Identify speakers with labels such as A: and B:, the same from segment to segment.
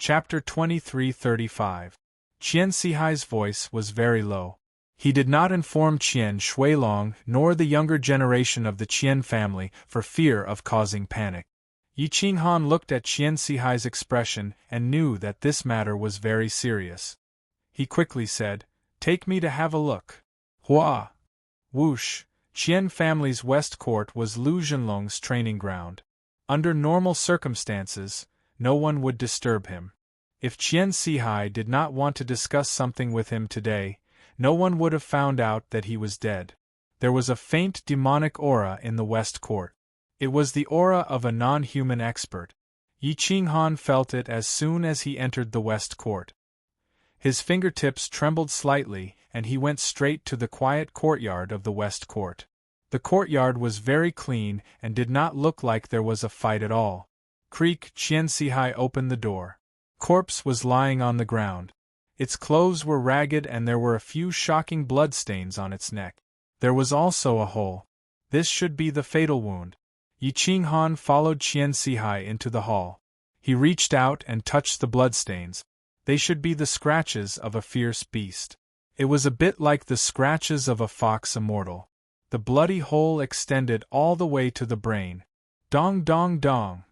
A: Chapter 23:35. Qian Sihai's voice was very low. He did not inform Qian Shuilong nor the younger generation of the Qian family for fear of causing panic. Yi Qinghan looked at Qian Sihai's expression and knew that this matter was very serious. He quickly said, "Take me to have a look." Hua! Whoosh! Qian family's west court was Lu Zhenlong's training ground. Under normal circumstances, no one would disturb him. If Qian Sihai did not want to discuss something with him today, no one would have found out that he was dead. There was a faint demonic aura in the west court. It was the aura of a non-human expert. Yi Qinghan felt it as soon as he entered the west court. His fingertips trembled slightly, and he went straight to the quiet courtyard of the west court. The courtyard was very clean and did not look like there was a fight at all. Creak! Qian Sihai opened the door. Corpse was lying on the ground. Its clothes were ragged and there were a few shocking bloodstains on its neck. There was also a hole. This should be the fatal wound. Yi Qinghan followed Qian Sihai into the hall. He reached out and touched the bloodstains. They should be the scratches of a fierce beast. It was a bit like the scratches of a fox immortal. The bloody hole extended all the way to the brain. Dong dong dong!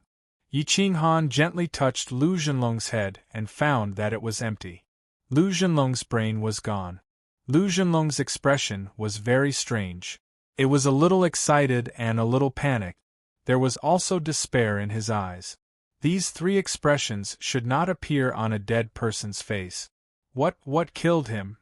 A: Yi Qinghan gently touched Lu Zhenlong's head and found that it was empty. Lu Zhenlong's brain was gone. Lu Zhenlong's expression was very strange. It was a little excited and a little panicked. There was also despair in his eyes. These three expressions should not appear on a dead person's face. What killed him?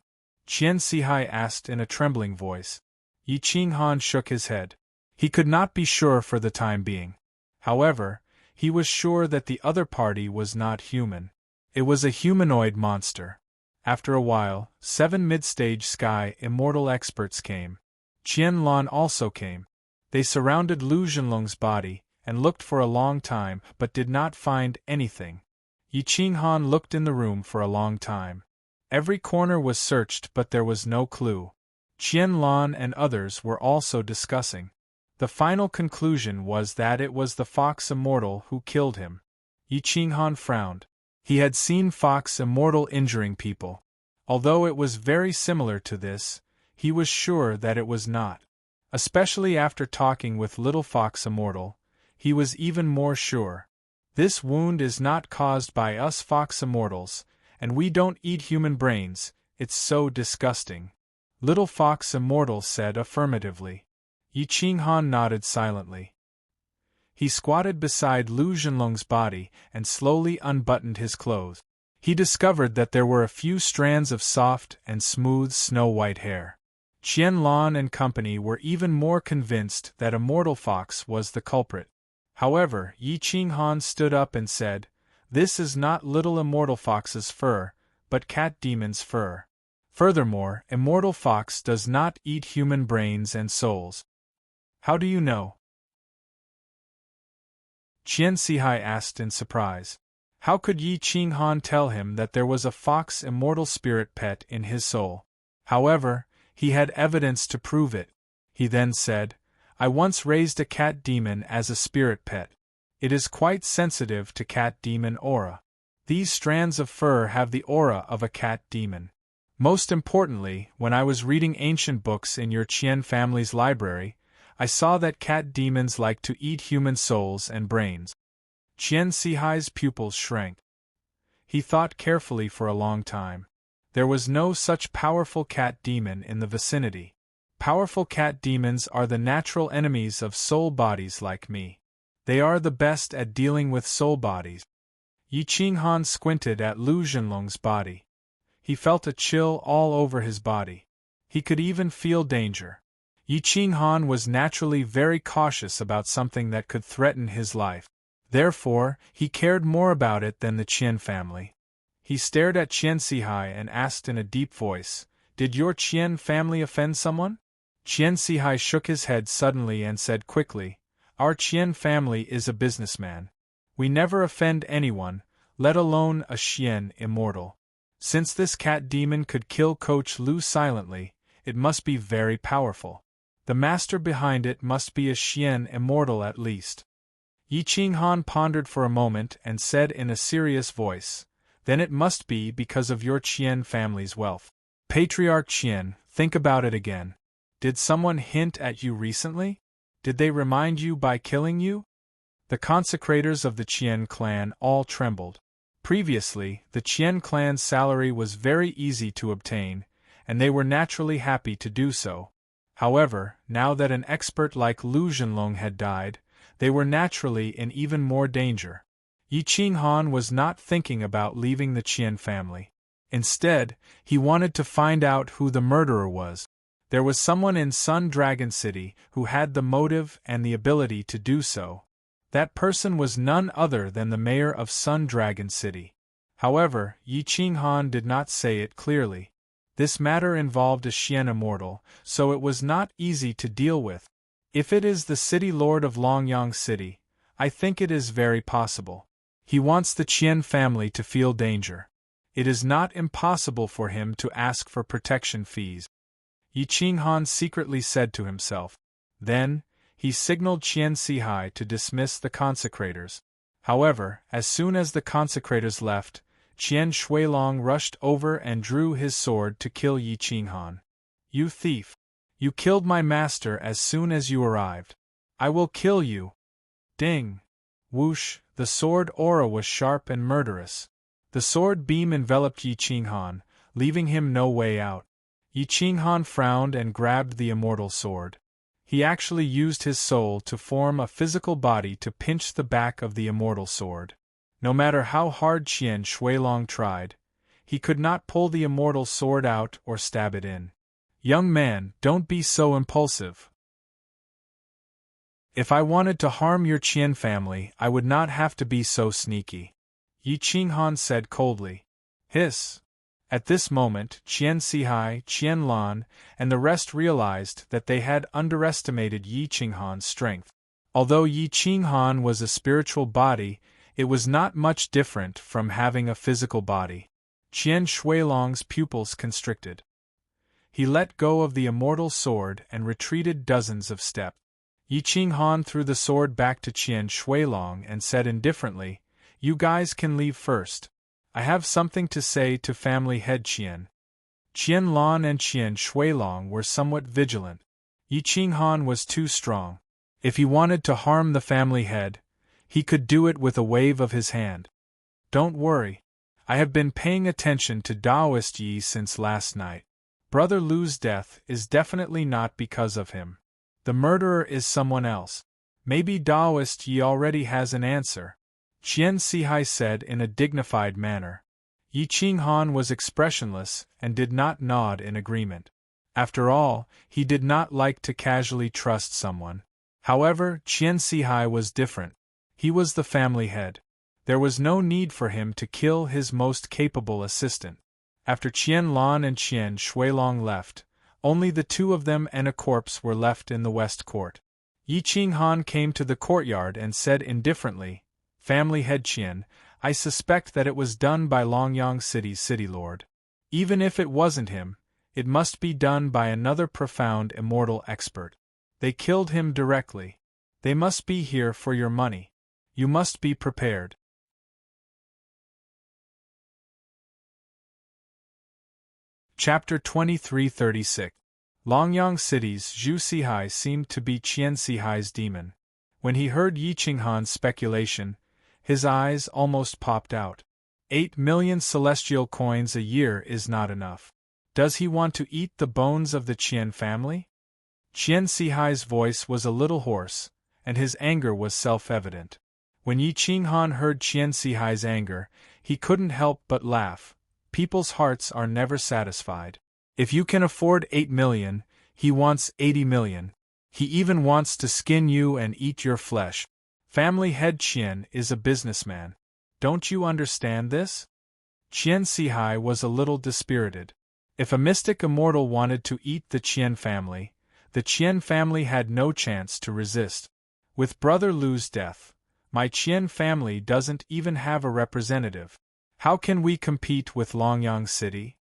A: Qian Sihai asked in a trembling voice. Yi Qinghan shook his head. He could not be sure for the time being. However, he was sure that the other party was not human. It was a humanoid monster. After a while, 7 mid-stage sky immortal experts came. Qian Lan also came. They surrounded Lu Zhenlong's body and looked for a long time but did not find anything. Yi Qinghan looked in the room for a long time. Every corner was searched but there was no clue. Qian Lan and others were also discussing. The final conclusion was that it was the Fox Immortal who killed him. Yi Qinghan frowned. He had seen Fox Immortal injuring people. Although it was very similar to this, he was sure that it was not. Especially after talking with Little Fox Immortal, he was even more sure. This wound is not caused by us Fox Immortals, and we don't eat human brains, it's so disgusting. Little Fox Immortal said affirmatively. Yi Qinghan nodded silently. He squatted beside Lu Zhenlong's body and slowly unbuttoned his clothes. He discovered that there were a few strands of soft and smooth snow-white hair. Qian Lan and company were even more convinced that Immortal Fox was the culprit. However, Yi Qinghan stood up and said, "This is not Little Immortal Fox's fur, but Cat Demon's fur. Furthermore, Immortal Fox does not eat human brains and souls." "How do you know?" Qian Sihai asked in surprise. How could Yi Qinghan tell him that there was a fox immortal spirit pet in his soul? However, he had evidence to prove it. He then said, "I once raised a cat demon as a spirit pet. It is quite sensitive to cat demon aura. These strands of fur have the aura of a cat demon. Most importantly, when I was reading ancient books in your Qian family's library, I saw that cat demons like to eat human souls and brains." Qian Sihai's pupils shrank. He thought carefully for a long time. There was no such powerful cat demon in the vicinity. Powerful cat demons are the natural enemies of soul bodies like me. They are the best at dealing with soul bodies. Yi Qinghan squinted at Lu Zhenlong's body. He felt a chill all over his body. He could even feel danger. Yi Qinghan was naturally very cautious about something that could threaten his life. Therefore, he cared more about it than the Qian family. He stared at Qian Sihai and asked in a deep voice, "Did your Qian family offend someone?" Qian Sihai shook his head suddenly and said quickly, "Our Qian family is a businessman. We never offend anyone, let alone a Qian immortal. Since this cat demon could kill Coach Lu silently, it must be very powerful. The master behind it must be a Qian immortal at least." Yi Qinghan pondered for a moment and said in a serious voice, then it must be because of your Qian family's wealth. Patriarch Qian, think about it again. Did someone hint at you recently? Did they remind you by killing you? The consecrators of the Qian clan all trembled. Previously, the Qian clan's salary was very easy to obtain, and they were naturally happy to do so. However, now that an expert like Lu Zhenlong had died, they were naturally in even more danger. Yi Qinghan was not thinking about leaving the Qian family. Instead, he wanted to find out who the murderer was. There was someone in Sun Dragon City who had the motive and the ability to do so. That person was none other than the mayor of Sun Dragon City. However, Yi Qinghan did not say it clearly. This matter involved a Qian immortal, so it was not easy to deal with. If it is the city lord of Longyang City, I think it is very possible. He wants the Qian family to feel danger. It is not impossible for him to ask for protection fees. Yi Qinghan secretly said to himself. Then, he signaled Qian Sihai to dismiss the consecrators. However, as soon as the consecrators left, Qian Shuilong rushed over and drew his sword to kill Yi Qinghan. You thief! You killed my master as soon as you arrived. I will kill you! Ding! Whoosh! The sword aura was sharp and murderous. The sword beam enveloped Yi Qinghan, leaving him no way out. Yi Qinghan frowned and grabbed the immortal sword. He actually used his soul to form a physical body to pinch the back of the immortal sword. No matter how hard Qian Shuilong tried, he could not pull the immortal sword out or stab it in. Young man, don't be so impulsive. If I wanted to harm your Qian family, I would not have to be so sneaky. Yi Qinghan said coldly. Hiss! At this moment, Qian Sihai, Qian Lan, and the rest realized that they had underestimated Yi Qinghan's strength. Although Yi Qinghan was a spiritual body, it was not much different from having a physical body. Qian Shuilong's pupils constricted. He let go of the immortal sword and retreated dozens of steps. Yi Qinghan threw the sword back to Qian Shuilong and said indifferently, You guys can leave first. I have something to say to family head Qian. Qian Lan and Qian Shuilong were somewhat vigilant. Yi Qinghan was too strong. If he wanted to harm the family head, he could do it with a wave of his hand. Don't worry. I have been paying attention to Taoist Yi since last night. Brother Lu's death is definitely not because of him. The murderer is someone else. Maybe Taoist Yi already has an answer. Qian Sihai said in a dignified manner. Yi Qinghan was expressionless and did not nod in agreement. After all, he did not like to casually trust someone. However, Qian Sihai was different. He was the family head. There was no need for him to kill his most capable assistant. After Qian Lan and Qian Shuilong left, only the two of them and a corpse were left in the West Court. Yi Qinghan came to the courtyard and said indifferently, Family head Qian, I suspect that it was done by Longyang City's city lord. Even if it wasn't him, it must be done by another profound immortal expert. They killed him directly. They must be here for your money. You must be prepared. Chapter 2336. Longyang City's Zhu Sihai seemed to be Qian Sihai's demon. When he heard Yi Qinghan's speculation, his eyes almost popped out. 8 million celestial coins a year is not enough. Does he want to eat the bones of the Qian family? Qian Sihai's voice was a little hoarse, and his anger was self-evident. When Yi Qinghan heard Qian Sihai's anger, he couldn't help but laugh. People's hearts are never satisfied. If you can afford 8 million, he wants 80 million. He even wants to skin you and eat your flesh. Family head Qian is a businessman. Don't you understand this? Qian Sihai was a little dispirited. If a mystic immortal wanted to eat the Qian family had no chance to resist. With Brother Lu's death, my Qian family doesn't even have a representative. How can we compete with Longyang City?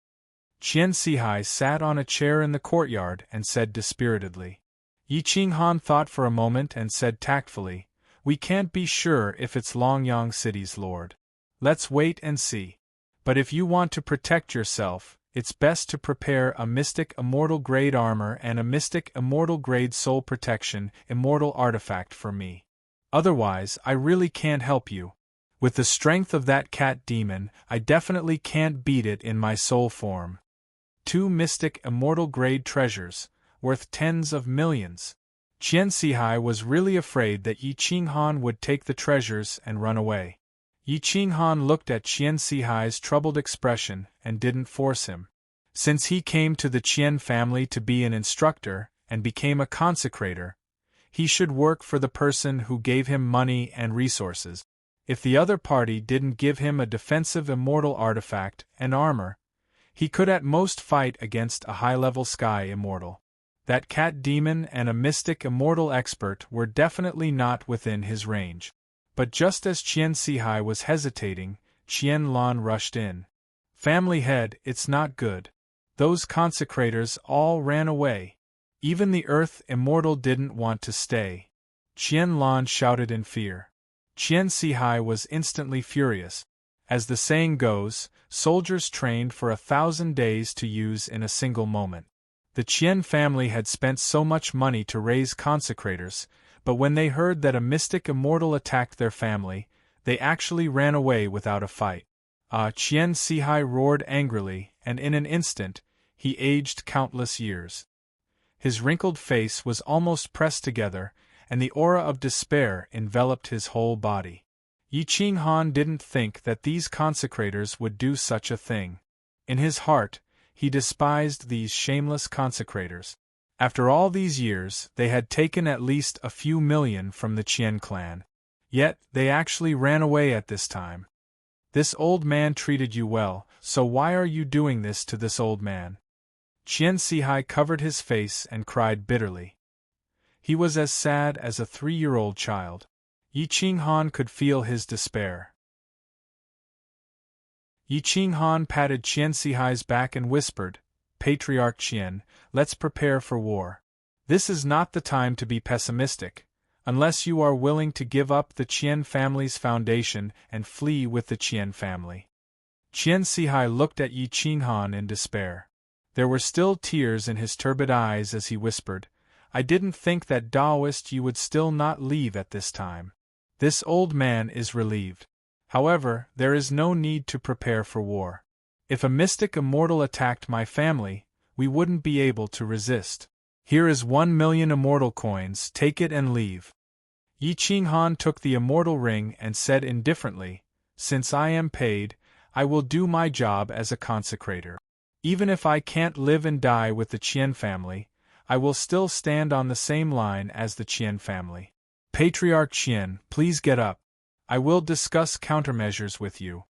A: Qian Sihai sat on a chair in the courtyard and said dispiritedly. Yi Qinghan thought for a moment and said tactfully, We can't be sure if it's Longyang City's lord. Let's wait and see. But if you want to protect yourself, it's best to prepare a mystic immortal grade armor and a mystic immortal grade soul protection immortal artifact for me. Otherwise, I really can't help you. With the strength of that cat demon, I definitely can't beat it in my soul form. 2 mystic immortal grade treasures, worth tens of millions. Qian Sihai was really afraid that Yi Qinghan would take the treasures and run away. Yi Qinghan looked at Qian Sihai's troubled expression and didn't force him. Since he came to the Qian family to be an instructor and became a consecrator, he should work for the person who gave him money and resources. If the other party didn't give him a defensive immortal artifact and armor, he could at most fight against a high-level sky immortal. That cat demon and a mystic immortal expert were definitely not within his range. But just as Qian Sihai was hesitating, Qian Lan rushed in. Family head, it's not good. Those consecrators all ran away. Even the Earth Immortal didn't want to stay. Qian Lan shouted in fear. Qian Sihai was instantly furious. As the saying goes, soldiers trained for 1,000 days to use in a single moment. The Qian family had spent so much money to raise consecrators, but when they heard that a mystic immortal attacked their family, they actually ran away without a fight. Qian Sihai roared angrily, and in an instant, he aged countless years. His wrinkled face was almost pressed together, and the aura of despair enveloped his whole body. Yi Qinghan didn't think that these consecrators would do such a thing. In his heart, he despised these shameless consecrators. After all these years, they had taken at least a few million from the Qian clan. Yet, they actually ran away at this time. This old man treated you well, so why are you doing this to this old man? Qian Sihai covered his face and cried bitterly. He was as sad as a 3-year-old child. Yi Qinghan could feel his despair. Yi Qinghan patted Qian Sihai's back and whispered, "Patriarch Qian, let's prepare for war. This is not the time to be pessimistic, unless you are willing to give up the Qian family's foundation and flee with the Qian family." Qian Sihai looked at Yi Qinghan in despair. There were still tears in his turbid eyes as he whispered, "I didn't think that Taoist you would still not leave at this time." This old man is relieved. However, there is no need to prepare for war. If a mystic immortal attacked my family, we wouldn't be able to resist. Here is 1 million immortal coins, take it and leave. Yi Qinghan took the immortal ring and said indifferently, "Since I am paid, I will do my job as a consecrator. Even if I can't live and die with the Qian family, I will still stand on the same line as the Qian family. Patriarch Qian, please get up. I will discuss countermeasures with you."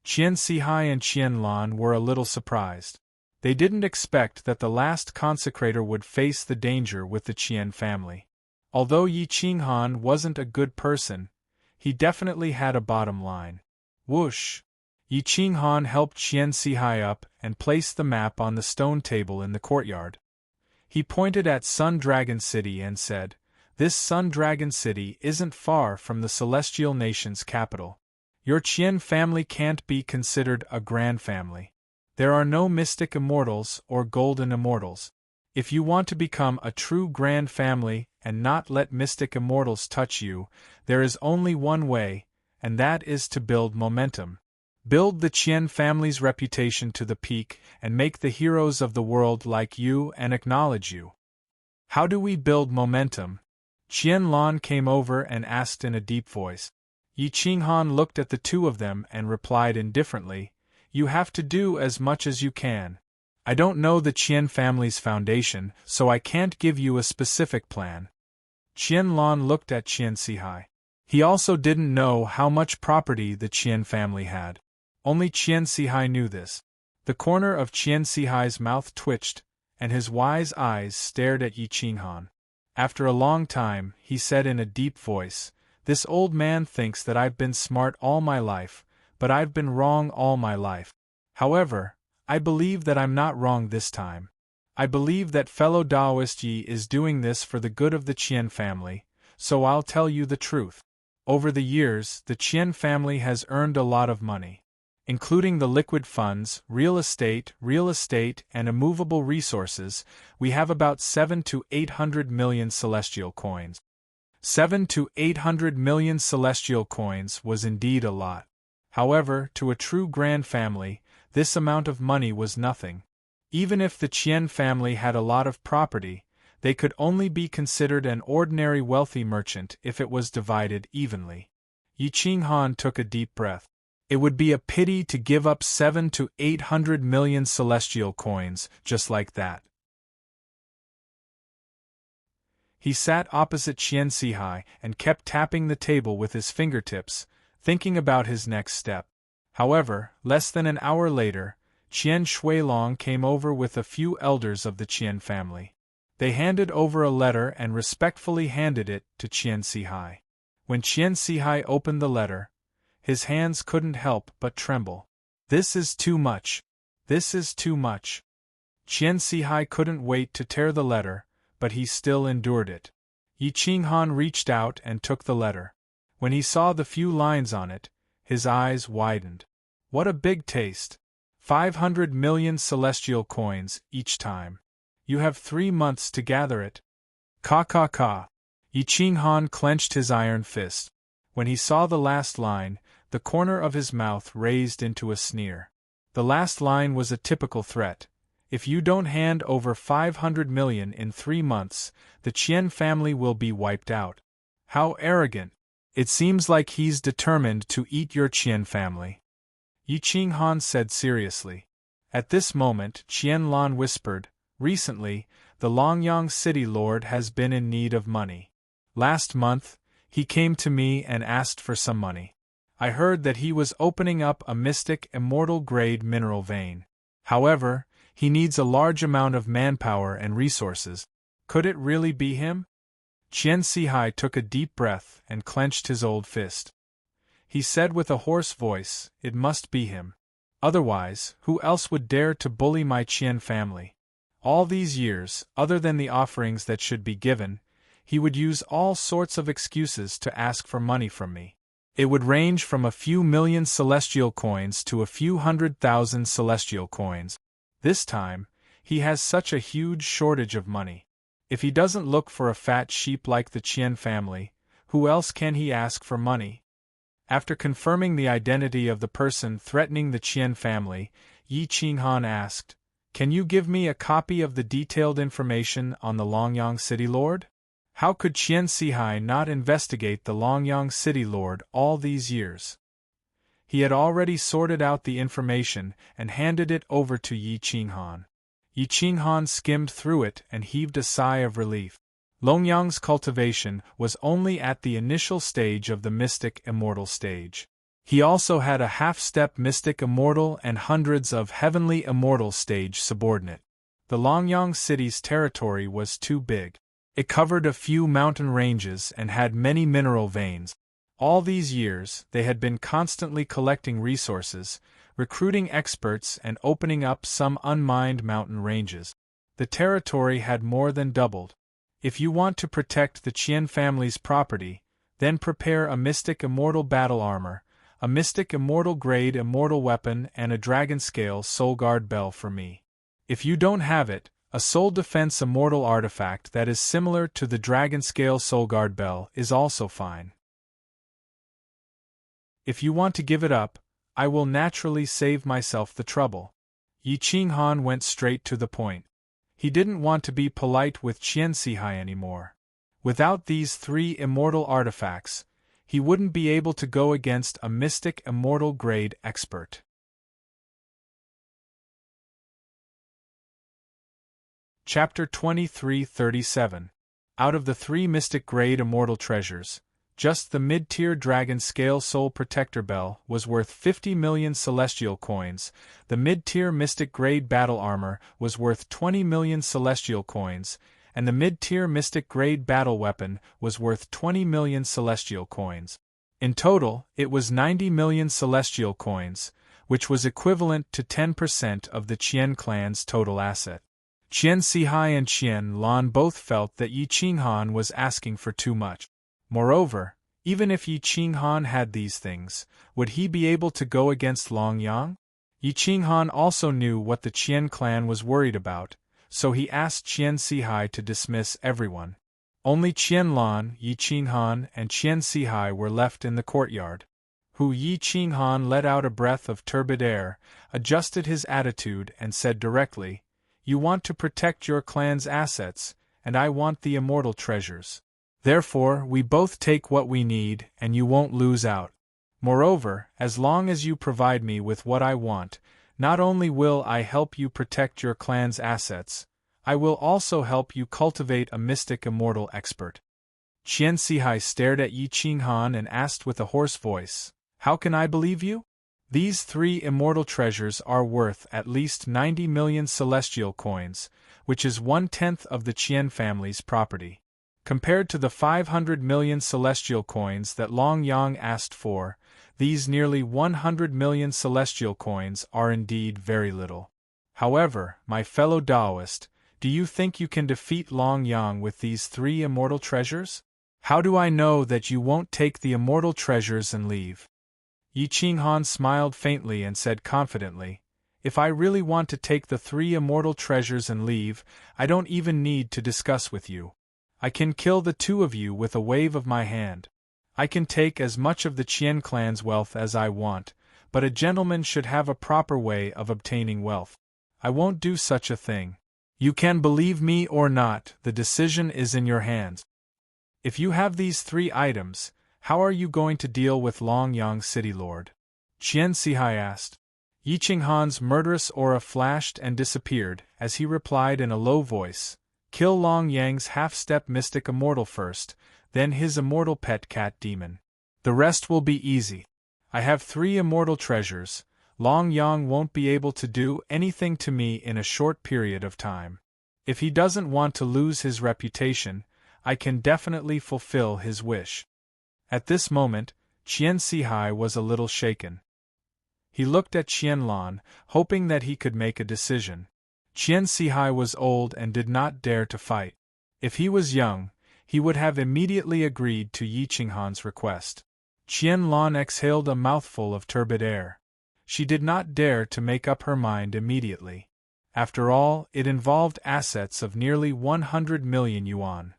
A: Qian Sihai and Qian Lan were a little surprised. They didn't expect that the last consecrator would face the danger with the Qian family. Although Yi Qinghan wasn't a good person, he definitely had a bottom line. Whoosh! Yi Qinghan helped Qian Sihai up and placed the map on the stone table in the courtyard. He pointed at Sun Dragon City and said, "This Sun Dragon City isn't far from the Celestial Nation's capital. Your Qian family can't be considered a grand family. There are no mystic immortals or golden immortals. If you want to become a true grand family and not let mystic immortals touch you, there is only one way, and that is to build momentum. Build the Qian family's reputation to the peak and make the heroes of the world like you and acknowledge you." "How do we build momentum?" Qian Lan came over and asked in a deep voice. Yi Qinghan looked at the two of them and replied indifferently, "You have to do as much as you can. I don't know the Qian family's foundation, so I can't give you a specific plan." Qian Lan looked at Qian Sihai. He also didn't know how much property the Qian family had. Only Qian Sihai knew this. The corner of Qian Sihai's mouth twitched, and his wise eyes stared at Yi Qinghan. After a long time, he said in a deep voice, "This old man thinks that I've been smart all my life, but I've been wrong all my life. However, I believe that I'm not wrong this time. I believe that fellow Taoist Yi is doing this for the good of the Qian family, so I'll tell you the truth. Over the years, the Qian family has earned a lot of money. Including the liquid funds, real estate, and immovable resources, we have about 7 to 800 million celestial coins. 7 to 800 million celestial coins was indeed a lot. However, to a true grand family, this amount of money was nothing. Even if the Qian family had a lot of property, they could only be considered an ordinary wealthy merchant if it was divided evenly. Yi Qinghan took a deep breath. It would be a pity to give up 7 to 800 million celestial coins just like that. He sat opposite Qian Sihai and kept tapping the table with his fingertips, thinking about his next step. However, less than an hour later, Qian Shuilong came over with a few elders of the Qian family. They handed over a letter and respectfully handed it to Qian Sihai. When Qian Sihai opened the letter, his hands couldn't help but tremble. This is too much. This is too much. Qian Sihai couldn't wait to tear the letter, but he still endured it. Yi Qinghan reached out and took the letter. When he saw the few lines on it, his eyes widened. What a big taste! 500 million celestial coins each time. You have 3 months to gather it. Ka ka ka. Yi Qinghan clenched his iron fist. When he saw the last line, the corner of his mouth raised into a sneer. The last line was a typical threat. If you don't hand over 500 million in 3 months, the Qian family will be wiped out. How arrogant! It seems like he's determined to eat your Qian family. Yi Qinghan said seriously. At this moment, Qian Lan whispered, "Recently, the Longyang city lord has been in need of money. Last month, he came to me and asked for some money. I heard that he was opening up a mystic immortal grade mineral vein. However, he needs a large amount of manpower and resources. Could it really be him?" Qian Sihai took a deep breath and clenched his old fist. He said with a hoarse voice, "It must be him. Otherwise, who else would dare to bully my Qian family? All these years, other than the offerings that should be given, he would use all sorts of excuses to ask for money from me. It would range from a few million celestial coins to a few 100,000 celestial coins. This time, he has such a huge shortage of money. If he doesn't look for a fat sheep like the Qian family, who else can he ask for money?" After confirming the identity of the person threatening the Qian family, Yi Qinghan asked, "Can you give me a copy of the detailed information on the Longyang city lord?" How could Qian Sihai not investigate the Longyang city lord all these years? He had already sorted out the information and handed it over to Yi Qinghan. Yi Qinghan skimmed through it and heaved a sigh of relief. Longyang's cultivation was only at the initial stage of the mystic immortal stage. He also had a half-step mystic immortal and hundreds of heavenly immortal stage subordinate. The Longyang city's territory was too big. It covered a few mountain ranges and had many mineral veins. All these years, they had been constantly collecting resources, recruiting experts and opening up some unmined mountain ranges. The territory had more than doubled. If you want to protect the Qian family's property, then prepare a mystic immortal battle armor, a mystic immortal grade immortal weapon and a dragon scale soul guard bell for me. If you don't have it, a soul defense immortal artifact that is similar to the dragon scale soul guard bell is also fine. If you want to give it up, I will naturally save myself the trouble." Yi Qinghan went straight to the point. He didn't want to be polite with Qian Sihai anymore. Without these 3 immortal artifacts, he wouldn't be able to go against a mystic immortal grade expert. Chapter 2337. Out of the 3 mystic grade immortal treasures, just the mid-tier Dragon Scale Soul Protector Bell was worth 50 million celestial coins, the mid-tier Mystic Grade Battle Armor was worth 20 million celestial coins, and the mid-tier Mystic Grade Battle Weapon was worth 20 million celestial coins. In total, it was 90 million celestial coins, which was equivalent to 10% of the Qian clan's total asset. Qian Sihai and Qian Lan both felt that Yi Qinghan was asking for too much. Moreover, Even if Yi Qinghan had these things, would he be able to go against Long Yang? Yi Qinghan also knew what the Qian clan was worried about, so he asked Qian Sihai to dismiss everyone. Only Qianlan, Yi Qinghan, and Qian Sihai were left in the courtyard. Yi Qinghan let out a breath of turbid air, adjusted his attitude and said directly, "You want to protect your clan's assets, and I want the immortal treasures. Therefore, we both take what we need, and you won't lose out. Moreover, as long as you provide me with what I want, not only will I help you protect your clan's assets, I will also help you cultivate a mystic immortal expert." Qian Sihai stared at Yi Qinghan and asked with a hoarse voice, "How can I believe you? These 3 immortal treasures are worth at least 90 million celestial coins, which is 1/10 of the Qian family's property. Compared to the 500 million celestial coins that Long Yang asked for, these nearly 100 million celestial coins are indeed very little. However, my fellow Taoist, do you think you can defeat Long Yang with these 3 immortal treasures? How do I know that you won't take the immortal treasures and leave?" Yi Qinghan smiled faintly and said confidently, "If I really want to take the 3 immortal treasures and leave, I don't even need to discuss with you. I can kill the 2 of you with a wave of my hand. I can take as much of the Qian clan's wealth as I want, but a gentleman should have a proper way of obtaining wealth. I won't do such a thing. You can believe me or not, the decision is in your hands. If you have these 3 items, how are you going to deal with Long Yang City Lord?" Qian Sihai asked. Yi Qinghan's murderous aura flashed and disappeared as he replied in a low voice, "Kill Long Yang's half-step mystic immortal first, then his immortal pet cat demon. The rest will be easy. I have 3 immortal treasures. Long Yang won't be able to do anything to me in a short period of time. If he doesn't want to lose his reputation, I can definitely fulfill his wish." At this moment, Qian Sihai was a little shaken. He looked at Qianlan, hoping that he could make a decision. Qian Sihai was old and did not dare to fight. If he was young, he would have immediately agreed to Yi Qinghan's request. Qianlan exhaled a mouthful of turbid air. She did not dare to make up her mind immediately. After all, it involved assets of nearly 100 million yuan.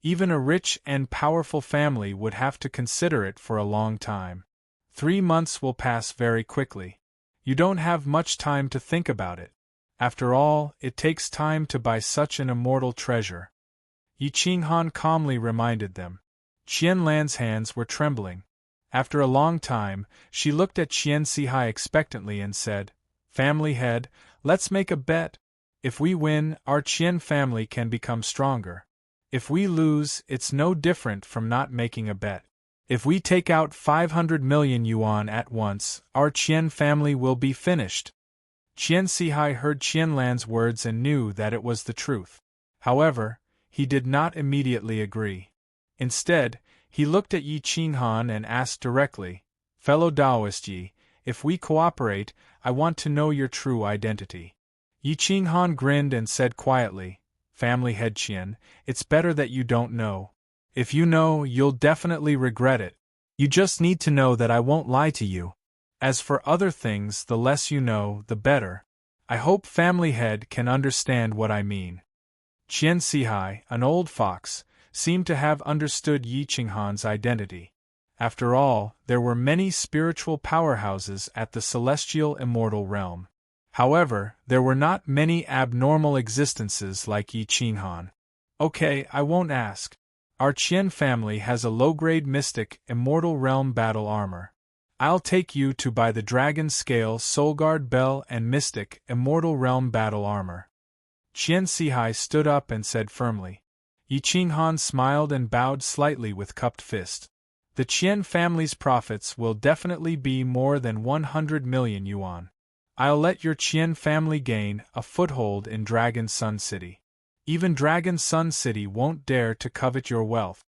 A: Even a rich and powerful family would have to consider it for a long time. 3 months will pass very quickly. You don't have much time to think about it. After all, it takes time to buy such an immortal treasure. Yi Qinghan calmly reminded them. Qianlan's hands were trembling. After a long time, she looked at Qian Sihai expectantly and said, "Family head, let's make a bet. If we win, our Qian family can become stronger. If we lose, it's no different from not making a bet. If we take out 500 million yuan at once, our Qian family will be finished." Qian Sihai heard Qianlan's words and knew that it was the truth. However, he did not immediately agree. Instead, he looked at Yi Qinghan and asked directly, "Fellow Taoist Yi, if we cooperate, I want to know your true identity." Yi Qinghan grinned and said quietly, "Family head Qian, it's better that you don't know. If you know, you'll definitely regret it. You just need to know that I won't lie to you. As for other things, the less you know, the better. I hope family head can understand what I mean." Qian Sihai, an old fox, seemed to have understood Yi Qinghan's identity. After all, there were many spiritual powerhouses at the celestial immortal realm. However, there were not many abnormal existences like Yi Qinghan. "Okay, I won't ask. Our Qian family has a low-grade mystic immortal realm battle armor. I'll take you to buy the Dragon Scale Soulguard Bell and Mystic Immortal Realm Battle Armor." Qian Sihai stood up and said firmly. Yi Qinghan smiled and bowed slightly with cupped fist. "The Qian family's profits will definitely be more than 100 million yuan. I'll let your Qian family gain a foothold in Dragon Sun City. Even Dragon Sun City won't dare to covet your wealth."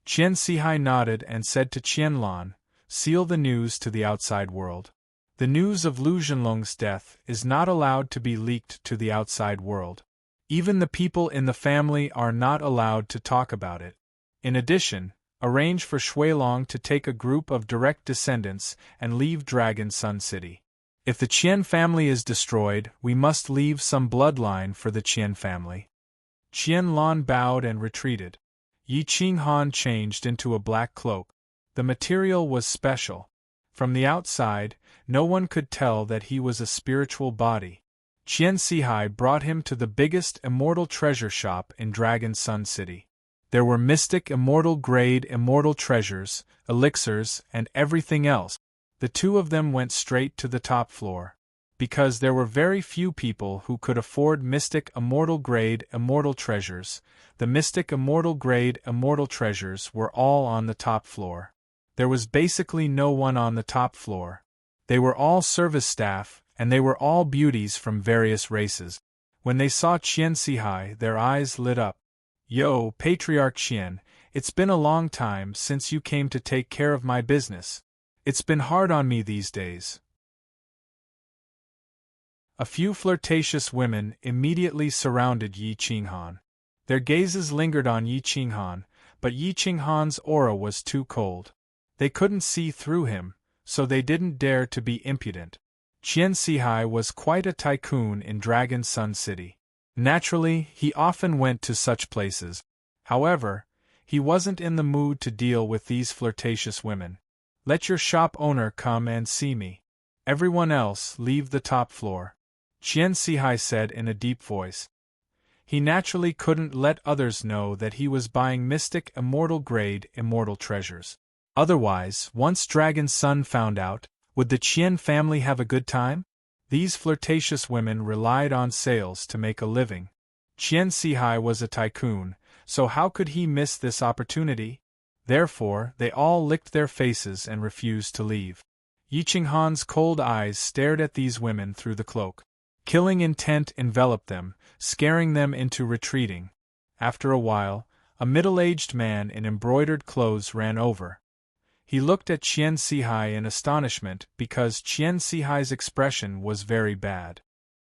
A: Qian Sihai nodded and said to Qianlan, "Seal the news to the outside world. The news of Lu Zhenlong's death is not allowed to be leaked to the outside world. Even the people in the family are not allowed to talk about it. In addition, arrange for Shuilong to take a group of direct descendants and leave Dragon Sun City. If the Qian family is destroyed, we must leave some bloodline for the Qian family. Qian Lan bowed and retreated. Yi Qinghan changed into a black cloak. The material was special. From the outside, no one could tell that he was a spiritual body. Qian Sihai brought him to the biggest immortal treasure shop in Dragon Sun City. There were mystic immortal-grade immortal treasures, elixirs, and everything else. The two of them went straight to the top floor. Because there were very few people who could afford mystic immortal-grade immortal treasures, the mystic immortal-grade immortal treasures were all on the top floor. There was basically no one on the top floor. They were all service staff, and they were all beauties from various races. When they saw Qian Sihai, their eyes lit up. "Yo, Patriarch Qian, it's been a long time since you came to take care of my business. It's been hard on me these days." A few flirtatious women immediately surrounded Yi Qinghan. Their gazes lingered on Yi Qinghan, but Yi Qinghan's aura was too cold. They couldn't see through him, so they didn't dare to be impudent. Qian Sihai was quite a tycoon in Dragon Sun City. Naturally, he often went to such places. However, he wasn't in the mood to deal with these flirtatious women. "Let your shop owner come and see me. Everyone else, leave the top floor," Qian Sihai said in a deep voice. He naturally couldn't let others know that he was buying mystic immortal-grade immortal treasures. Otherwise, once Dragon Sun found out, would the Qian family have a good time? These flirtatious women relied on sales to make a living. Qian Sihai was a tycoon, so how could he miss this opportunity? Therefore, they all licked their faces and refused to leave. Yi Qinghan's cold eyes stared at these women through the cloak. Killing intent enveloped them, scaring them into retreating. After a while, a middle-aged man in embroidered clothes ran over. He looked at Qian Sihai in astonishment because Qian Sihai's expression was very bad.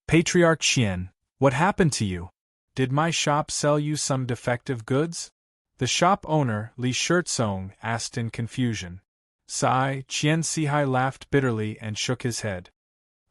A: "Patriarch Qian, what happened to you? Did my shop sell you some defective goods?" The shop owner, Li Shirtsong, asked in confusion. Sigh, Qian Sihai laughed bitterly and shook his head.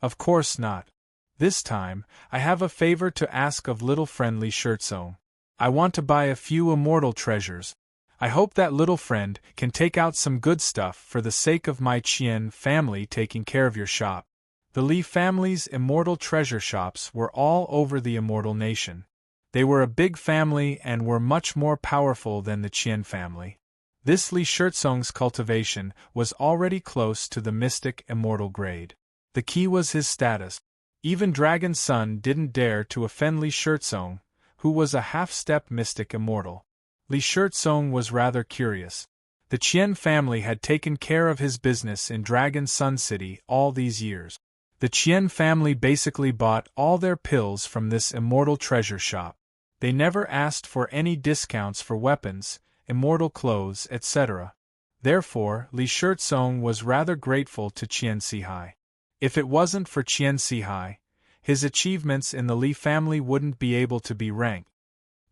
A: "Of course not. This time, I have a favor to ask of little friend Li Shirtsong. I want to buy a few immortal treasures. I hope that little friend can take out some good stuff for the sake of my Qian family taking care of your shop." The Li family's immortal treasure shops were all over the immortal nation. They were a big family and were much more powerful than the Qian family. This Li Shirtsong's cultivation was already close to the mystic immortal grade. The key was his status. Even Dragon Sun didn't dare to offend Li Shirtsong, who was a half-step mystic immortal. Li Shirtsong was rather curious. The Qian family had taken care of his business in Dragon Sun City all these years. The Qian family basically bought all their pills from this immortal treasure shop. They never asked for any discounts for weapons, immortal clothes, etc. Therefore, Li Shirtsong was rather grateful to Qian Sihai. If it wasn't for Qian Sihai, his achievements in the Li family wouldn't be able to be ranked.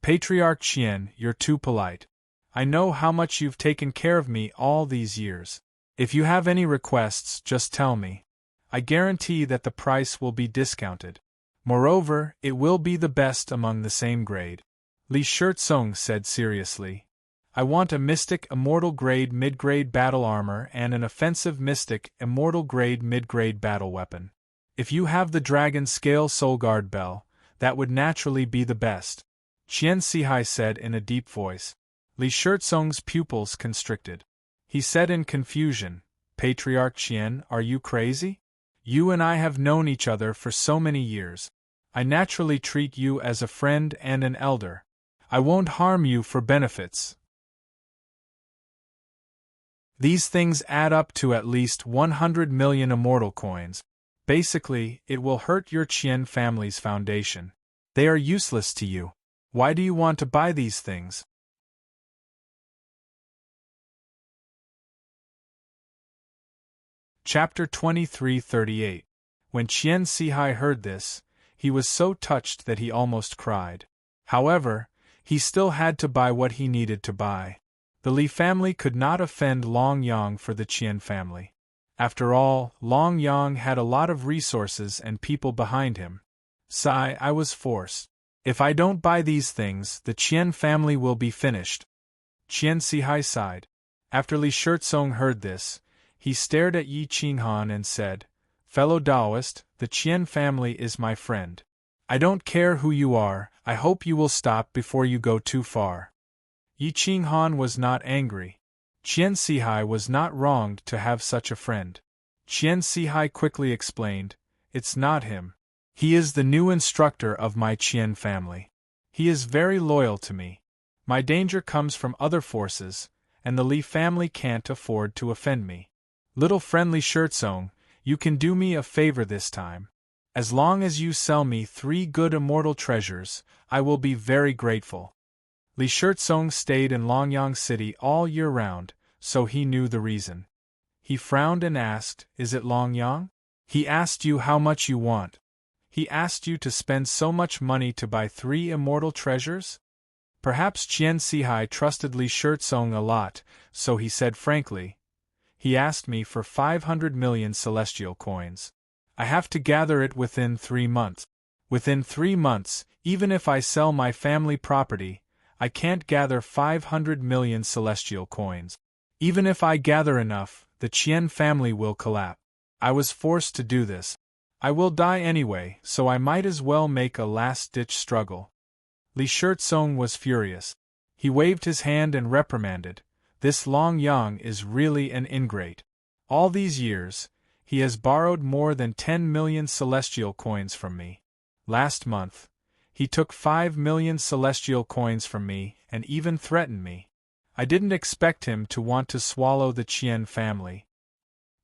A: "Patriarch Qian, you're too polite. I know how much you've taken care of me all these years. If you have any requests, just tell me. I guarantee that the price will be discounted. Moreover, it will be the best among the same grade." Li Shirtsong said seriously. "I want a mystic immortal grade mid-grade battle armor and an offensive mystic immortal grade mid-grade battle weapon. If you have the dragon scale soul guard bell, that would naturally be the best," Qian Sihai said in a deep voice. Li Shirtsong's pupils constricted. He said in confusion, "Patriarch Qian, are you crazy? You and I have known each other for so many years. I naturally treat you as a friend and an elder. I won't harm you for benefits. These things add up to at least 100 million immortal coins. Basically, it will hurt your Qian family's foundation. They are useless to you. Why do you want to buy these things?" Chapter 2338. When Qian Sihai heard this, he was so touched that he almost cried. However, he still had to buy what he needed to buy. The Li family could not offend Long Yang for the Qian family. After all, Long Yang had a lot of resources and people behind him. Sigh, I was forced. If I don't buy these things, the Qian family will be finished. Qian Sihai sighed. After Li Shirtsong heard this, he stared at Yi Qinghan and said, Fellow Taoist, the Qian family is my friend. I don't care who you are, I hope you will stop before you go too far. Yi Qinghan was not angry. Qian Sihai was not wronged to have such a friend. Qian Sihai quickly explained, It's not him. He is the new instructor of my Qian family. He is very loyal to me. My danger comes from other forces, and the Li family can't afford to offend me. Little friendly Shirtsong, you can do me a favor this time. As long as you sell me 3 good immortal treasures, I will be very grateful. Li Shirtsong stayed in Longyang City all year round, so he knew the reason. He frowned and asked, Is it Longyang? He asked you how much you want. He asked you to spend so much money to buy 3 immortal treasures? Perhaps Qian Sihai trusted Li Shirtsong a lot, so he said frankly, He asked me for 500 million celestial coins. I have to gather it within 3 months. Within 3 months, even if I sell my family property, I can't gather 500 million celestial coins. Even if I gather enough, the Qian family will collapse. I was forced to do this. I will die anyway, so I might as well make a last-ditch struggle. Li Shirtsong was furious. He waved his hand and reprimanded, This Long Yang is really an ingrate. All these years, he has borrowed more than 10 million celestial coins from me. Last month, he took 5 million celestial coins from me and even threatened me. I didn't expect him to want to swallow the Qian family.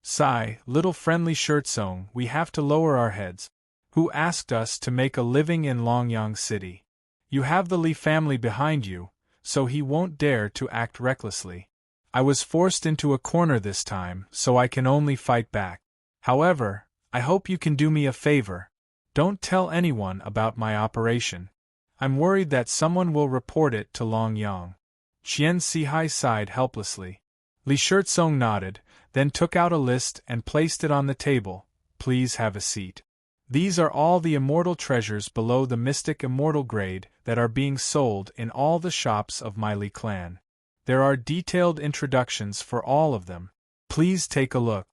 A: Sigh, little friendly Shirtsong, we have to lower our heads. Who asked us to make a living in Longyang City? You have the Li family behind you, so he won't dare to act recklessly. I was forced into a corner this time, so I can only fight back. However, I hope you can do me a favor. Don't tell anyone about my operation. I'm worried that someone will report it to Longyang. Qian Sihai sighed helplessly. Li Shirtsong nodded, then took out a list and placed it on the table. Please have a seat. These are all the immortal treasures below the mystic immortal grade that are being sold in all the shops of my Li clan. There are detailed introductions for all of them. Please take a look.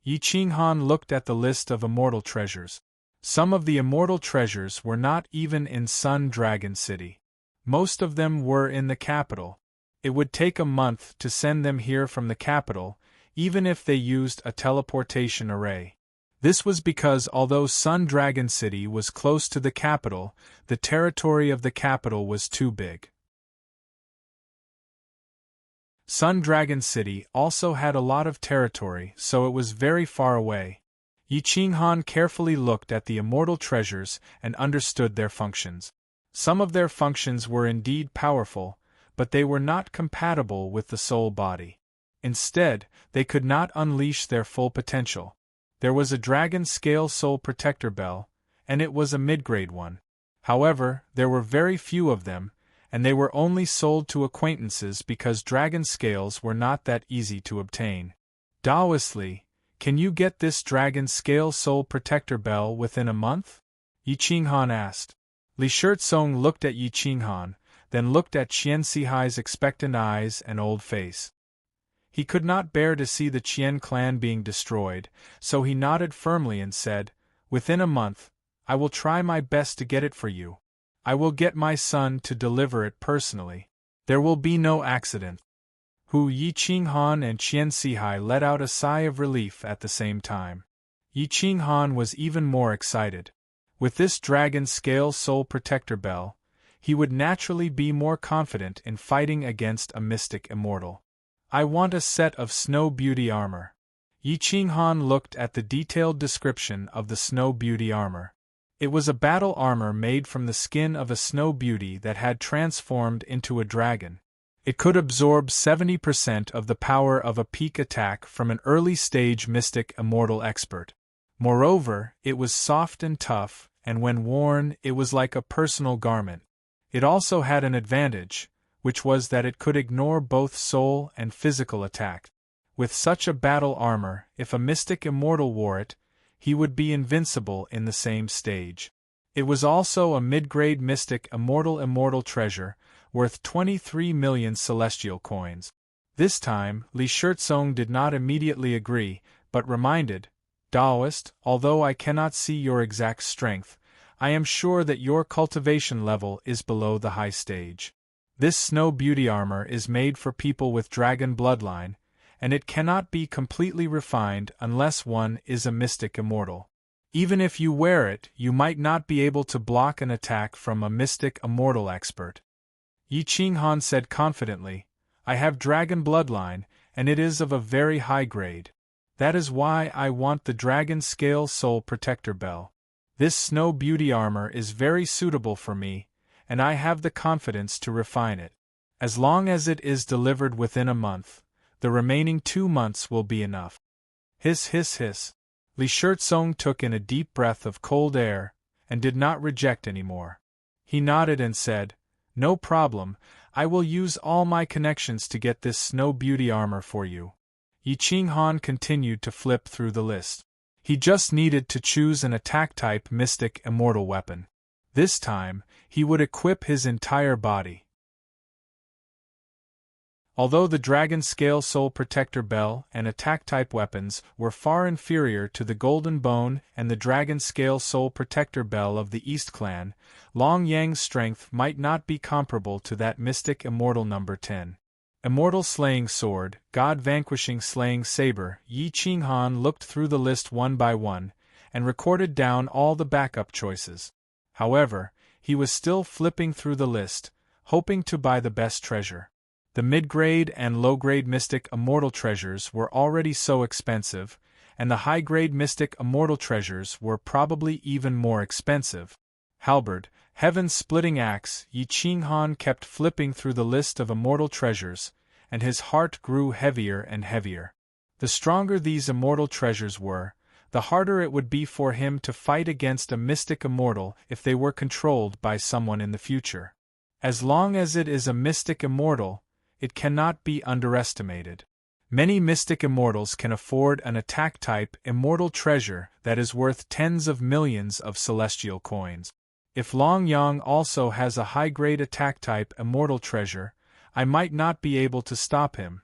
A: Yi Qinghan looked at the list of immortal treasures. Some of the immortal treasures were not even in Sun Dragon City. Most of them were in the capital. It would take a month to send them here from the capital, even if they used a teleportation array. This was because although Sun Dragon City was close to the capital, the territory of the capital was too big. Sun Dragon City also had a lot of territory, so it was very far away. Yi Qinghan carefully looked at the immortal treasures and understood their functions. Some of their functions were indeed powerful, but they were not compatible with the soul body. Instead, they could not unleash their full potential. There was a dragon scale soul protector bell, and it was a mid-grade one. However, there were very few of them, and they were only sold to acquaintances because dragon scales were not that easy to obtain. Daoistly, can you get this dragon scale soul protector bell within a month? Yi Qinghan asked. Li Shirtsong looked at Yi Qinghan, then looked at Qian Sihai's expectant eyes and old face. He could not bear to see the Qian clan being destroyed, so he nodded firmly and said, Within a month, I will try my best to get it for you. I will get my son to deliver it personally. There will be no accident. Yi Qinghan and Qian Sihai let out a sigh of relief at the same time. Yi Qinghan was even more excited. With this dragon scale soul protector bell, he would naturally be more confident in fighting against a mystic immortal. I want a set of Snow Beauty armor. Yi Qinghan looked at the detailed description of the Snow Beauty armor. It was a battle armor made from the skin of a Snow Beauty that had transformed into a dragon. It could absorb 70% of the power of a peak attack from an early-stage mystic immortal expert. Moreover, it was soft and tough, and when worn, it was like a personal garment. It also had an advantage. which was that it could ignore both soul and physical attack. With such a battle armor, if a mystic immortal wore it, he would be invincible in the same stage. It was also a mid-grade mystic immortal treasure, worth 23 million celestial coins. This time, Li Shurtsong did not immediately agree, but reminded, Taoist, although I cannot see your exact strength, I am sure that your cultivation level is below the high stage. This snow beauty armor is made for people with dragon bloodline, and it cannot be completely refined unless one is a mystic immortal. Even if you wear it, you might not be able to block an attack from a mystic immortal expert. Yi Qinghan said confidently, I have dragon bloodline, and it is of a very high grade. That is why I want the Dragon Scale Soul Protector Bell. This snow beauty armor is very suitable for me, and I have the confidence to refine it. As long as it is delivered within a month, the remaining 2 months will be enough. Hiss hiss hiss. Li Shurtsong took in a deep breath of cold air, and did not reject any more. He nodded and said, No problem, I will use all my connections to get this snow beauty armor for you. Yi Qinghan continued to flip through the list. He just needed to choose an attack-type mystic immortal weapon. This time, he would equip his entire body. Although the Dragon Scale Soul Protector Bell and attack-type weapons were far inferior to the Golden Bone and the Dragon Scale Soul Protector Bell of the East Clan, Long Yang's strength might not be comparable to that mystic immortal number 10. Immortal Slaying Sword, God-Vanquishing Slaying Saber. Yi Qinghan looked through the list one by one, and recorded down all the backup choices. However, he was still flipping through the list, hoping to buy the best treasure. The mid-grade and low-grade mystic immortal treasures were already so expensive, and the high-grade mystic immortal treasures were probably even more expensive. Halberd, Heaven-Splitting Axe. Yi Qinghan kept flipping through the list of immortal treasures, and his heart grew heavier and heavier. The stronger these immortal treasures were, the harder it would be for him to fight against a mystic immortal if they were controlled by someone in the future. As long as it is a mystic immortal, it cannot be underestimated. Many mystic immortals can afford an attack-type immortal treasure that is worth tens of millions of celestial coins. If Long Yang also has a high-grade attack-type immortal treasure, I might not be able to stop him.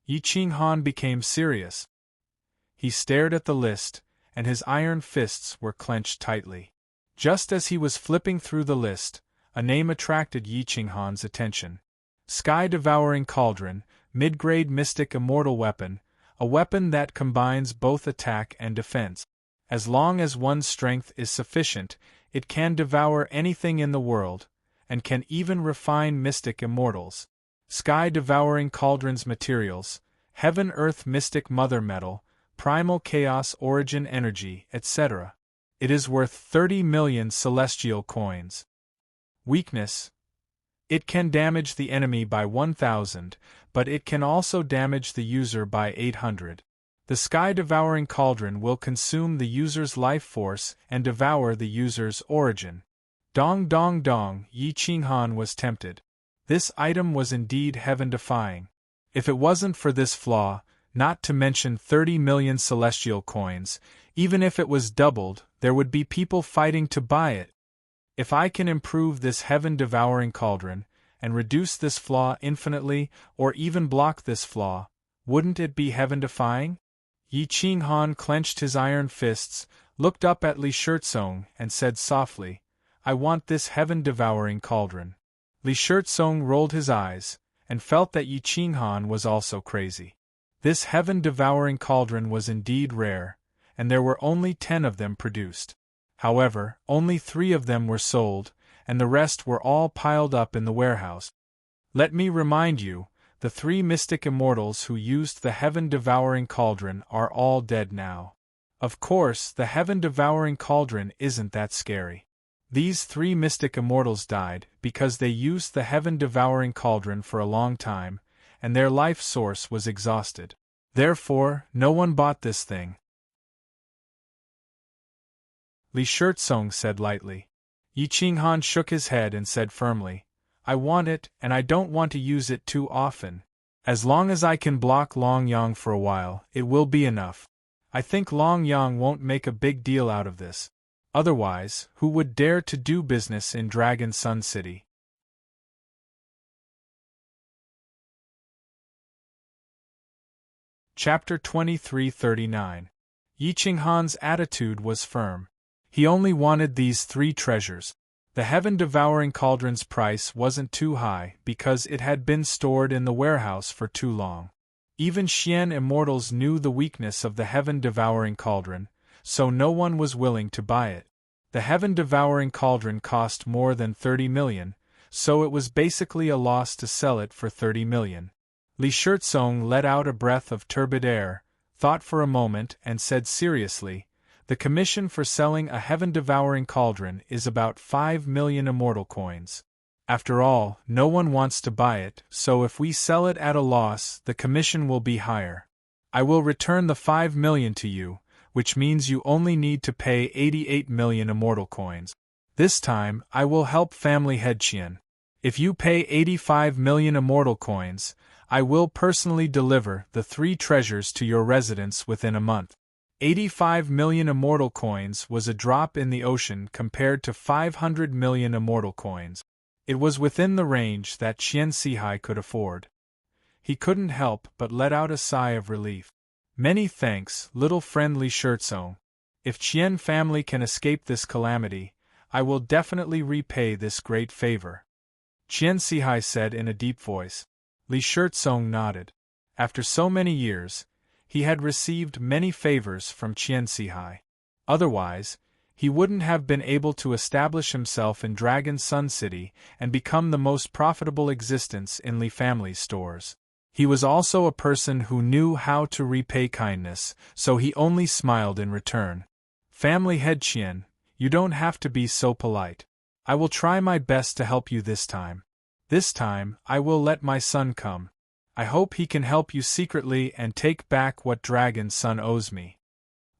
A: Yi Qinghan became serious. He stared at the list, and his iron fists were clenched tightly. Just as he was flipping through the list, a name attracted Yi Qinghan's attention. Sky-Devouring Cauldron, mid-grade mystic immortal weapon, a weapon that combines both attack and defense. As long as one's strength is sufficient, it can devour anything in the world, and can even refine mystic immortals. Sky-Devouring Cauldron's materials, Heaven-Earth Mystic Mother Metal, Primal Chaos Origin Energy, etc. It is worth 30 million celestial coins. Weakness. It can damage the enemy by 1,000, but it can also damage the user by 800. The Sky-Devouring Cauldron will consume the user's life force and devour the user's origin. Dong dong dong, Yi Qinghan was tempted. This item was indeed heaven-defying. If it wasn't for this flaw, not to mention 30 million celestial coins, even if it was doubled, there would be people fighting to buy it. If I can improve this heaven-devouring cauldron, and reduce this flaw infinitely, or even block this flaw, wouldn't it be heaven-defying? Yi Qinghan clenched his iron fists, looked up at Li Shurtsong, and said softly, I want this heaven-devouring cauldron. Li Shurtsong rolled his eyes, and felt that Yi Qinghan was also crazy. This heaven-devouring cauldron was indeed rare, and there were only 10 of them produced. However, only 3 of them were sold, and the rest were all piled up in the warehouse. Let me remind you, the 3 mystic immortals who used the heaven-devouring cauldron are all dead now. Of course, the heaven-devouring cauldron isn't that scary. These 3 mystic immortals died because they used the heaven-devouring cauldron for a long time, and their life source was exhausted. Therefore, no one bought this thing. Li Shurtsong said lightly. Yi Qinghan shook his head and said firmly, I want it, and I don't want to use it too often. As long as I can block Long Yang for a while, it will be enough. I think Long Yang won't make a big deal out of this. Otherwise, who would dare to do business in Dragon Sun City? Chapter 2339. Yi Qinghan's attitude was firm. He only wanted these 3 treasures. The heaven-devouring cauldron's price wasn't too high because it had been stored in the warehouse for too long. Even Xian immortals knew the weakness of the heaven-devouring cauldron, so no one was willing to buy it. The heaven-devouring cauldron cost more than 30 million, so it was basically a loss to sell it for 30 million. Li Shurtsong let out a breath of turbid air, thought for a moment and said seriously, "The commission for selling a heaven-devouring cauldron is about 5 million immortal coins. After all, no one wants to buy it, so if we sell it at a loss, the commission will be higher. I will return the 5 million to you, which means you only need to pay 88 million immortal coins. This time, I will help family head Qian. If you pay 85 million immortal coins, I will personally deliver the 3 treasures to your residence within a month." 85 million immortal coins was a drop in the ocean compared to 500 million immortal coins. It was within the range that Qian Sihai could afford. He couldn't help but let out a sigh of relief. "Many thanks, little friend Li Shurtsong. If Qian family can escape this calamity, I will definitely repay this great favor," Qian Sihai said in a deep voice. Li Shurtsong nodded. After so many years, he had received many favors from Qian Sihai. Otherwise, he wouldn't have been able to establish himself in Dragon Sun City and become the most profitable existence in Li family's stores. He was also a person who knew how to repay kindness, so he only smiled in return. "Family head Qian, you don't have to be so polite. I will try my best to help you this time. This time, I will let my son come. I hope he can help you secretly and take back what Dragon Sun owes me."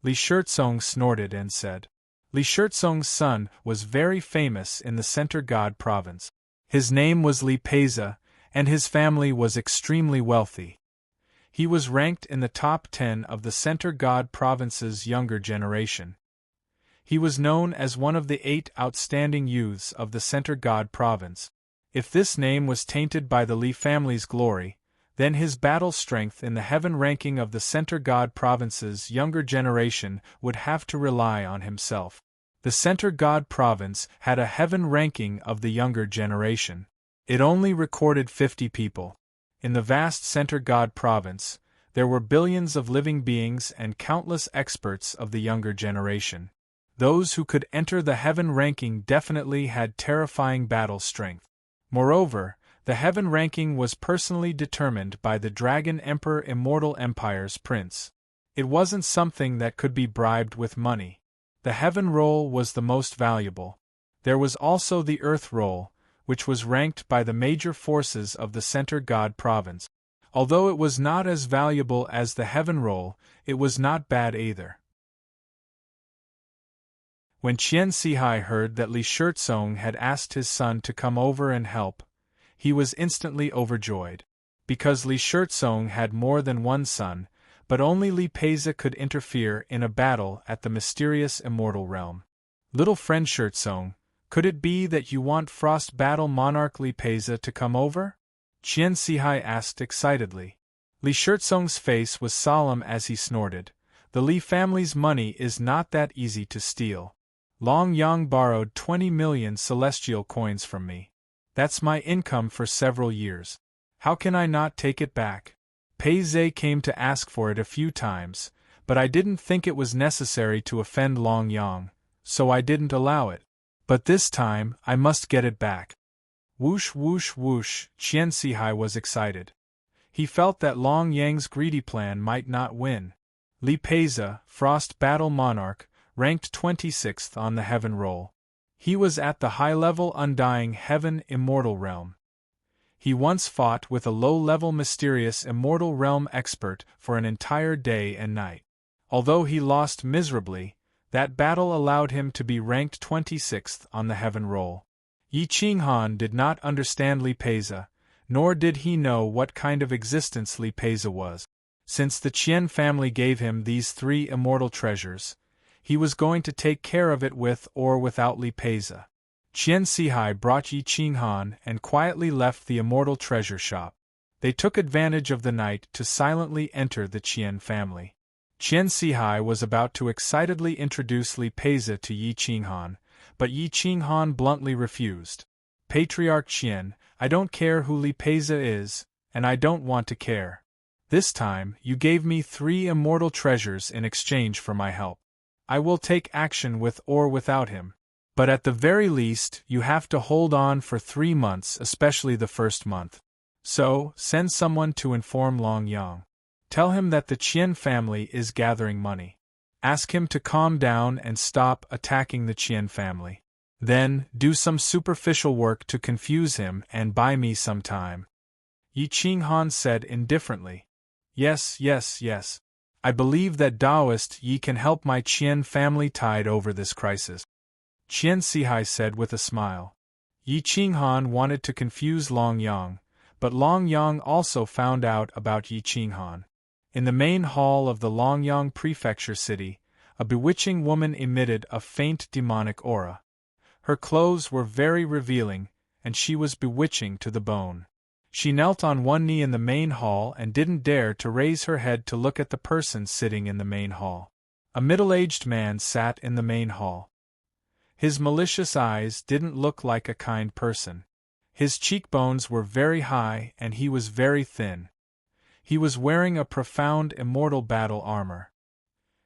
A: Li Shurtsong snorted and said. Li Shurtsong's son was very famous in the Center God province. His name was Li Peiza, and his family was extremely wealthy. He was ranked in the top 10 of the Center God province's younger generation. He was known as one of the 8 outstanding youths of the Center God province. If this name was tainted by the Li family's glory, then his battle strength in the heaven ranking of the Center God province's younger generation would have to rely on himself. The Center God province had a heaven ranking of the younger generation. It only recorded 50 people. In the vast Center God province, there were billions of living beings and countless experts of the younger generation. Those who could enter the heaven ranking definitely had terrifying battle strength. Moreover, the heaven ranking was personally determined by the Dragon Emperor Immortal Empire's prince. It wasn't something that could be bribed with money. The heaven roll was the most valuable. There was also the earth roll, which was ranked by the major forces of the Center God province. Although it was not as valuable as the heaven roll, it was not bad either. When Qian Sihai heard that Li Shurtsong had asked his son to come over and help, he was instantly overjoyed. Because Li Shurtsong had more than one son, but only Li Peiza could interfere in a battle at the mysterious immortal realm. "Little friend Shurtsong, could it be that you want Frost Battle Monarch Li Peiza to come over?" Qian Sihai asked excitedly. Li Shurtsong's face was solemn as he snorted. "The Li family's money is not that easy to steal. Long Yang borrowed 20 million celestial coins from me. That's my income for several years. How can I not take it back? Pei came to ask for it a few times, but I didn't think it was necessary to offend Long Yang, so I didn't allow it. But this time, I must get it back." Whoosh whoosh whoosh, Qian Sihai was excited. He felt that Long Yang's greedy plan might not win. Li Peiza, Frost Battle Monarch, ranked 26th on the heaven roll. He was at the high-level Undying Heaven Immortal Realm. He once fought with a low-level mysterious Immortal Realm expert for an entire day and night. Although he lost miserably, that battle allowed him to be ranked 26th on the heaven roll. Yi Qinghan did not understand Li Peiza, nor did he know what kind of existence Li Peiza was. Since the Qian family gave him these 3 immortal treasures, he was going to take care of it with or without Li Peiza. Qian Sihai brought Yi Qinghan and quietly left the immortal treasure shop. They took advantage of the night to silently enter the Qian family. Qian Sihai was about to excitedly introduce Li Peiza to Yi Qinghan, but Yi Qinghan bluntly refused. Patriarch Qian, I don't care who Li Peiza is, and I don't want to care. This time, you gave me 3 immortal treasures in exchange for my help. I will take action with or without him. But at the very least, you have to hold on for 3 months, especially the first month. So, send someone to inform Long Yang. Tell him that the Qian family is gathering money. Ask him to calm down and stop attacking the Qian family. Then, do some superficial work to confuse him and buy me some time. Yi Qinghan said indifferently. Yes. I believe that Taoist Yi can help my Qian family tide over this crisis. Qian Sihai said with a smile. Yi Qinghan wanted to confuse Long Yang, but Long Yang also found out about Yi Qinghan. In the main hall of the Longyang Prefecture city, a bewitching woman emitted a faint demonic aura. Her clothes were very revealing, and she was bewitching to the bone. She knelt on one knee in the main hall and didn't dare to raise her head to look at the person sitting in the main hall. A middle-aged man sat in the main hall. His malicious eyes didn't look like a kind person. His cheekbones were very high and he was very thin. He was wearing a profound immortal battle armor.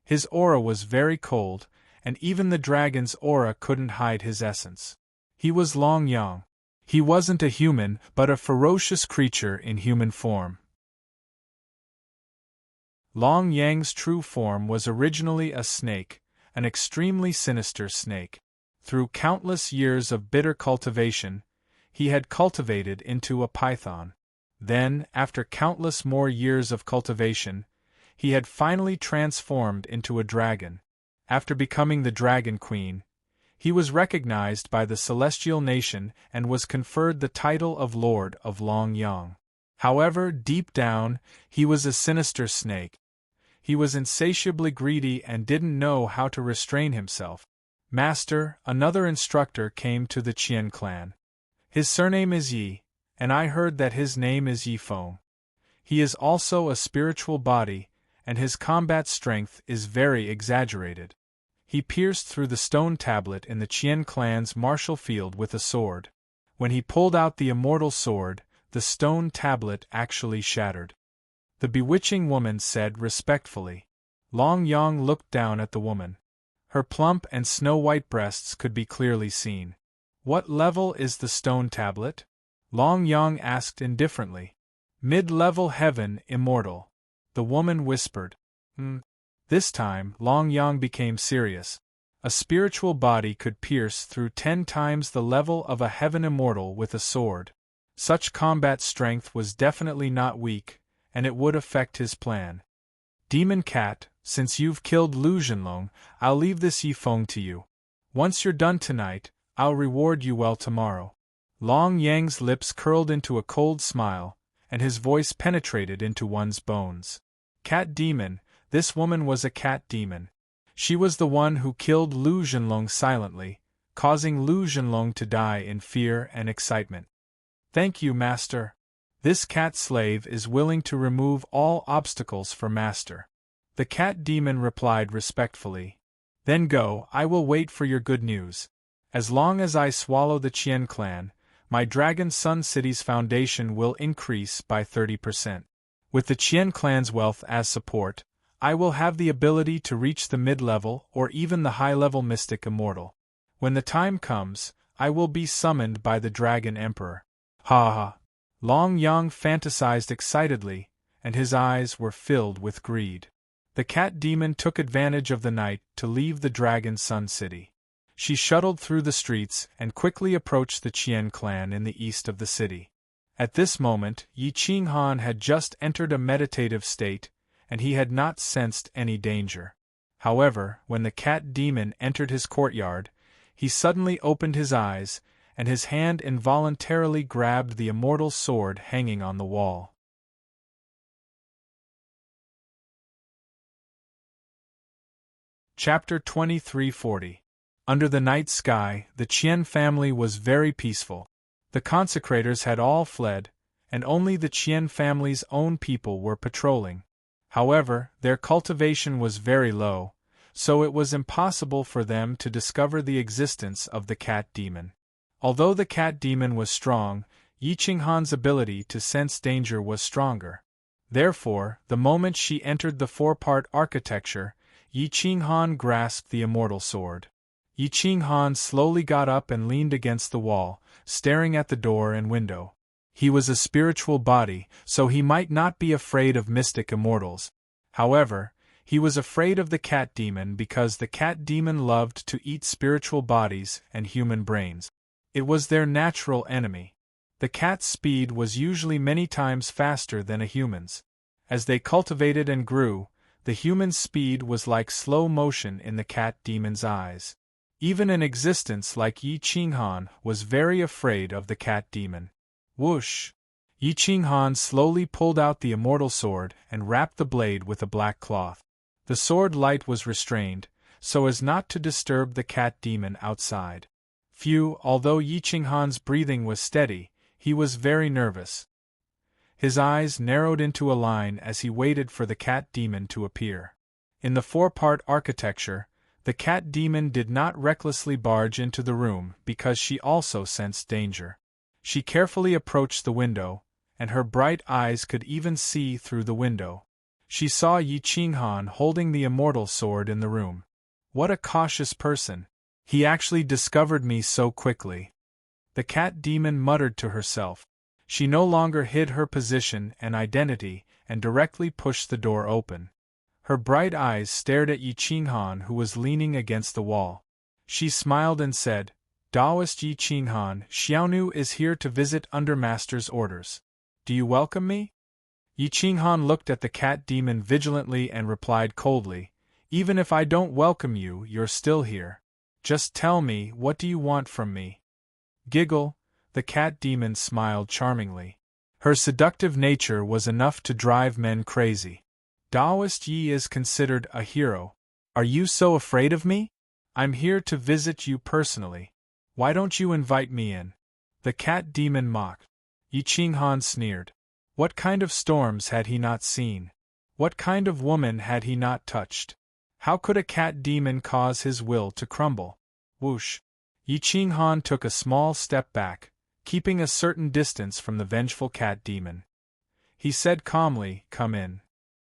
A: His aura was very cold, and even the dragon's aura couldn't hide his essence. He was Long Yang. He wasn't a human, but a ferocious creature in human form. Long Yang's true form was originally a snake, an extremely sinister snake. Through countless years of bitter cultivation, he had cultivated into a python. Then, after countless more years of cultivation, he had finally transformed into a dragon. After becoming the Dragon Queen, he was recognized by the Celestial Nation and was conferred the title of Lord of Long Yang. However, deep down, he was a sinister snake. He was insatiably greedy and didn't know how to restrain himself. Master, another instructor came to the Qian clan. His surname is Yi, and I heard that his name is Yi Feng. He is also a spiritual body, and his combat strength is very exaggerated. He pierced through the stone tablet in the Qian clan's martial field with a sword. When he pulled out the immortal sword, the stone tablet actually shattered. The bewitching woman said respectfully. Long Yang looked down at the woman. Her plump and snow-white breasts could be clearly seen. What level is the stone tablet? Long Yang asked indifferently. Mid-level heaven immortal. The woman whispered. This time, Long Yang became serious. A spiritual body could pierce through 10 times the level of a heaven immortal with a sword. Such combat strength was definitely not weak, and it would affect his plan. Demon Cat, since you've killed Lu Zhenlong, I'll leave this Yi Feng to you. Once you're done tonight, I'll reward you well tomorrow. Long Yang's lips curled into a cold smile, and his voice penetrated into one's bones. Cat demon, this woman was a cat demon. She was the one who killed Lu Zhenlong silently, causing Lu Zhenlong to die in fear and excitement. Thank you, Master. This cat slave is willing to remove all obstacles for Master. The cat demon replied respectfully. Then go, I will wait for your good news. As long as I swallow the Qian clan, my Dragon Sun City's foundation will increase by 30%. With the Qian clan's wealth as support, I will have the ability to reach the mid-level or even the high-level mystic immortal. When the time comes, I will be summoned by the Dragon Emperor. Ha ha! Long Yang fantasized excitedly, and his eyes were filled with greed. The cat demon took advantage of the night to leave the Dragon Sun City. She shuttled through the streets and quickly approached the Qian clan in the east of the city. At this moment, Yi Qinghan had just entered a meditative state, and he had not sensed any danger. However, when the cat demon entered his courtyard, he suddenly opened his eyes, and his hand involuntarily grabbed the immortal sword hanging on the wall. Chapter 2340. Under the night sky, the Qian family was very peaceful. The consecrators had all fled, and only the Qian family's own people were patrolling. However, their cultivation was very low, so it was impossible for them to discover the existence of the cat demon. Although the cat demon was strong, Yi Qinghan's ability to sense danger was stronger. Therefore, the moment she entered the four-part architecture, Yi Qinghan grasped the immortal sword. Yi Qinghan slowly got up and leaned against the wall, staring at the door and window. He was a spiritual body, so he might not be afraid of mystic immortals. However, he was afraid of the cat demon because the cat demon loved to eat spiritual bodies and human brains. It was their natural enemy. The cat's speed was usually many times faster than a human's. As they cultivated and grew, the human's speed was like slow motion in the cat demon's eyes. Even an existence like Yi Qinghan was very afraid of the cat demon. Whoosh! Yi Qinghan slowly pulled out the immortal sword and wrapped the blade with a black cloth. The sword light was restrained, so as not to disturb the cat demon outside. Although Yi Qinghan's breathing was steady, he was very nervous. His eyes narrowed into a line as he waited for the cat demon to appear. In the four-part architecture, the cat demon did not recklessly barge into the room because she also sensed danger. She carefully approached the window, and her bright eyes could even see through the window. She saw Yi Qinghan holding the immortal sword in the room. What a cautious person! He actually discovered me so quickly. The cat demon muttered to herself. She no longer hid her position and identity and directly pushed the door open. Her bright eyes stared at Yi Qinghan, who was leaning against the wall. She smiled and said, "Taoist Yi Qinghan, Xiaonu is here to visit under Master's orders. Do you welcome me?" Yi Qinghan looked at the cat demon vigilantly and replied coldly, "Even if I don't welcome you, you're still here. Just tell me, what do you want from me?" Giggle. The cat demon smiled charmingly. Her seductive nature was enough to drive men crazy. "Taoist Yi is considered a hero. Are you so afraid of me? I'm here to visit you personally. Why don't you invite me in?" The cat demon mocked. Yi Qinghan sneered. What kind of storms had he not seen? What kind of woman had he not touched? How could a cat demon cause his will to crumble? Whoosh! Yi Qinghan took a small step back, keeping a certain distance from the vengeful cat demon. He said calmly, "Come in."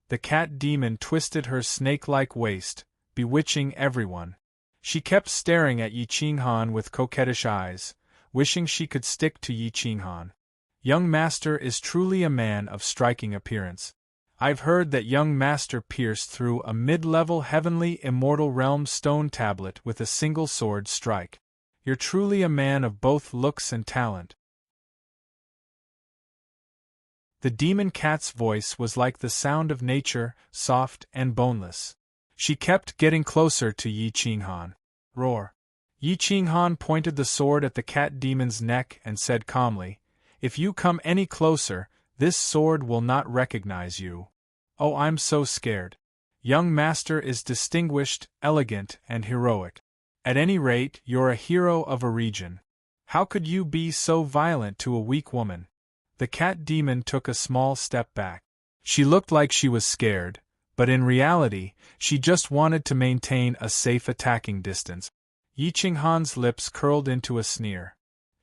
A: The cat demon twisted her snake-like waist, bewitching everyone. She kept staring at Yi Qinghan with coquettish eyes, wishing she could stick to Yi Qinghan. Young Master is truly a man of striking appearance. I've heard that young Master pierced through a mid-level heavenly immortal realm stone tablet with a single sword strike. You're truly a man of both looks and talent. The demon cat's voice was like the sound of nature, soft and boneless. She kept getting closer to Yi Qinghan. Roar! Yi Qinghan pointed the sword at the cat demon's neck and said calmly, "If you come any closer, this sword will not recognize you." Oh, I'm so scared. Young Master is distinguished, elegant, and heroic. At any rate, you're a hero of a region. How could you be so violent to a weak woman? The cat demon took a small step back. She looked like she was scared, but in reality, she just wanted to maintain a safe attacking distance. Yi Qinghan's lips curled into a sneer.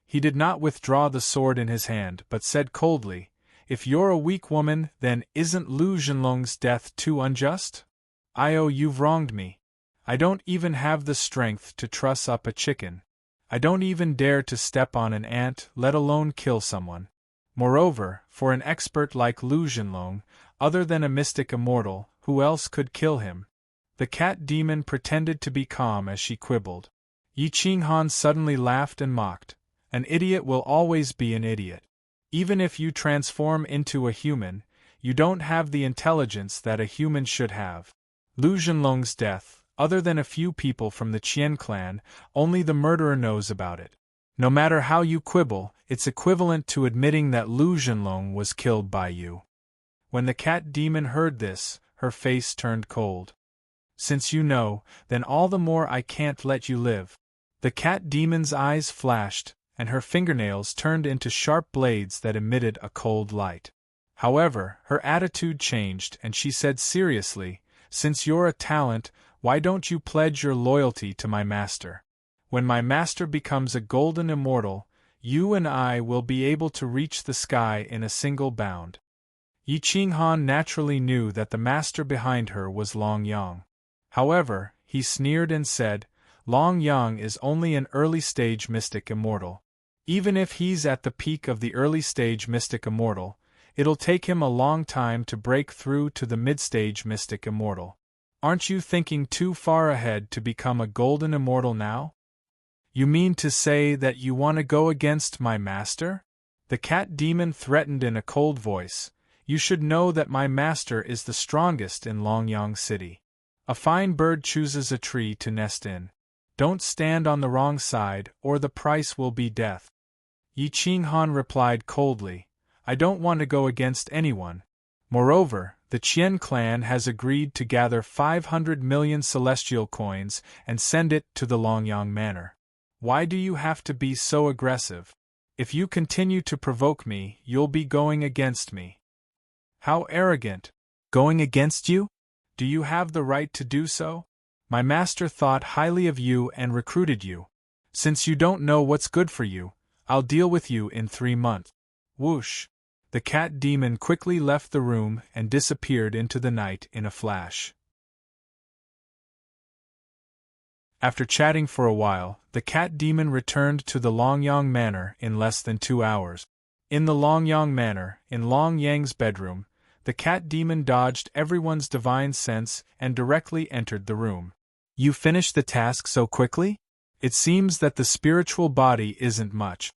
A: He did not withdraw the sword in his hand but said coldly, "If you're a weak woman, then isn't Lu Zhenlong's death too unjust? You've wronged me. I don't even have the strength to truss up a chicken. I don't even dare to step on an ant, let alone kill someone. Moreover, for an expert like Lu Zhenlong, other than a mystic immortal, who else could kill him?" The cat demon pretended to be calm as she quibbled. Yi Qinghan suddenly laughed and mocked. "An idiot will always be an idiot. Even if you transform into a human, you don't have the intelligence that a human should have. Lu Zhenlong's death, other than a few people from the Qian clan, only the murderer knows about it. No matter how you quibble, it's equivalent to admitting that Lu Zhenlong was killed by you. When the cat demon heard this, her face turned cold. Since you know, then all the more I can't let you live. The cat demon's eyes flashed, and her fingernails turned into sharp blades that emitted a cold light. However, her attitude changed and she said seriously, "Since you're a talent, why don't you pledge your loyalty to my master? When my master becomes a golden immortal, you and I will be able to reach the sky in a single bound." Yi Qinghan naturally knew that the master behind her was Long Yang. However, he sneered and said, "Long Yang is only an early-stage mystic immortal. Even if he's at the peak of the early-stage mystic immortal, it'll take him a long time to break through to the mid-stage mystic immortal. Aren't you thinking too far ahead to become a golden immortal now? You mean to say that you want to go against my master?" The cat demon threatened in a cold voice, "You should know that my master is the strongest in Longyang City. A fine bird chooses a tree to nest in. Don't stand on the wrong side, or the price will be death." Yi Qinghan replied coldly, "I don't want to go against anyone. Moreover, the Qian clan has agreed to gather 500 million celestial coins and send it to the Longyang Manor. Why do you have to be so aggressive? If you continue to provoke me, you'll be going against me." "How arrogant! Going against you? Do you have the right to do so? My master thought highly of you and recruited you. Since you don't know what's good for you, I'll deal with you in 3 months. Whoosh! The cat demon quickly left the room and disappeared into the night in a flash. After chatting for a while, the cat demon returned to the Longyang Manor in less than 2 hours. In the Longyang Manor, in Long Yang's bedroom, the cat demon dodged everyone's divine sense and directly entered the room. "You finished the task so quickly? It seems that the spiritual body isn't much."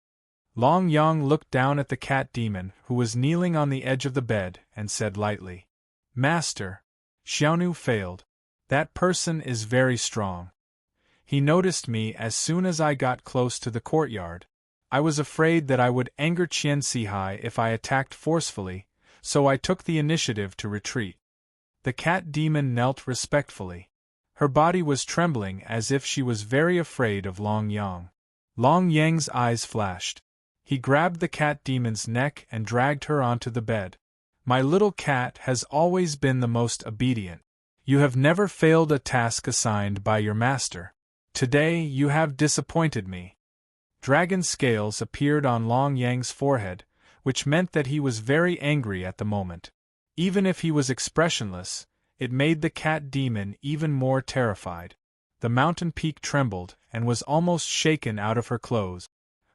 A: Long Yang looked down at the cat demon, who was kneeling on the edge of the bed, and said lightly, "Master, Xiaonu failed. That person is very strong. He noticed me as soon as I got close to the courtyard. I was afraid that I would anger Qian Sihai if I attacked forcefully, so I took the initiative to retreat." The cat demon knelt respectfully. Her body was trembling as if she was very afraid of Long Yang. Long Yang's eyes flashed. He grabbed the cat demon's neck and dragged her onto the bed. "My little cat has always been the most obedient. You have never failed a task assigned by your master. Today you have disappointed me." Dragon scales appeared on Long Yang's forehead, which meant that he was very angry at the moment. Even if he was expressionless, it made the cat demon even more terrified. The mountain peak trembled and was almost shaken out of her clothes.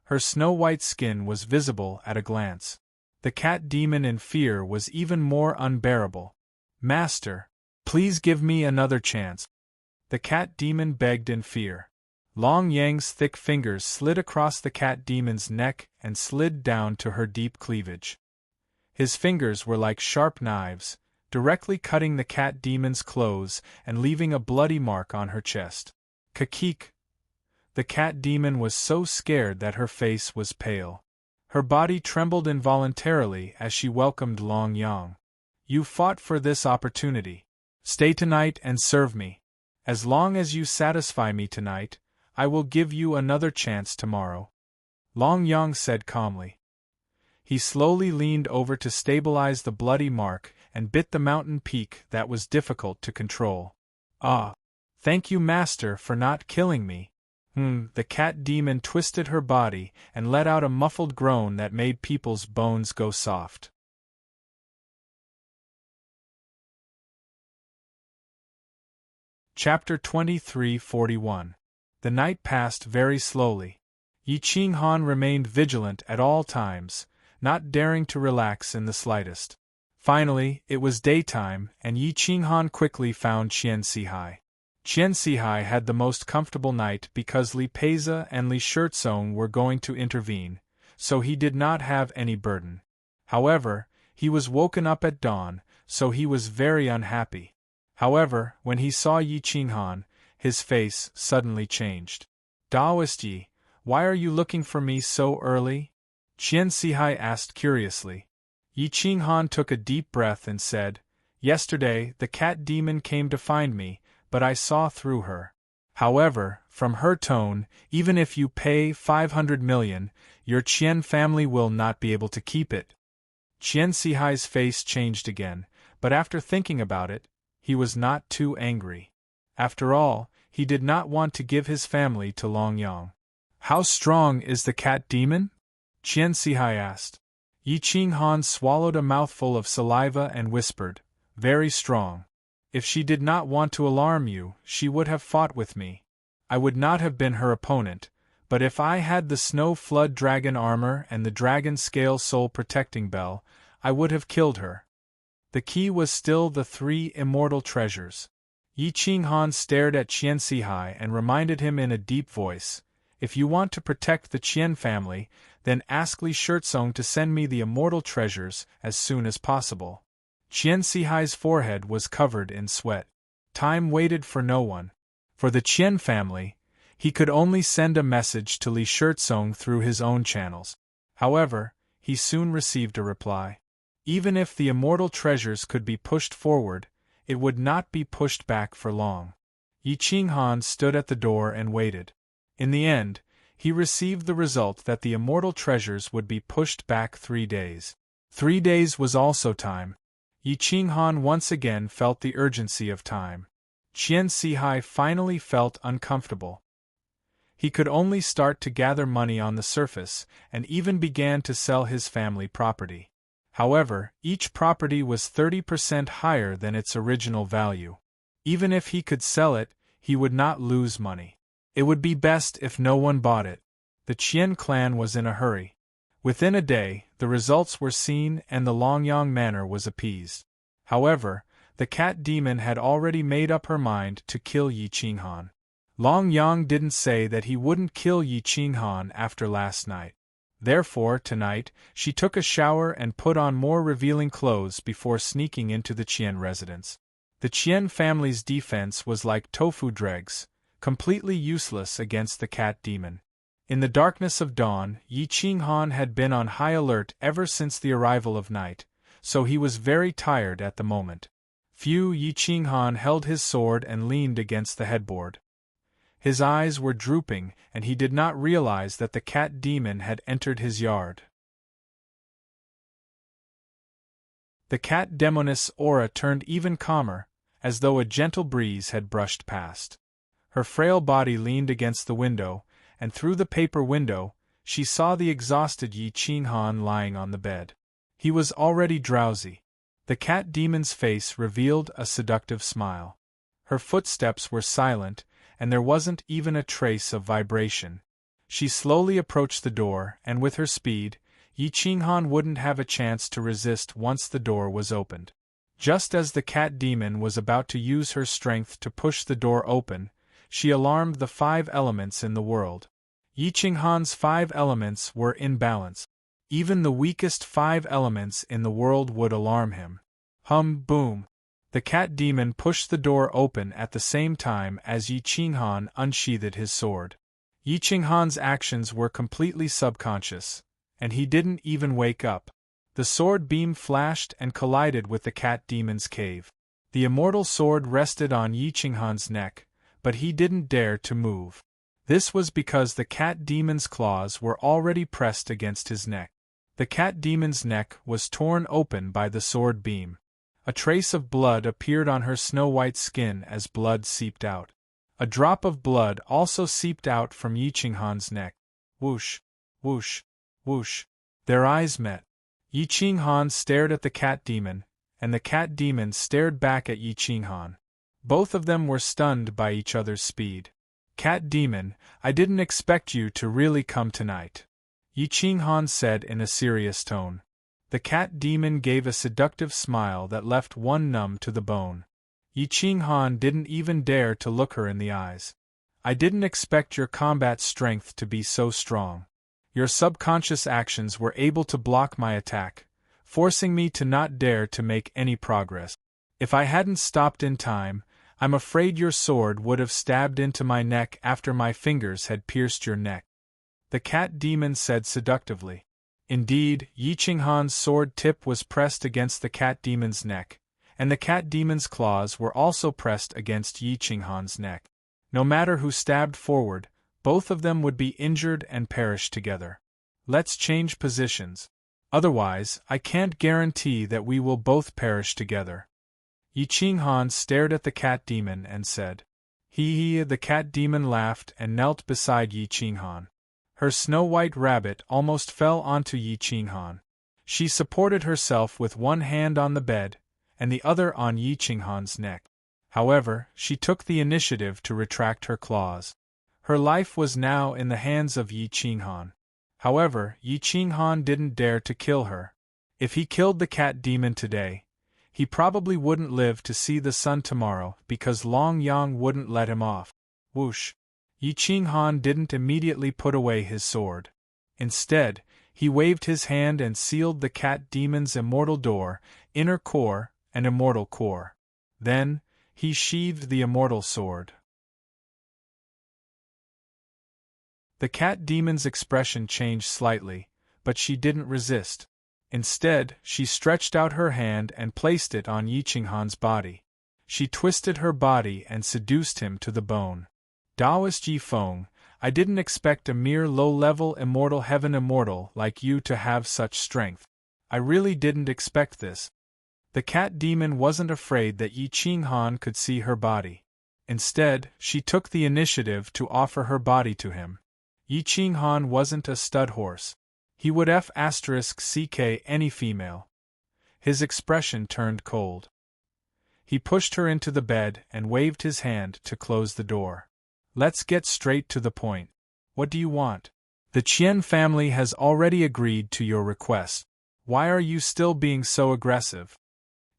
A: Her snow-white skin was visible at a glance. The cat demon in fear was even more unbearable. "Master, please give me another chance." The cat demon begged in fear. Long Yang's thick fingers slid across the cat demon's neck and slid down to her deep cleavage. His fingers were like sharp knives, directly cutting the cat demon's clothes and leaving a bloody mark on her chest. "Kakik!" The cat demon was so scared that her face was pale. Her body trembled involuntarily as she welcomed Long Yang. "You fought for this opportunity. Stay tonight and serve me. As long as you satisfy me tonight, I will give you another chance tomorrow," Long Yang said calmly. He slowly leaned over to stabilize the bloody mark and bit the mountain peak that was difficult to control. "Ah! Thank you, Master, for not killing me." The cat demon twisted her body and let out a muffled groan that made people's bones go soft. Chapter 2341. The night passed very slowly. Yi Qinghan remained vigilant at all times, not daring to relax in the slightest. Finally, it was daytime, and Yi Qinghan quickly found Qian Sihai. Qian Sihai had the most comfortable night because Li Peiza and Li Shirtsong were going to intervene, so he did not have any burden. However, he was woken up at dawn, so he was very unhappy. However, when he saw Yi Qinghan, his face suddenly changed. "Daoist Yi, Why are you looking for me so early? Qian Sihai asked curiously. Yi Qinghan took a deep breath and said, Yesterday, the cat demon came to find me, but I saw through her. However, from her tone, even if you pay 500 million, your Qian family will not be able to keep it. Qian Sihai's face changed again, but after thinking about it, he was not too angry. After all, he did not want to give his family to Longyang. How strong is the cat demon? Qian Sihai asked. Yi Qinghan swallowed a mouthful of saliva and whispered, Very strong. If she did not want to alarm you, she would have fought with me. I would not have been her opponent, but if I had the snow flood dragon armor and the dragon scale soul protecting bell, I would have killed her. The key was still the 3 immortal treasures. Yi Qinghan stared at Qian Sihai and reminded him in a deep voice, If you want to protect the Qian family, then ask Li Shirtsong to send me the immortal treasures as soon as possible. Qian Sihai's forehead was covered in sweat. Time waited for no one. For the Qian family, he could only send a message to Li Shirtsong through his own channels. However, he soon received a reply. Even if the immortal treasures could be pushed forward, it would not be pushed back for long. Yi Qinghan stood at the door and waited. In the end, he received the result that the immortal treasures would be pushed back 3 days. 3 days was also time. Yi Qinghan once again felt the urgency of time. Qian Sihai finally felt uncomfortable. He could only start to gather money on the surface, and even began to sell his family property. However, each property was 30% higher than its original value. Even if he could sell it, he would not lose money. It would be best if no one bought it. The Qian clan was in a hurry. Within a day, the results were seen and the Longyang manor was appeased. However, the cat demon had already made up her mind to kill Yi Qinghan. Longyang didn't say that he wouldn't kill Yi Qinghan after last night. Therefore, tonight, she took a shower and put on more revealing clothes before sneaking into the Qian residence. The Qian family's defense was like tofu dregs, completely useless against the cat demon. In the darkness of dawn, Yi Qinghan had been on high alert ever since the arrival of night, so he was very tired at the moment. Yi Qinghan held his sword and leaned against the headboard. His eyes were drooping, and he did not realize that the cat demon had entered his yard. The cat demoness aura turned even calmer, as though a gentle breeze had brushed past. Her frail body leaned against the window, and through the paper window, she saw the exhausted Yi Qinghan lying on the bed. He was already drowsy. The cat demon's face revealed a seductive smile. Her footsteps were silent, and there wasn't even a trace of vibration. She slowly approached the door, and with her speed, Yi Qinghan wouldn't have a chance to resist once the door was opened. Just as the cat demon was about to use her strength to push the door open, she alarmed the 5 elements in the world. Yi Qinghan's 5 elements were in balance. Even the weakest 5 elements in the world would alarm him. Boom! The cat demon pushed the door open at the same time as Yi Qinghan unsheathed his sword. Yi Qinghan's actions were completely subconscious, and he didn't even wake up. The sword beam flashed and collided with the cat demon's cave. The immortal sword rested on Yi Qinghan's neck, but he didn't dare to move. This was because the cat demon's claws were already pressed against his neck. The cat demon's neck was torn open by the sword beam. A trace of blood appeared on her snow-white skin as blood seeped out. A drop of blood also seeped out from Yi Qinghan's neck. Whoosh, whoosh, whoosh. Their eyes met. Yi Qinghan stared at the cat demon, and the cat demon stared back at Yi Qinghan. Both of them were stunned by each other's speed. Cat demon, I didn't expect you to really come tonight, Yi Qinghan said in a serious tone. The cat demon gave a seductive smile that left one numb to the bone. Yi Qinghan didn't even dare to look her in the eyes. I didn't expect your combat strength to be so strong. Your subconscious actions were able to block my attack, forcing me to not dare to make any progress. If I hadn't stopped in time, I'm afraid your sword would have stabbed into my neck after my fingers had pierced your neck. the cat demon said seductively. Indeed, Yi Qinghan's sword tip was pressed against the cat demon's neck, and the cat demon's claws were also pressed against Yi Qinghan's neck. No matter who stabbed forward, both of them would be injured and perish together. Let's change positions. Otherwise, I can't guarantee that we will both perish together. Yi Qinghan stared at the cat demon and said. Hee. The cat demon laughed and knelt beside Yi Qinghan. Her snow-white rabbit almost fell onto Yi Qinghan. She supported herself with one hand on the bed, and the other on Yi Qinghan's neck. However, she took the initiative to retract her claws. Her life was now in the hands of Yi Qinghan. However, Yi Qinghan didn't dare to kill her. If he killed the cat demon today, he probably wouldn't live to see the sun tomorrow because Long Yang wouldn't let him off. Whoosh! Yi Qinghan didn't immediately put away his sword. Instead, he waved his hand and sealed the cat demon's immortal door, inner core, and immortal core. Then, he sheathed the immortal sword. The cat demon's expression changed slightly, but she didn't resist. Instead, she stretched out her hand and placed it on Yi Qinghan's body. She twisted her body and seduced him to the bone. Taoist Yi Feng, I didn't expect a mere low-level immortal heaven immortal like you to have such strength. I really didn't expect this. The cat demon wasn't afraid that Yi Qinghan could see her body. Instead, she took the initiative to offer her body to him. Yi Qinghan wasn't a stud horse. He would *CK any female. His expression turned cold. He pushed her into the bed and waved his hand to close the door. Let's get straight to the point. What do you want? The Qian family has already agreed to your request. Why are you still being so aggressive?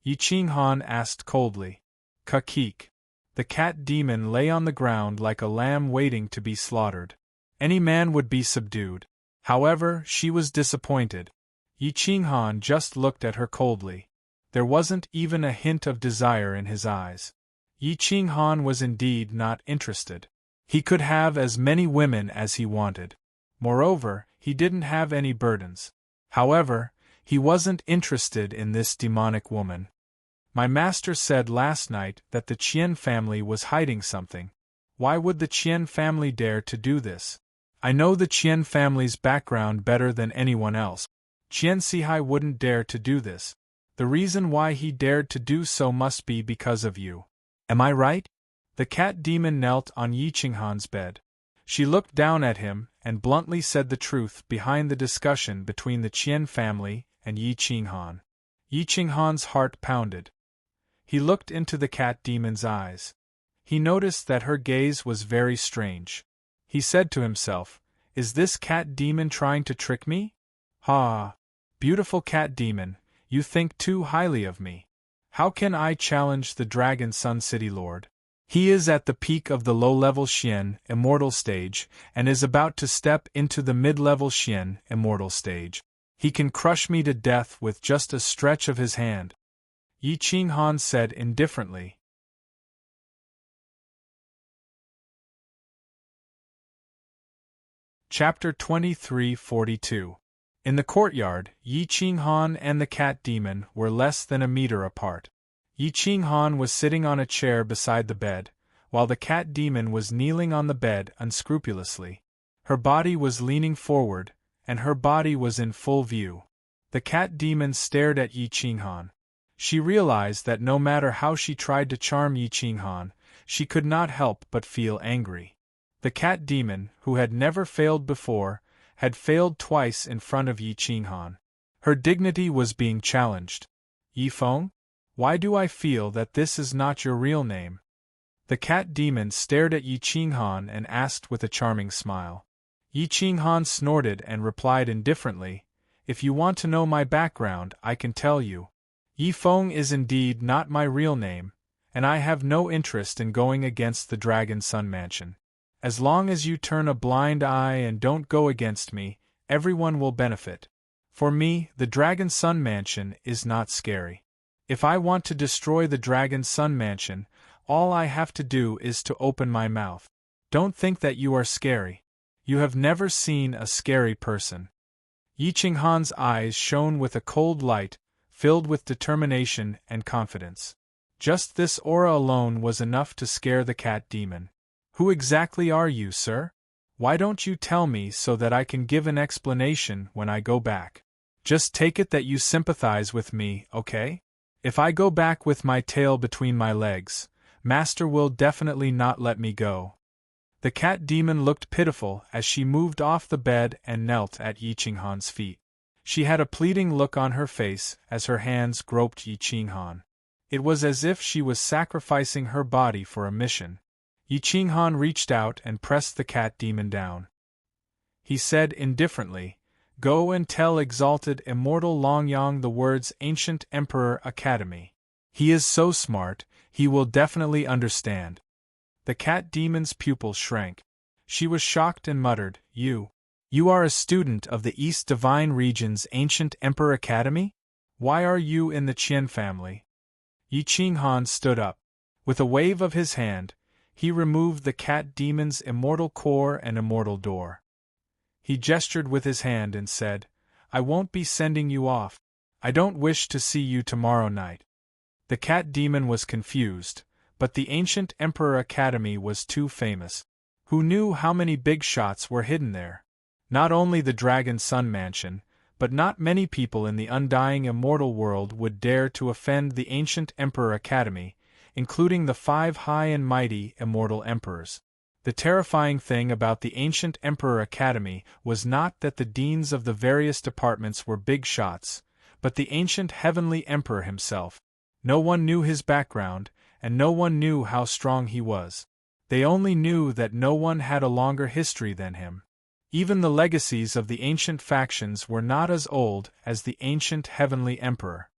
A: Yi Qinghan asked coldly. Kakik. The cat demon lay on the ground like a lamb waiting to be slaughtered. Any man would be subdued. However, she was disappointed. Yi Qinghan just looked at her coldly. There wasn't even a hint of desire in his eyes. Yi Qinghan was indeed not interested. He could have as many women as he wanted. Moreover, he didn't have any burdens. However, he wasn't interested in this demonic woman. My master said last night that the Qian family was hiding something. Why would the Qian family dare to do this? I know the Qian family's background better than anyone else. Qian Sihai wouldn't dare to do this. The reason why he dared to do so must be because of you. Am I right? The cat demon knelt on Yi Qinghan's bed. She looked down at him and bluntly said the truth behind the discussion between the Qian family and Yi Qinghan. Yi Qinghan's heart pounded. He looked into the cat demon's eyes. He noticed that her gaze was very strange. He said to himself, "Is this cat demon trying to trick me? Ha! Beautiful cat demon, you think too highly of me. How can I challenge the Dragon Sun City Lord? He is at the peak of the low-level Xian immortal stage and is about to step into the mid-level Xian immortal stage. He can crush me to death with just a stretch of his hand." Yi Qinghan said indifferently. Chapter 2342. In the courtyard, Yi Qinghan and the cat demon were less than a meter apart. Yi Qinghan was sitting on a chair beside the bed, while the cat demon was kneeling on the bed unscrupulously. Her body was leaning forward, and her body was in full view. The cat demon stared at Yi Qinghan. She realized that no matter how she tried to charm Yi Qinghan, she could not help but feel angry. The cat demon, who had never failed before, had failed twice in front of Yi Qinghan. Her dignity was being challenged. Yi Feng? Why do I feel that this is not your real name? The cat demon stared at Yi Qinghan and asked with a charming smile. Yi Qinghan snorted and replied indifferently, "If you want to know my background, I can tell you. Yi Feng is indeed not my real name, and I have no interest in going against the Dragon Sun Mansion. As long as you turn a blind eye and don't go against me, everyone will benefit. For me, the Dragon Sun Mansion is not scary. If I want to destroy the Dragon Sun Mansion, all I have to do is to open my mouth. Don't think that you are scary. You have never seen a scary person. Yi Qinghan's eyes shone with a cold light, filled with determination and confidence. Just this aura alone was enough to scare the cat demon. Who exactly are you, sir? Why don't you tell me so that I can give an explanation when I go back? Just take it that you sympathize with me, okay? If I go back with my tail between my legs, Master will definitely not let me go. The cat demon looked pitiful as she moved off the bed and knelt at Yi Qinghan's feet. She had a pleading look on her face as her hands groped Yi Qinghan. It was as if she was sacrificing her body for a mission. Yi Qinghan reached out and pressed the cat demon down. He said indifferently, "Go and tell exalted immortal Longyang the words Ancient Emperor Academy. He is so smart, he will definitely understand." The cat demon's pupil shrank. She was shocked and muttered, You are a student of the East Divine Region's Ancient Emperor Academy? Why are you in the Qian family?" Yi Qinghan stood up. With a wave of his hand, he removed the cat demon's immortal core and immortal door. He gestured with his hand and said, "I won't be sending you off. I don't wish to see you tomorrow night." The cat demon was confused, but the Ancient Emperor Academy was too famous. Who knew how many big shots were hidden there? Not only the Dragon Sun Mansion, but not many people in the undying immortal world would dare to offend the Ancient Emperor Academy, including the 5 high and mighty immortal emperors. The terrifying thing about the Ancient Emperor Academy was not that the deans of the various departments were big shots, but the ancient heavenly emperor himself. No one knew his background, and no one knew how strong he was. They only knew that no one had a longer history than him. Even the legacies of the ancient factions were not as old as the ancient heavenly emperor.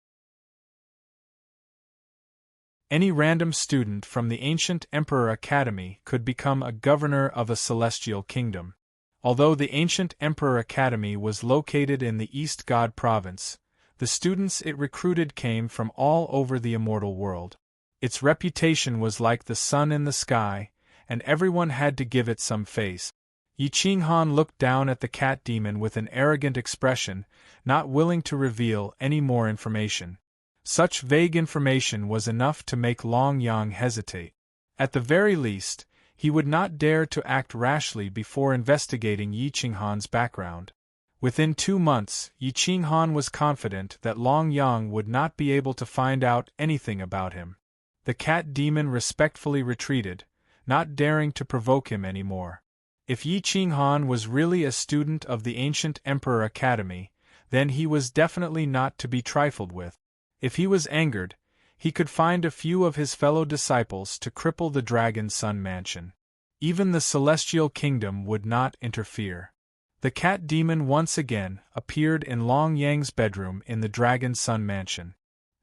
A: Any random student from the Ancient Emperor Academy could become a governor of a celestial kingdom. Although the Ancient Emperor Academy was located in the East God Province, the students it recruited came from all over the immortal world. Its reputation was like the sun in the sky, and everyone had to give it some face. Yi Qinghan looked down at the cat demon with an arrogant expression, not willing to reveal any more information. Such vague information was enough to make Longyang hesitate. At the very least, he would not dare to act rashly before investigating Yi Qinghan's background. Within 2 months, Yi Qinghan was confident that Longyang would not be able to find out anything about him. The cat demon respectfully retreated, not daring to provoke him any more. If Yi Qinghan was really a student of the Ancient Emperor Academy, then he was definitely not to be trifled with. If he was angered, he could find a few of his fellow disciples to cripple the Dragon Sun Mansion. Even the Celestial Kingdom would not interfere. The cat demon once again appeared in Longyang's bedroom in the Dragon Sun Mansion.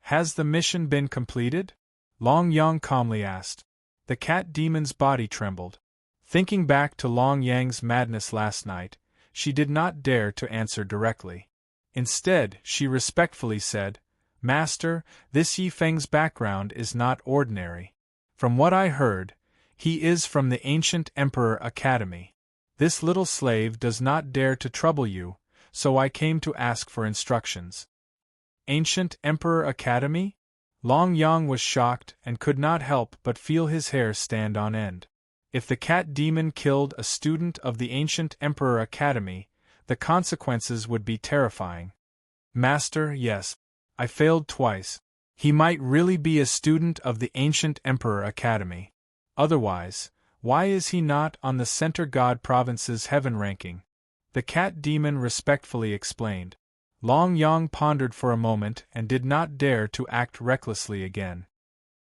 A: "Has the mission been completed?" Longyang calmly asked. The cat demon's body trembled. Thinking back to Longyang's madness last night, she did not dare to answer directly. Instead, she respectfully said, "Master, this Yifeng's background is not ordinary. From what I heard, he is from the Ancient Emperor Academy. This little slave does not dare to trouble you, so I came to ask for instructions." Ancient Emperor Academy? Longyang was shocked and could not help but feel his hair stand on end. If the cat demon killed a student of the Ancient Emperor Academy, the consequences would be terrifying. "Master, yes. I failed twice. He might really be a student of the Ancient Emperor Academy. Otherwise, why is he not on the Center God Province's heaven ranking?" The cat demon respectfully explained. Longyang pondered for a moment and did not dare to act recklessly again.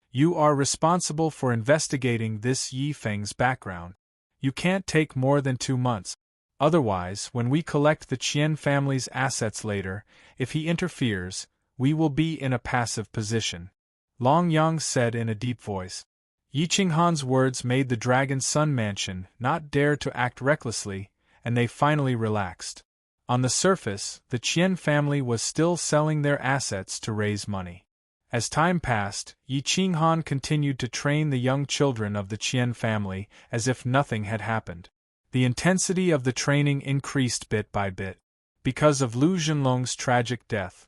A: "You are responsible for investigating this Yifeng's background. You can't take more than 2 months. Otherwise, when we collect the Qian family's assets later, if he interferes, we will be in a passive position," Longyang said in a deep voice. Yi Qinghan's words made the Dragon Sun Mansion not dare to act recklessly, and they finally relaxed. On the surface, the Qian family was still selling their assets to raise money. As time passed, Yi Qinghan continued to train the young children of the Qian family as if nothing had happened. The intensity of the training increased bit by bit. Because of Lu Zhenlong's tragic death,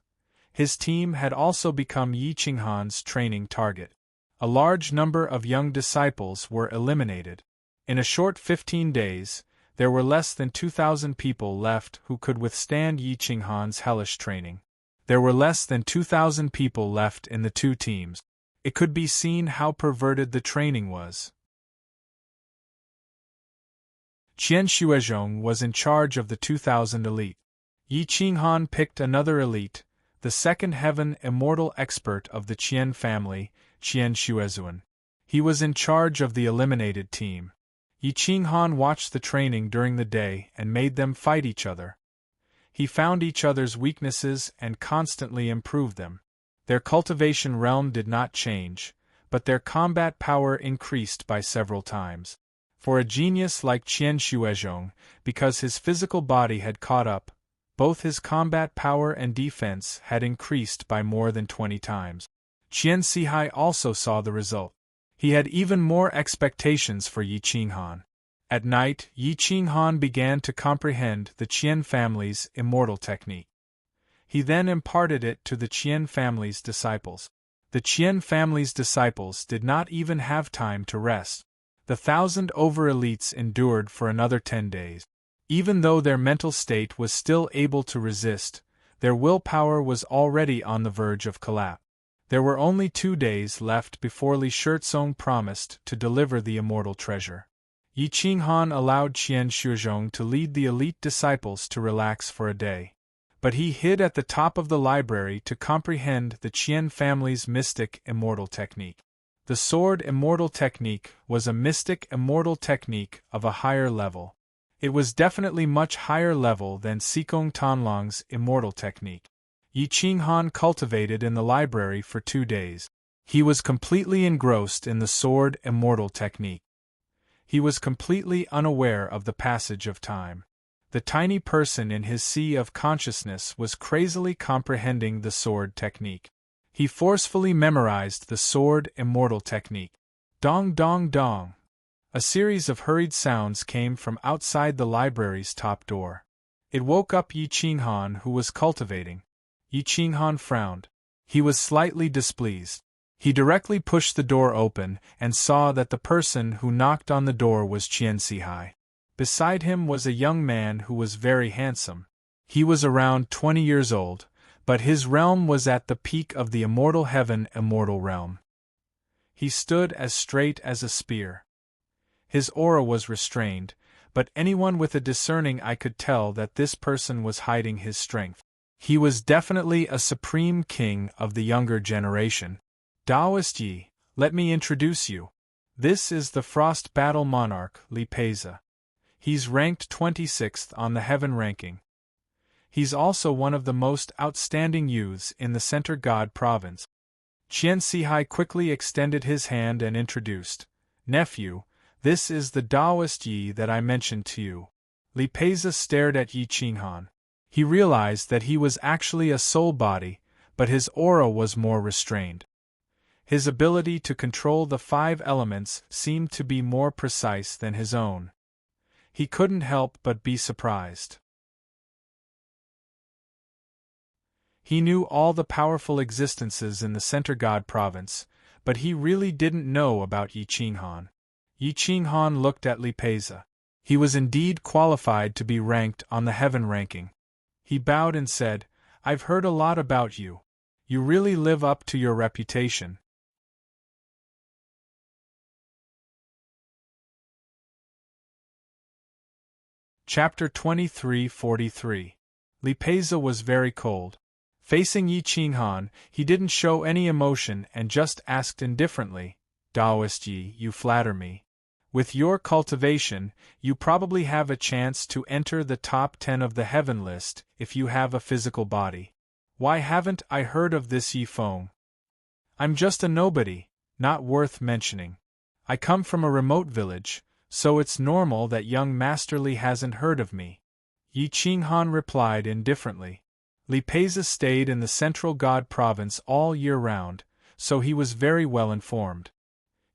A: his team had also become Yi Qinghan's training target. A large number of young disciples were eliminated. In a short 15 days, there were less than 2,000 people left who could withstand Yi Qinghan's hellish training. There were less than 2,000 people left in the two teams. It could be seen how perverted the training was. Qian Xuezhong was in charge of the 2,000 elite. Yi Qinghan picked another elite, the second heaven immortal expert of the Qian family, Qian Xuezhuan. He was in charge of the eliminated team. Yi Qinghan watched the training during the day and made them fight each other. He found each other's weaknesses and constantly improved them. Their cultivation realm did not change, but their combat power increased by several times. For a genius like Qian Xuezhong, because his physical body had caught up, both his combat power and defense had increased by more than 20 times. Qian Sihai also saw the result. He had even more expectations for Yi Qinghan. At night, Yi Qinghan began to comprehend the Qian family's immortal technique. He then imparted it to the Qian family's disciples. The Qian family's disciples did not even have time to rest. The 1,000 over-elites endured for another 10 days. Even though their mental state was still able to resist, their willpower was already on the verge of collapse. There were only 2 days left before Li Shizong promised to deliver the immortal treasure. Yi Qinghan allowed Qian Xuezhong to lead the elite disciples to relax for a day. But he hid at the top of the library to comprehend the Qian family's mystic immortal technique. The sword immortal technique was a mystic immortal technique of a higher level. It was definitely much higher level than Xikong Tanlong's immortal technique. Yi Qinghan cultivated in the library for 2 days. He was completely engrossed in the sword immortal technique. He was completely unaware of the passage of time. The tiny person in his sea of consciousness was crazily comprehending the sword technique. He forcefully memorized the sword immortal technique. Dong dong dong. A series of hurried sounds came from outside the library's top door. It woke up Yi Qinghan, who was cultivating. Yi Qinghan frowned. He was slightly displeased. He directly pushed the door open and saw that the person who knocked on the door was Qian Sihai. Beside him was a young man who was very handsome. He was around 20 years old, but his realm was at the peak of the immortal heaven immortal realm. He stood as straight as a spear. His aura was restrained, but anyone with a discerning eye could tell that this person was hiding his strength. He was definitely a supreme king of the younger generation. Taoist Yi, let me introduce you. This is the Frost Battle Monarch, Li Peiza. He's ranked 26th on the heaven ranking. He's also one of the most outstanding youths in the Center God province. Qian Sihai quickly extended his hand and introduced, Nephew, this is the Taoist Yi that I mentioned to you. Li Peiza stared at Yi Qinghan. He realized that he was actually a soul body, but his aura was more restrained. His ability to control the 5 elements seemed to be more precise than his own. He couldn't help but be surprised. He knew all the powerful existences in the Center God province, but he really didn't know about Yi Qinghan. Yi Qinghan looked at Li Peiza. He was indeed qualified to be ranked on the heaven ranking. He bowed and said, I've heard a lot about you. You really live up to your reputation. Chapter 23:43. Li Peiza was very cold. Facing Yi Qinghan, he didn't show any emotion and just asked indifferently, Taoist Yi, you flatter me. With your cultivation, you probably have a chance to enter the top 10 of the heaven list if you have a physical body. Why haven't I heard of this Yi Feng? I'm just a nobody, not worth mentioning. I come from a remote village, so it's normal that young Master Li hasn't heard of me. Yi Qinghan replied indifferently. Li Peiza stayed in the Central God province all year round, so he was very well informed.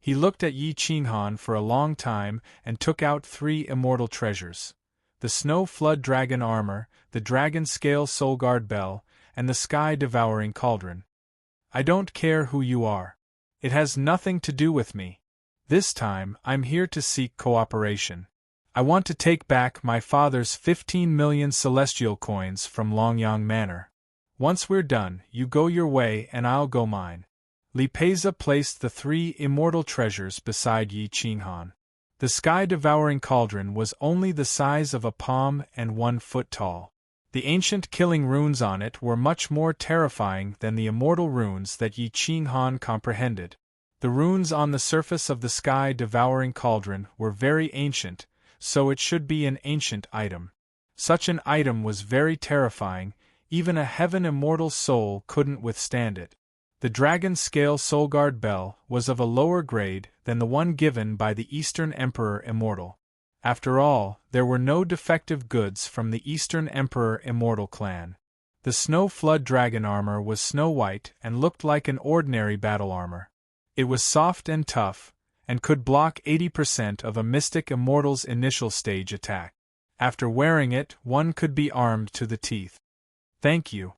A: He looked at Yi Qinghan for a long time and took out 3 immortal treasures: the Snow Flood Dragon Armor, the Dragon Scale Soul Guard Bell, and the Sky-Devouring Cauldron. I don't care who you are. It has nothing to do with me. This time, I'm here to seek cooperation. I want to take back my father's 15 million celestial coins from Longyang Manor. Once we're done, you go your way and I'll go mine. Li Peiza placed the 3 immortal treasures beside Yi Qinghan. The Sky-Devouring Cauldron was only the size of a palm and 1 foot tall. The ancient killing runes on it were much more terrifying than the immortal runes that Yi Qinghan comprehended. The runes on the surface of the Sky-Devouring Cauldron were very ancient, so it should be an ancient item. Such an item was very terrifying, even a heaven immortal soul couldn't withstand it. The Dragon Scale Soulguard Bell was of a lower grade than the one given by the Eastern Emperor Immortal. After all, there were no defective goods from the Eastern Emperor Immortal clan. The Snow Flood Dragon Armor was snow-white and looked like an ordinary battle armor. It was soft and tough, and could block 80% of a Mystic Immortal's initial stage attack. After wearing it, one could be armed to the teeth. Thank you.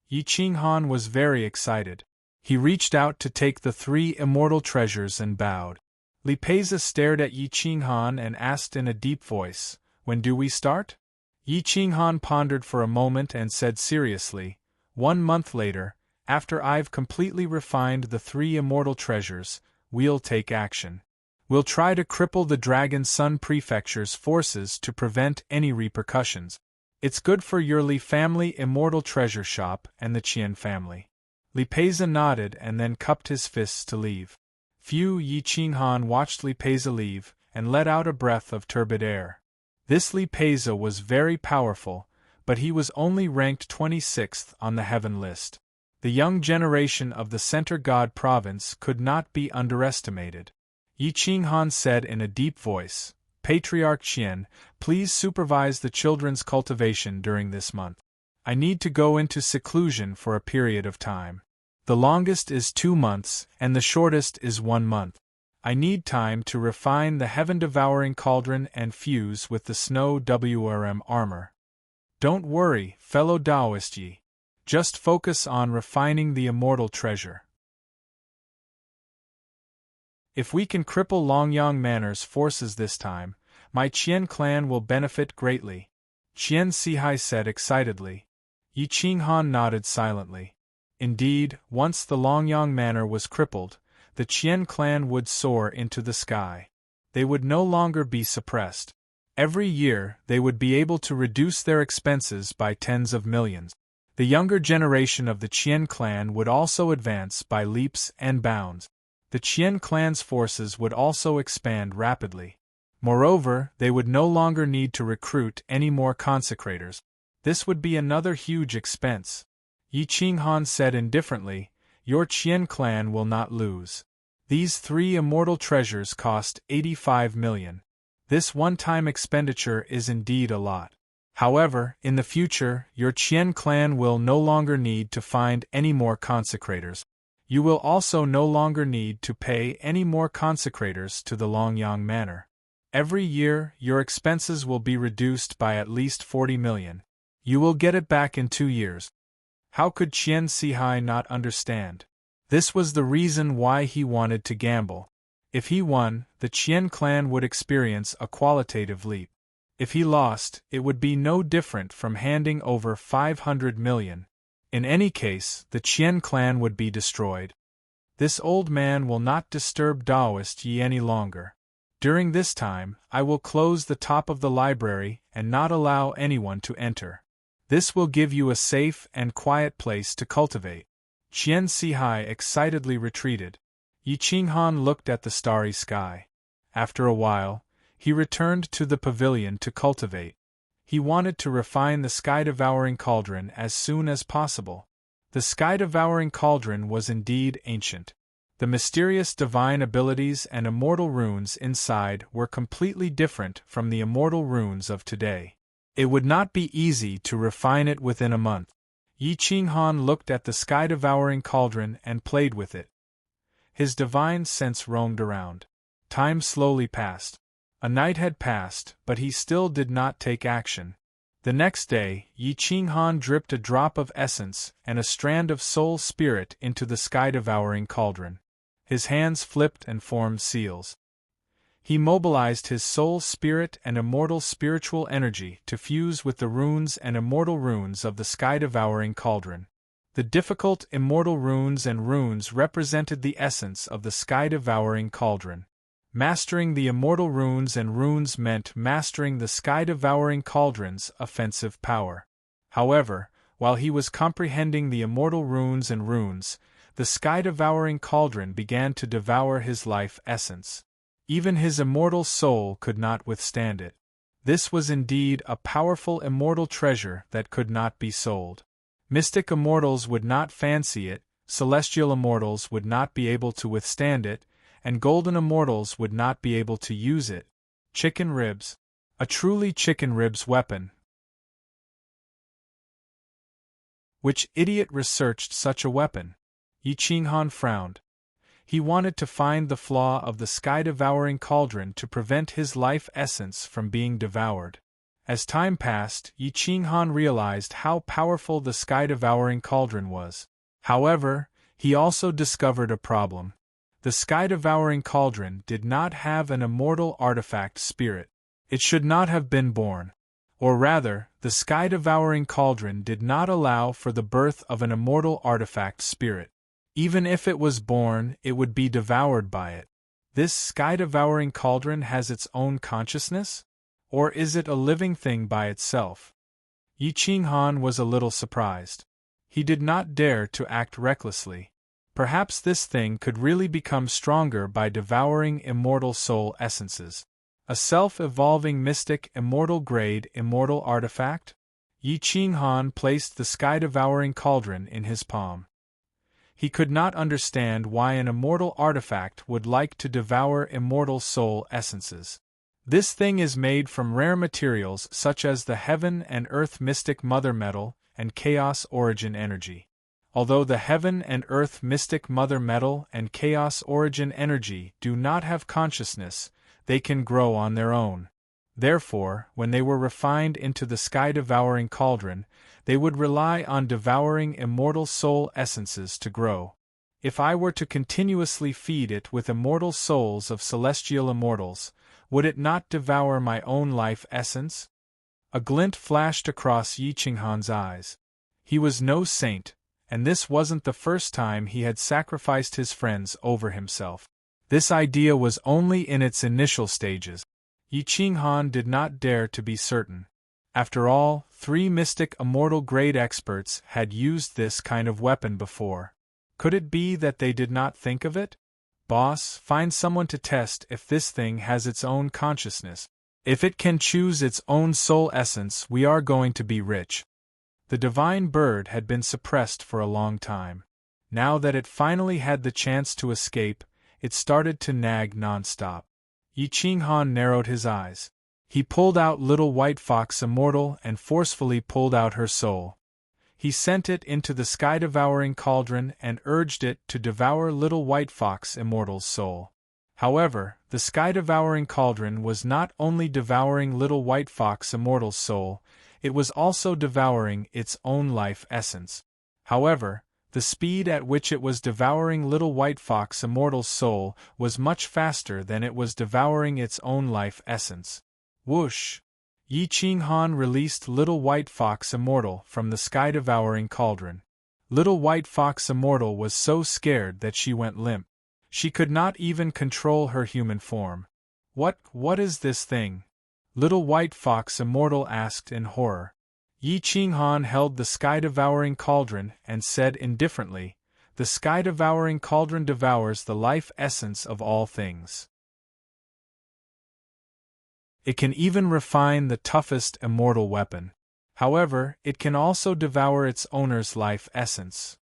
A: Yi Qinghan was very excited. He reached out to take the 3 immortal treasures and bowed. Li Peiza stared at Yi Qinghan and asked in a deep voice, "When do we start?" Yi Qinghan pondered for a moment and said seriously, 1 month later, after I've completely refined the 3 immortal treasures, we'll take action. We'll try to cripple the Dragon Sun Prefecture's forces to prevent any repercussions. It's good for your Li family immortal treasure shop and the Qian family. Li Peiza nodded and then cupped his fists to leave. Phew! Yi Qinghan watched Li Peiza leave and let out a breath of turbid air. This Li Peiza was very powerful, but he was only ranked 26th on the heaven list. The young generation of the Center God province could not be underestimated. Yi Qinghan said in a deep voice, "Patriarch Qian, please supervise the children's cultivation during this month. I need to go into seclusion for a period of time. The longest is 2 months, and the shortest is 1 month. I need time to refine the Heaven-Devouring Cauldron and fuse with the Snow WRM armor. Don't worry, fellow Taoist Yi. Just focus on refining the immortal treasure. If we can cripple Longyang Manor's forces this time, my Qian clan will benefit greatly," Qian Sihai said excitedly. Yi Qinghan nodded silently. Indeed, once the Longyang Manor was crippled, the Qian clan would soar into the sky. They would no longer be suppressed. Every year, they would be able to reduce their expenses by tens of millions. The younger generation of the Qian clan would also advance by leaps and bounds. The Qian clan's forces would also expand rapidly. Moreover, they would no longer need to recruit any more consecrators. This would be another huge expense. Yi Qinghan said indifferently, "Your Qian clan will not lose. These 3 immortal treasures cost 85 million. This one-time expenditure is indeed a lot. However, in the future, your Qian clan will no longer need to find any more consecrators. You will also no longer need to pay any more consecrators to the Longyang Manor. Every year, your expenses will be reduced by at least 40 million. You will get it back in 2 years." How could Qian Sihai not understand? This was the reason why he wanted to gamble. If he won, the Qian clan would experience a qualitative leap. If he lost, it would be no different from handing over 500 million. In any case, the Qian clan would be destroyed. This old man will not disturb Taoist Yi any longer. During this time, I will close the top of the library and not allow anyone to enter. This will give you a safe and quiet place to cultivate. Qian Sihai excitedly retreated. Yi Qinghan looked at the starry sky. After a while, he returned to the pavilion to cultivate. He wanted to refine the Sky-Devouring Cauldron as soon as possible. The Sky-Devouring Cauldron was indeed ancient. The mysterious divine abilities and immortal runes inside were completely different from the immortal runes of today. It would not be easy to refine it within a month. Yi Qinghan looked at the Sky-Devouring Cauldron and played with it. His divine sense roamed around. Time slowly passed. A night had passed, but he still did not take action. The next day, Yi Qinghan dripped a drop of essence and a strand of soul spirit into the sky-devouring cauldron. His hands flipped and formed seals. He mobilized his soul spirit and immortal spiritual energy to fuse with the runes and immortal runes of the sky-devouring cauldron. The difficult immortal runes and runes represented the essence of the sky-devouring cauldron. Mastering the immortal runes and runes meant mastering the sky-devouring cauldron's offensive power. However, while he was comprehending the immortal runes and runes, the sky-devouring cauldron began to devour his life essence. Even his immortal soul could not withstand it. This was indeed a powerful immortal treasure that could not be sold. Mystic immortals would not fancy it, celestial immortals would not be able to withstand it, and golden immortals would not be able to use it. Chicken ribs. A truly chicken ribs weapon. Which idiot researched such a weapon? Yi Qinghan frowned. He wanted to find the flaw of the sky-devouring cauldron to prevent his life essence from being devoured. As time passed, Yi Qinghan realized how powerful the sky-devouring cauldron was. However, he also discovered a problem. The sky-devouring cauldron did not have an immortal artifact spirit. It should not have been born. Or rather, the sky-devouring cauldron did not allow for the birth of an immortal artifact spirit. Even if it was born, it would be devoured by it. This sky-devouring cauldron has its own consciousness? Or is it a living thing by itself? Yi Qinghan was a little surprised. He did not dare to act recklessly. Perhaps this thing could really become stronger by devouring immortal soul essences. A self-evolving mystic immortal grade immortal artifact? Yi Qinghan placed the sky-devouring cauldron in his palm. He could not understand why an immortal artifact would like to devour immortal soul essences. This thing is made from rare materials such as the heaven and earth mystic mother metal and chaos origin energy. Although the heaven and earth mystic mother metal and chaos origin energy do not have consciousness, they can grow on their own. Therefore, when they were refined into the sky-devouring cauldron, they would rely on devouring immortal soul essences to grow. If I were to continuously feed it with immortal souls of celestial immortals, would it not devour my own life essence? A glint flashed across Yi Qinghan's eyes. He was no saint, and this wasn't the first time he had sacrificed his friends over himself. This idea was only in its initial stages. Yi Qinghan did not dare to be certain. After all, 3 mystic immortal grade experts had used this kind of weapon before. Could it be that they did not think of it? Boss, find someone to test if this thing has its own consciousness. If it can choose its own soul essence, we are going to be rich. The divine bird had been suppressed for a long time. Now that it finally had the chance to escape, it started to nag non-stop. Yi Qinghan narrowed his eyes. He pulled out Little White Fox Immortal and forcefully pulled out her soul. He sent it into the sky-devouring cauldron and urged it to devour Little White Fox Immortal's soul. However, the sky-devouring cauldron was not only devouring Little White Fox Immortal's soul, it was also devouring its own life essence. However, the speed at which it was devouring Little White Fox Immortal's soul was much faster than it was devouring its own life essence. Whoosh! Yi Qinghan released Little White Fox Immortal from the sky-devouring cauldron. Little White Fox Immortal was so scared that she went limp. She could not even control her human form. What is this thing? Little White Fox Immortal asked in horror. Yi Qinghan held the sky-devouring cauldron and said indifferently, "The sky-devouring cauldron devours the life essence of all things. It can even refine the toughest immortal weapon. However, it can also devour its owner's life essence."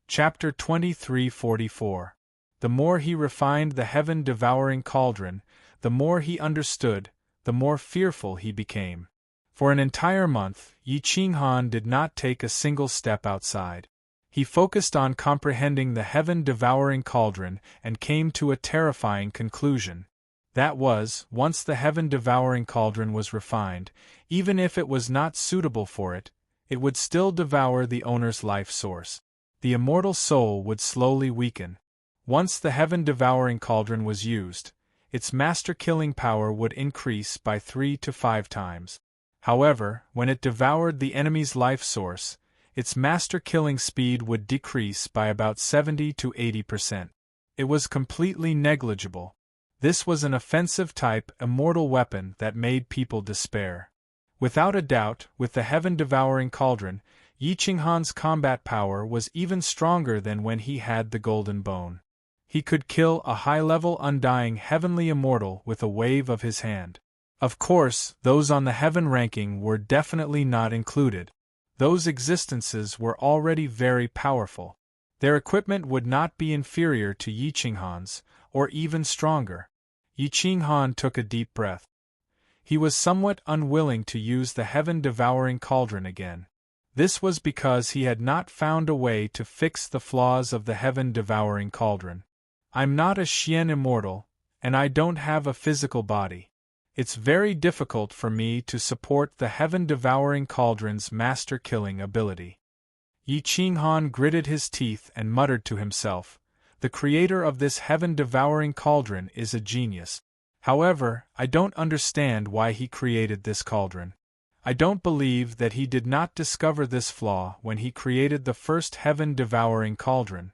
A: Chapter 2344. The more he refined the heaven-devouring cauldron, the more he understood, the more fearful he became. For an entire month, Yi Qinghan did not take a single step outside. He focused on comprehending the heaven-devouring cauldron and came to a terrifying conclusion. That was, once the heaven-devouring cauldron was refined, even if it was not suitable for it, it would still devour the owner's life source. The immortal soul would slowly weaken. Once the heaven-devouring cauldron was used, its master-killing power would increase by 3 to 5 times. However, when it devoured the enemy's life source, its master-killing speed would decrease by about 70 to 80%. It was completely negligible. This was an offensive-type immortal weapon that made people despair. Without a doubt, with the heaven-devouring cauldron, Yi Qinghan's combat power was even stronger than when he had the golden bone. He could kill a high-level undying heavenly immortal with a wave of his hand. Of course, those on the heaven ranking were definitely not included. Those existences were already very powerful. Their equipment would not be inferior to Yi Qinghan's, or even stronger. Yi Qinghan took a deep breath. He was somewhat unwilling to use the heaven-devouring cauldron again. This was because he had not found a way to fix the flaws of the heaven-devouring cauldron. I'm not a Xian immortal, and I don't have a physical body. It's very difficult for me to support the heaven-devouring cauldron's master-killing ability. Yi Qinghan gritted his teeth and muttered to himself, "The creator of this heaven-devouring cauldron is a genius. However, I don't understand why he created this cauldron. I don't believe that he did not discover this flaw when he created the first heaven-devouring cauldron.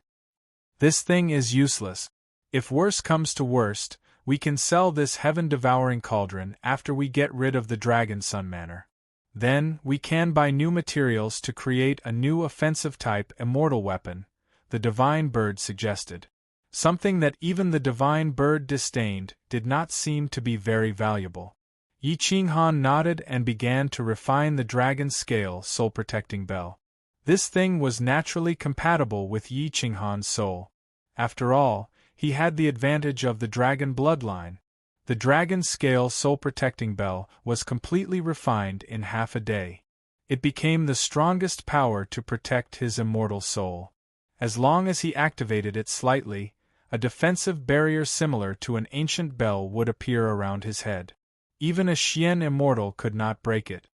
A: This thing is useless. If worse comes to worst, we can sell this heaven-devouring cauldron after we get rid of the Dragon Sun Manor. Then, we can buy new materials to create a new offensive-type immortal weapon," the Divine Bird suggested. Something that even the Divine Bird disdained did not seem to be very valuable. Yi Qinghan nodded and began to refine the Dragon Scale soul-protecting bell. This thing was naturally compatible with Yi Qinghan's soul. After all, he had the advantage of the dragon bloodline. The Dragon Scale soul-protecting bell was completely refined in half a day. It became the strongest power to protect his immortal soul. As long as he activated it slightly, a defensive barrier similar to an ancient bell would appear around his head. Even a Xian immortal could not break it.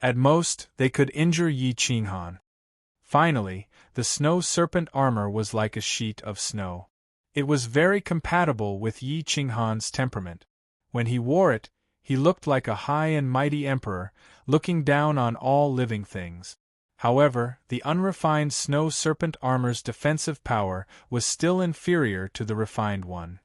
A: At most, they could injure Yi Qinghan. Finally, the snow serpent armor was like a sheet of snow. It was very compatible with Yi Qinghan's temperament. When he wore it, he looked like a high and mighty emperor, looking down on all living things. However, the unrefined snow serpent armor's defensive power was still inferior to the refined one.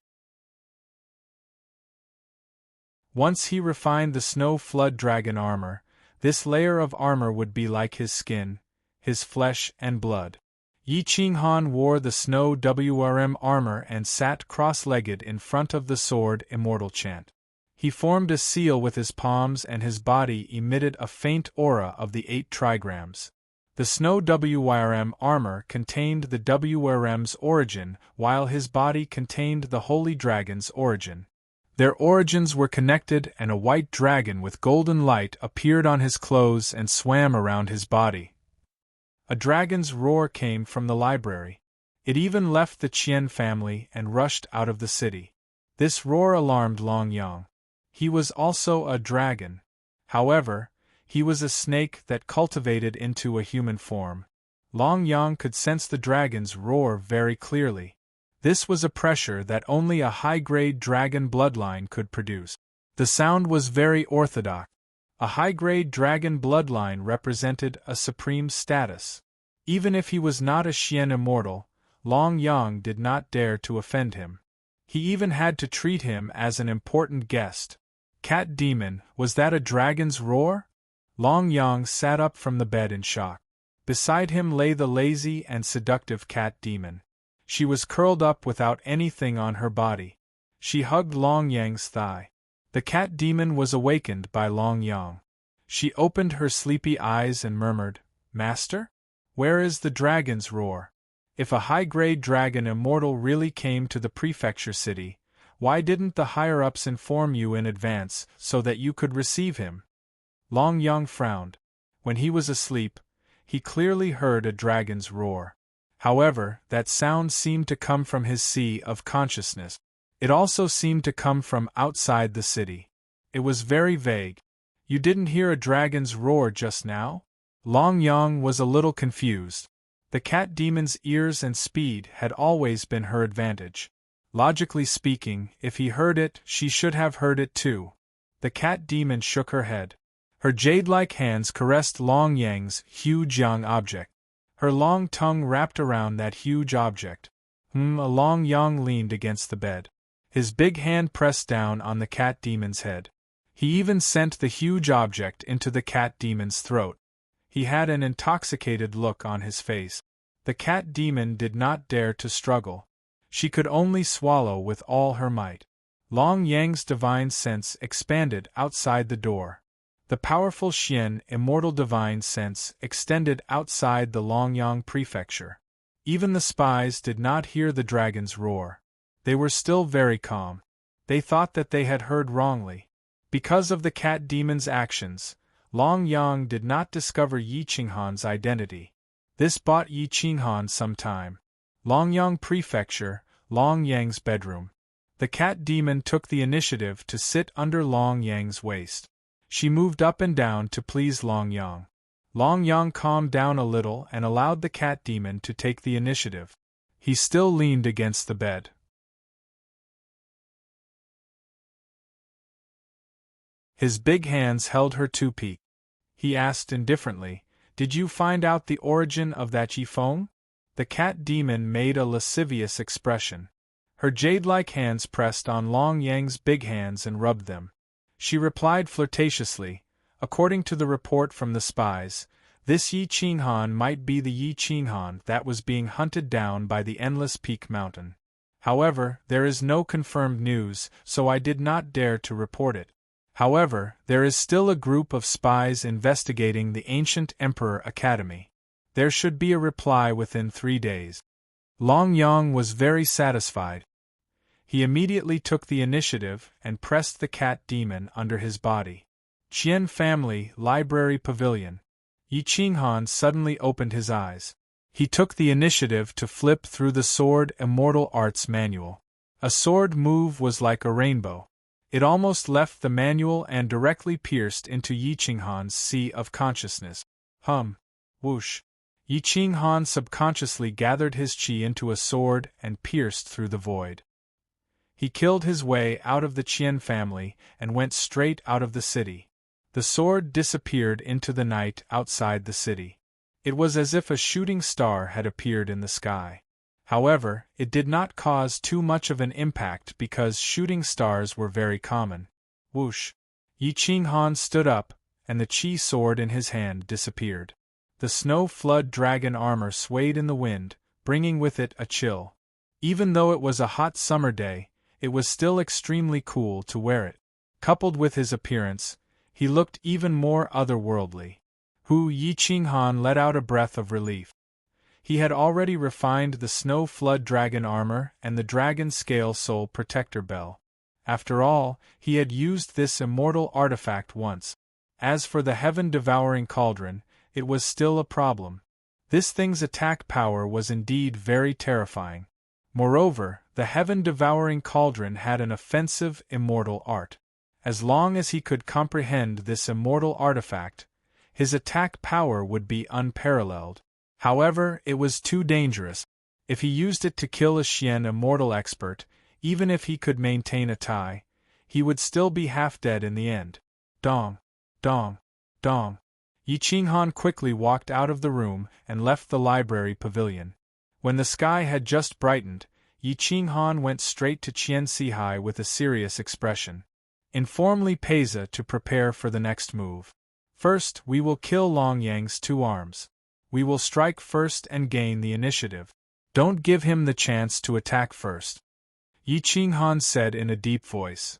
A: Once he refined the snow flood dragon armor, this layer of armor would be like his skin, his flesh and blood. Yi Qinghan wore the snow WRM armor and sat cross-legged in front of the sword immortal chant. He formed a seal with his palms and his body emitted a faint aura of the 8 trigrams. The snow WRM armor contained the WRM's origin, while his body contained the holy dragon's origin. Their origins were connected, and a white dragon with golden light appeared on his clothes and swam around his body. A dragon's roar came from the library. It even left the Qian family and rushed out of the city. This roar alarmed Long Yang. He was also a dragon. However, he was a snake that cultivated into a human form. Long Yang could sense the dragon's roar very clearly. This was a pressure that only a high-grade dragon bloodline could produce. The sound was very orthodox. A high-grade dragon bloodline represented a supreme status. Even if he was not a Xian immortal, Long Yang did not dare to offend him. He even had to treat him as an important guest. Cat demon, was that a dragon's roar? Long Yang sat up from the bed in shock. Beside him lay the lazy and seductive cat demon. She was curled up without anything on her body. She hugged Long Yang's thigh. The cat demon was awakened by Long Yang. She opened her sleepy eyes and murmured, "Master? Where is the dragon's roar? If a high-grade dragon immortal really came to the prefecture city, why didn't the higher-ups inform you in advance so that you could receive him?" Long Yang frowned. When he was asleep, he clearly heard a dragon's roar. However, that sound seemed to come from his sea of consciousness. It also seemed to come from outside the city. It was very vague. You didn't hear a dragon's roar just now? Long Yang was a little confused. The cat demon's ears and speed had always been her advantage. Logically speaking, if he heard it, she should have heard it too. The cat demon shook her head. Her jade-like hands caressed Long Yang's huge young object. Her long tongue wrapped around that huge object. Long Yang leaned against the bed. His big hand pressed down on the cat demon's head. He even sent the huge object into the cat demon's throat. He had an intoxicated look on his face. The cat demon did not dare to struggle. She could only swallow with all her might. Long Yang's divine sense expanded outside the door. The powerful Xian immortal divine sense extended outside the Longyang prefecture. Even the spies did not hear the dragon's roar. They were still very calm. They thought that they had heard wrongly. Because of the cat demon's actions, Long Yang did not discover Yi Qinghan's identity. This bought Yi Qinghan some time. Longyang Prefecture, Long Yang's bedroom. The cat demon took the initiative to sit under Long Yang's waist. She moved up and down to please Long Yang. Long Yang calmed down a little and allowed the cat demon to take the initiative. He still leaned against the bed. His big hands held her two-peak. He asked indifferently, "Did you find out the origin of that Yifeng?" The cat demon made a lascivious expression. Her jade-like hands pressed on Long Yang's big hands and rubbed them. She replied flirtatiously, "According to the report from the spies, this Yi Qinghan might be the Yi Qinghan that was being hunted down by the Endless Peak Mountain. However, there is no confirmed news, so I did not dare to report it. However, there is still a group of spies investigating the ancient Emperor Academy. There should be a reply within 3 days." Long Yang was very satisfied. He immediately took the initiative and pressed the cat demon under his body. Qian Family Library Pavilion. Yi Qinghan suddenly opened his eyes. He took the initiative to flip through the Sword Immortal Arts Manual. A sword move was like a rainbow. It almost left the manual and directly pierced into Yi Qinghan's sea of consciousness. Whoosh. Yi Qinghan subconsciously gathered his qi into a sword and pierced through the void. He killed his way out of the Qian family and went straight out of the city. The sword disappeared into the night outside the city. It was as if a shooting star had appeared in the sky. However, it did not cause too much of an impact because shooting stars were very common. Whoosh! Yi Qinghan stood up, and the qi sword in his hand disappeared. The snow flood dragon armor swayed in the wind, bringing with it a chill. Even though it was a hot summer day, it was still extremely cool to wear it. Coupled with his appearance, he looked even more otherworldly. Yi Qinghan let out a breath of relief. He had already refined the snow flood dragon armor and the dragon scale soul protector bell. After all, he had used this immortal artifact once. As for the heaven-devouring cauldron, it was still a problem. This thing's attack power was indeed very terrifying. Moreover, the heaven-devouring cauldron had an offensive, immortal art. As long as he could comprehend this immortal artifact, his attack power would be unparalleled. However, it was too dangerous. If he used it to kill a Xian immortal expert, even if he could maintain a tie, he would still be half dead in the end. Dong! Dong! Dong! Yi Qinghan quickly walked out of the room and left the library pavilion. When the sky had just brightened, Yi Qinghan went straight to Qian Sihai with a serious expression. "Inform Li Peiza to prepare for the next move. First, we will kill Long Yang's 2 arms. We will strike first and gain the initiative. Don't give him the chance to attack first," Yi Qinghan said in a deep voice.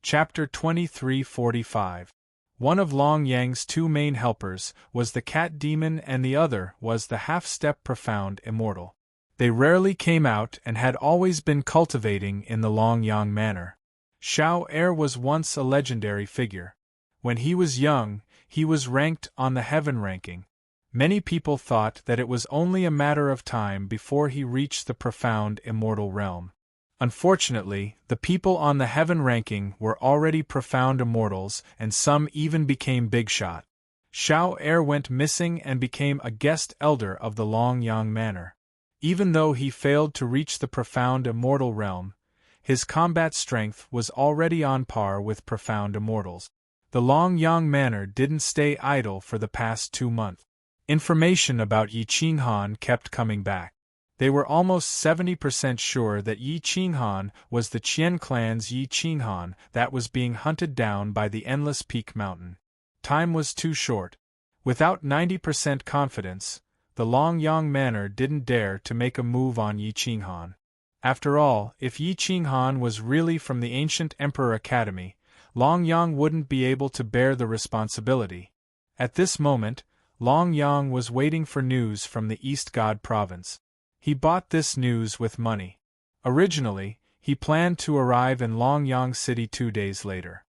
A: Chapter 2345. One of Long Yang's two main helpers was the cat demon and the other was the half-step profound immortal. They rarely came out and had always been cultivating in the Long Yang manner. Xiao Er was once a legendary figure. When he was young, he was ranked on the heaven ranking. Many people thought that it was only a matter of time before he reached the profound immortal realm. Unfortunately, the people on the heaven ranking were already profound immortals and some even became big shot. Xiao Er went missing and became a guest elder of the Long Yang manor. Even though he failed to reach the profound immortal realm, his combat strength was already on par with profound immortals. The Long Yang manor didn't stay idle for the past 2 months. Information about Yi Qinghan kept coming back. They were almost 70% sure that Yi Qinghan was the Qian clan's Yi Qinghan that was being hunted down by the Endless Peak Mountain. Time was too short. Without 90% confidence, the Long Yang manor didn't dare to make a move on Yi Qinghan. After all, if Yi Qinghan was really from the ancient Emperor Academy, Long Yang wouldn't be able to bear the responsibility. At this moment, Long Yang was waiting for news from the East God province. He bought this news with money. Originally, he planned to arrive in Longyang City 2 days later.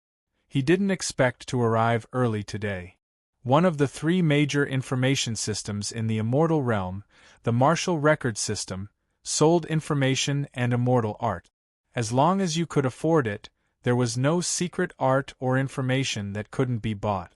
A: He didn't expect to arrive early today. One of the 3 major information systems in the immortal realm, the martial record system, sold information and immortal art. As long as you could afford it, there was no secret art or information that couldn't be bought.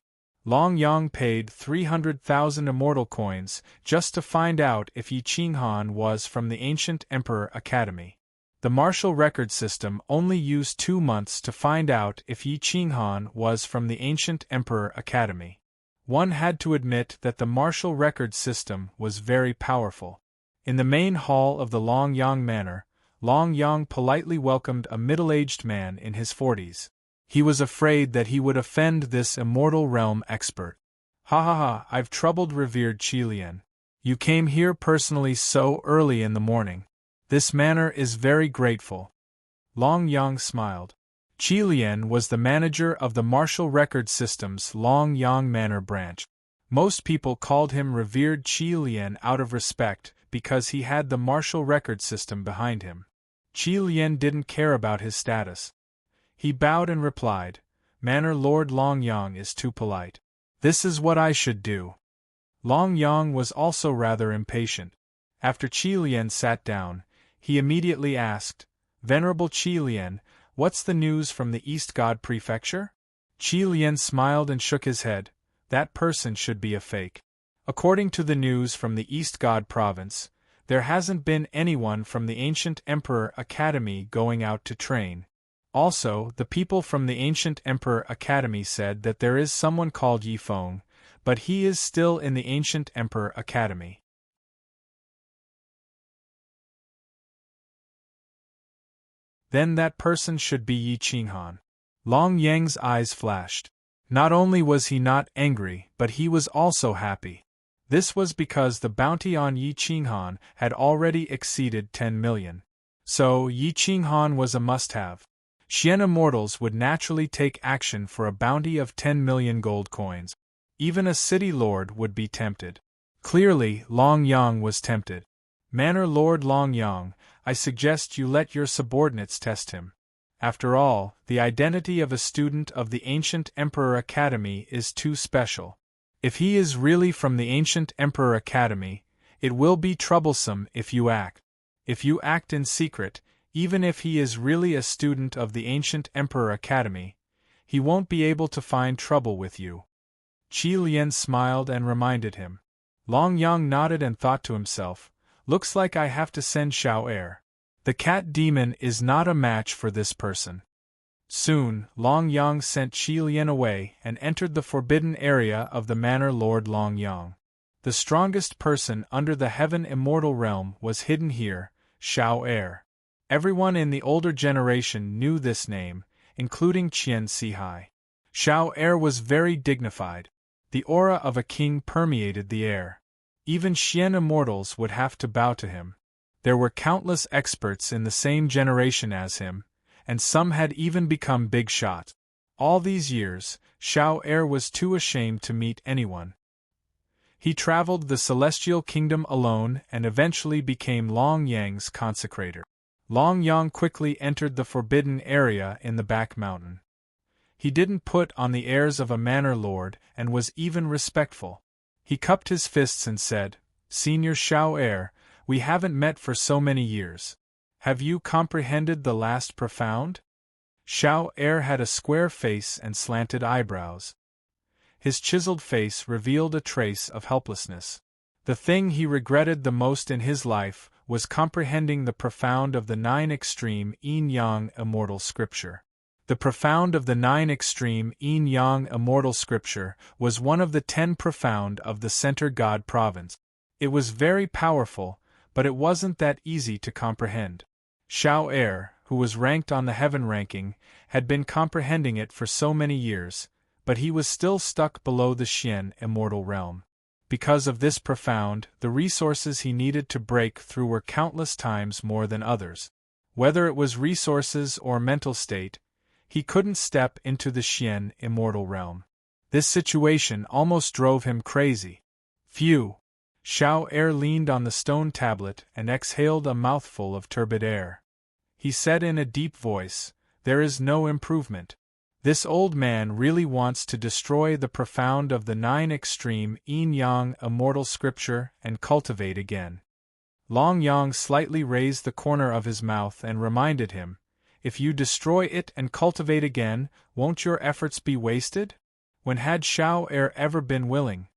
A: Long Yang paid 300,000 immortal coins just to find out if Yi Qinghan was from the ancient Emperor Academy. The martial record system only used 2 months to find out if Yi Qinghan was from the ancient Emperor Academy. One had to admit that the martial record system was very powerful. In the main hall of the Long Yang manor, Long Yang politely welcomed a middle-aged man in his 40s. He was afraid that he would offend this immortal realm expert. Ha ha ha, I've troubled revered Qilian. You came here personally so early in the morning. This manor is very grateful. Long Yang smiled. Qilian was the manager of the martial record system's Long Yang manor branch. Most people called him revered Qilian out of respect because he had the martial record system behind him. Qilian didn't care about his status. He bowed and replied, "Manor Lord Long Yang is too polite. This is what I should do." Long Yang was also rather impatient. After Qilian sat down, he immediately asked, "Venerable Qilian, what's the news from the East God Prefecture?" Qilian smiled and shook his head. That person should be a fake. According to the news from the East God Province, there hasn't been anyone from the ancient Emperor Academy going out to train. Also, the people from the ancient Emperor Academy said that there is someone called Yi Feng, but he is still in the ancient Emperor Academy. Then that person should be Yi Qinghan. Long Yang's eyes flashed. Not only was he not angry, but he was also happy. This was because the bounty on Yi Qinghan had already exceeded 10 million. So, Yi Qinghan was a must-have. Xian immortals would naturally take action for a bounty of 10 million gold coins. Even a city lord would be tempted. Clearly, Long Yang was tempted. Manor Lord Long Yang, I suggest you let your subordinates test him. After all, the identity of a student of the ancient Emperor Academy is too special. If he is really from the ancient Emperor Academy, it will be troublesome if you act. If you act in secret, even if he is really a student of the ancient Emperor Academy, he won't be able to find trouble with you. Qilian smiled and reminded him. Long Yang nodded and thought to himself, looks like I have to send Xiao Er. The cat demon is not a match for this person. Soon, Long Yang sent Qilian away and entered the forbidden area of the manor Lord Long Yang. The strongest person under the heaven immortal realm was hidden here, Xiao Er. Everyone in the older generation knew this name, including Qian Sihai. Xiao Er was very dignified. The aura of a king permeated the air. Even Xian immortals would have to bow to him. There were countless experts in the same generation as him, and some had even become big shots. All these years, Xiao Er was too ashamed to meet anyone. He traveled the celestial kingdom alone and eventually became Long Yang's consecrator. Long Yang quickly entered the forbidden area in the back mountain. He didn't put on the airs of a manor lord and was even respectful. He cupped his fists and said, "Senior Xiao Er, we haven't met for so many years. Have you comprehended the last profound?" Xiao Er had a square face and slanted eyebrows. His chiseled face revealed a trace of helplessness. The thing he regretted the most in his life was comprehending the profound of the 9 extreme yin-yang immortal scripture. The profound of the 9 extreme yin-yang immortal scripture was one of the 10 profound of the Center God province. It was very powerful, but it wasn't that easy to comprehend. Xiao Er, who was ranked on the heaven ranking, had been comprehending it for so many years, but he was still stuck below the Xian immortal realm. Because of this profound, the resources he needed to break through were countless times more than others. Whether it was resources or mental state, he couldn't step into the Xian immortal realm. This situation almost drove him crazy. Phew! Xiao Er leaned on the stone tablet and exhaled a mouthful of turbid air. He said in a deep voice, "There is no improvement. This old man really wants to destroy the profound of the 9 extreme yin-yang immortal scripture and cultivate again." Long Yang slightly raised the corner of his mouth and reminded him, "If you destroy it and cultivate again, won't your efforts be wasted?" When had Xiao Er ever been willing?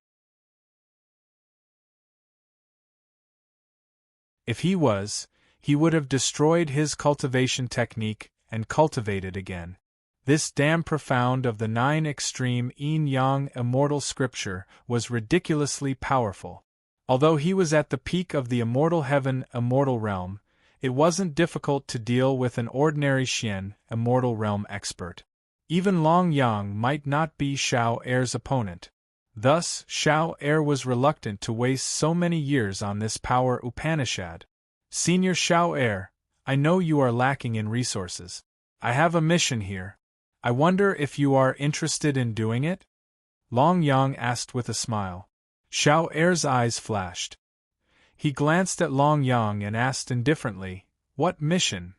A: If he was, he would have destroyed his cultivation technique and cultivated again. This damn profound of the 9 extreme yin-yang immortal scripture was ridiculously powerful. Although he was at the peak of the immortal heaven immortal realm, it wasn't difficult to deal with an ordinary Xian immortal realm expert. Even Long Yang might not be Xiao Er's opponent. Thus, Xiao Er was reluctant to waste so many years on this power Upanishad. "Senior Xiao Er, I know you are lacking in resources. I have a mission here. I wonder if you are interested in doing it?" Long Yang asked with a smile. Xiao Er's eyes flashed. He glanced at Long Yang and asked indifferently, "What mission?"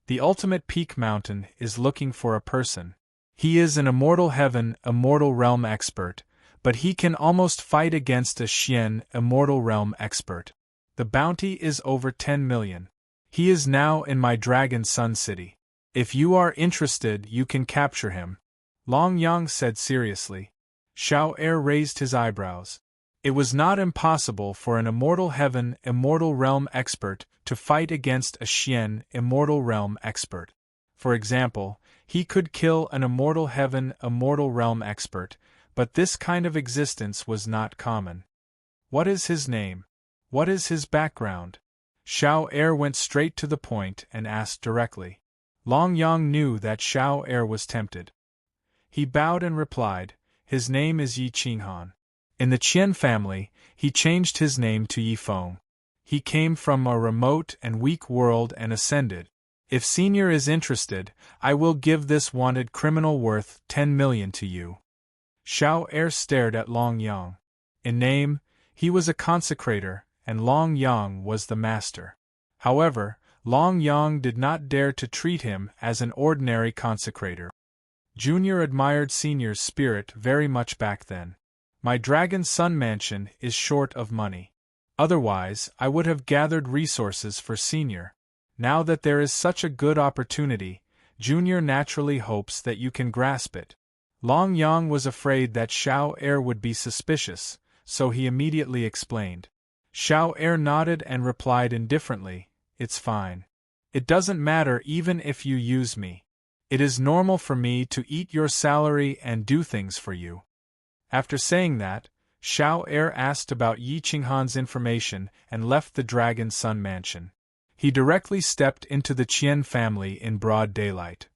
A: "The ultimate peak mountain is looking for a person. He is an immortal heaven, immortal realm expert, but he can almost fight against a Xian immortal realm expert. The bounty is over 10 million. He is now in my Dragon Sun City. If you are interested, you can capture him," Long Yang said seriously. Xiao Er raised his eyebrows. It was not impossible for an immortal heaven, immortal realm expert to fight against a Xian immortal realm expert. For example, he could kill an immortal heaven, immortal realm expert, but this kind of existence was not common. "What is his name? What is his background?" Xiao Er went straight to the point and asked directly. Long Yang knew that Xiao Er was tempted. He bowed and replied, "His name is Yi Qinghan. In the Qian family, he changed his name to Yi Feng. He came from a remote and weak world and ascended. If Senior is interested, I will give this wanted criminal worth 10 million to you." Xiao Er stared at Long Yang. In name, he was a consecrator, and Long Yang was the master. However, Long Yang did not dare to treat him as an ordinary consecrator. Junior admired Senior's spirit very much back then. "My Dragon Sun mansion is short of money. Otherwise, I would have gathered resources for Senior. Now that there is such a good opportunity, Junior naturally hopes that you can grasp it." Long Yang was afraid that Xiao Er would be suspicious, so he immediately explained. Xiao Er nodded and replied indifferently, "It's fine. It doesn't matter even if you use me. It is normal for me to eat your salary and do things for you." After saying that, Xiao Er asked about Yi Qinghan's information and left the Dragon Sun mansion. He directly stepped into the Qian family in broad daylight.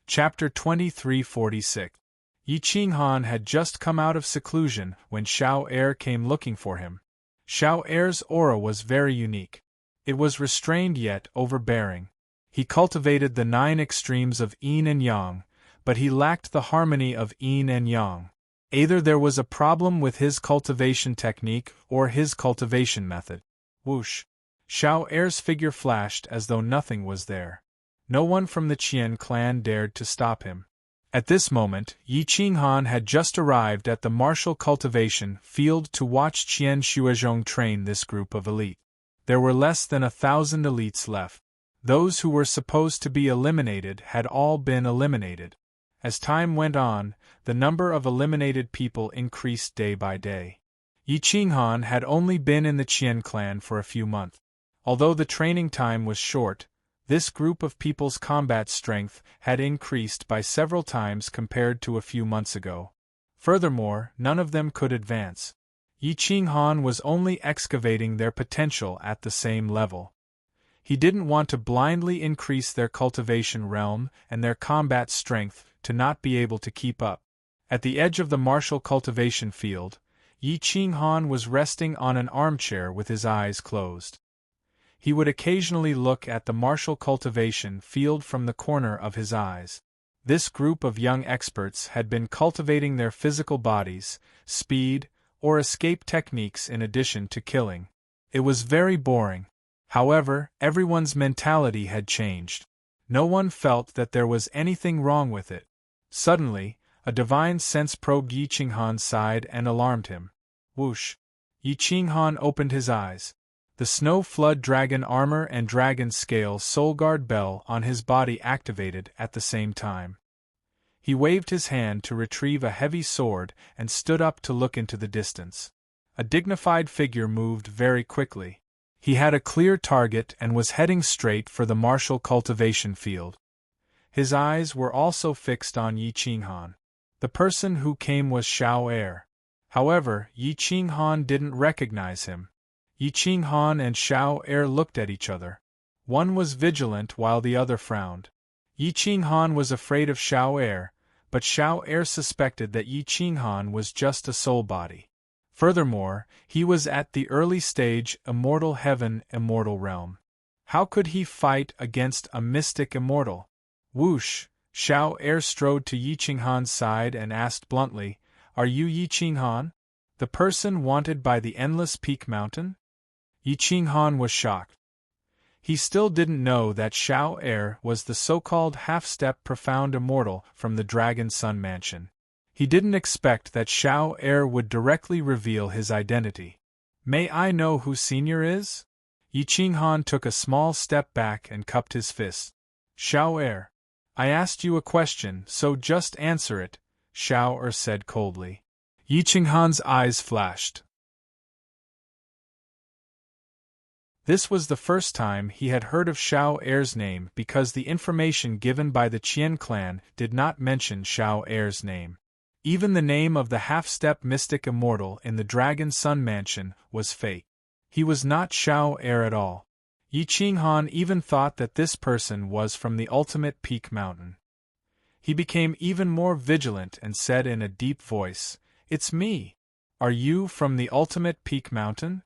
A: Chapter 2346. Yi Qinghan had just come out of seclusion when Xiao Er came looking for him. Xiao Er's aura was very unique. It was restrained yet overbearing. He cultivated the 9 extremes of yin and yang, but he lacked the harmony of yin and yang. Either there was a problem with his cultivation technique or his cultivation method. Whoosh! Xiao Er's figure flashed as though nothing was there. No one from the Qian clan dared to stop him. At this moment, Yi Qinghan had just arrived at the martial cultivation field to watch Qian Shuozhong train this group of elite. There were less than 1,000 elites left. Those who were supposed to be eliminated had all been eliminated. As time went on, the number of eliminated people increased day by day. Yi Qinghan had only been in the Qian clan for a few months. Although the training time was short, this group of people's combat strength had increased by several times compared to a few months ago. Furthermore, none of them could advance. Yi Qinghan was only excavating their potential at the same level. He didn't want to blindly increase their cultivation realm and their combat strength to not be able to keep up. At the edge of the martial cultivation field, Yi Qinghan was resting on an armchair with his eyes closed. He would occasionally look at the martial cultivation field from the corner of his eyes. This group of young experts had been cultivating their physical bodies, speed, or escape techniques in addition to killing. It was very boring. However, everyone's mentality had changed. No one felt that there was anything wrong with it. Suddenly, a divine sense probed Yi Qinghan's side and alarmed him. Whoosh! Yi Qinghan opened his eyes. The snow flood dragon armor and dragon scale soul guard bell on his body activated at the same time. He waved his hand to retrieve a heavy sword and stood up to look into the distance. A dignified figure moved very quickly. He had a clear target and was heading straight for the martial cultivation field. His eyes were also fixed on Yi Qinghan. The person who came was Xiao Er. However, Yi Qinghan didn't recognize him. Yi Qinghan and Xiao Er looked at each other. One was vigilant while the other frowned. Yi Qinghan was afraid of Xiao Er, but Xiao Er suspected that Yi Qinghan was just a soul body. Furthermore, he was at the early stage immortal heaven, immortal realm. How could he fight against a mystic immortal? Whoosh! Xiao Er strode to Yi Qinghan's side and asked bluntly, "Are you Yi Qinghan? The person wanted by the Endless Peak Mountain?" Yi Qinghan was shocked. He still didn't know that Xiao Er was the so-called half-step profound immortal from the Dragon Sun Mansion. He didn't expect that Xiao Er would directly reveal his identity. "May I know who Senior is?" Yi Qinghan took a small step back and cupped his fist. "Xiao Er, I asked you a question, so just answer it," Xiao Er said coldly. Yi Qinghan's eyes flashed. This was the first time he had heard of Xiao Er's name because the information given by the Qian clan did not mention Xiao Er's name. Even the name of the half-step mystic immortal in the Dragon Sun Mansion was fake. He was not Xiao Er at all. Yi Qinghan even thought that this person was from the ultimate peak mountain. He became even more vigilant and said in a deep voice, "It's me. Are you from the ultimate peak mountain?"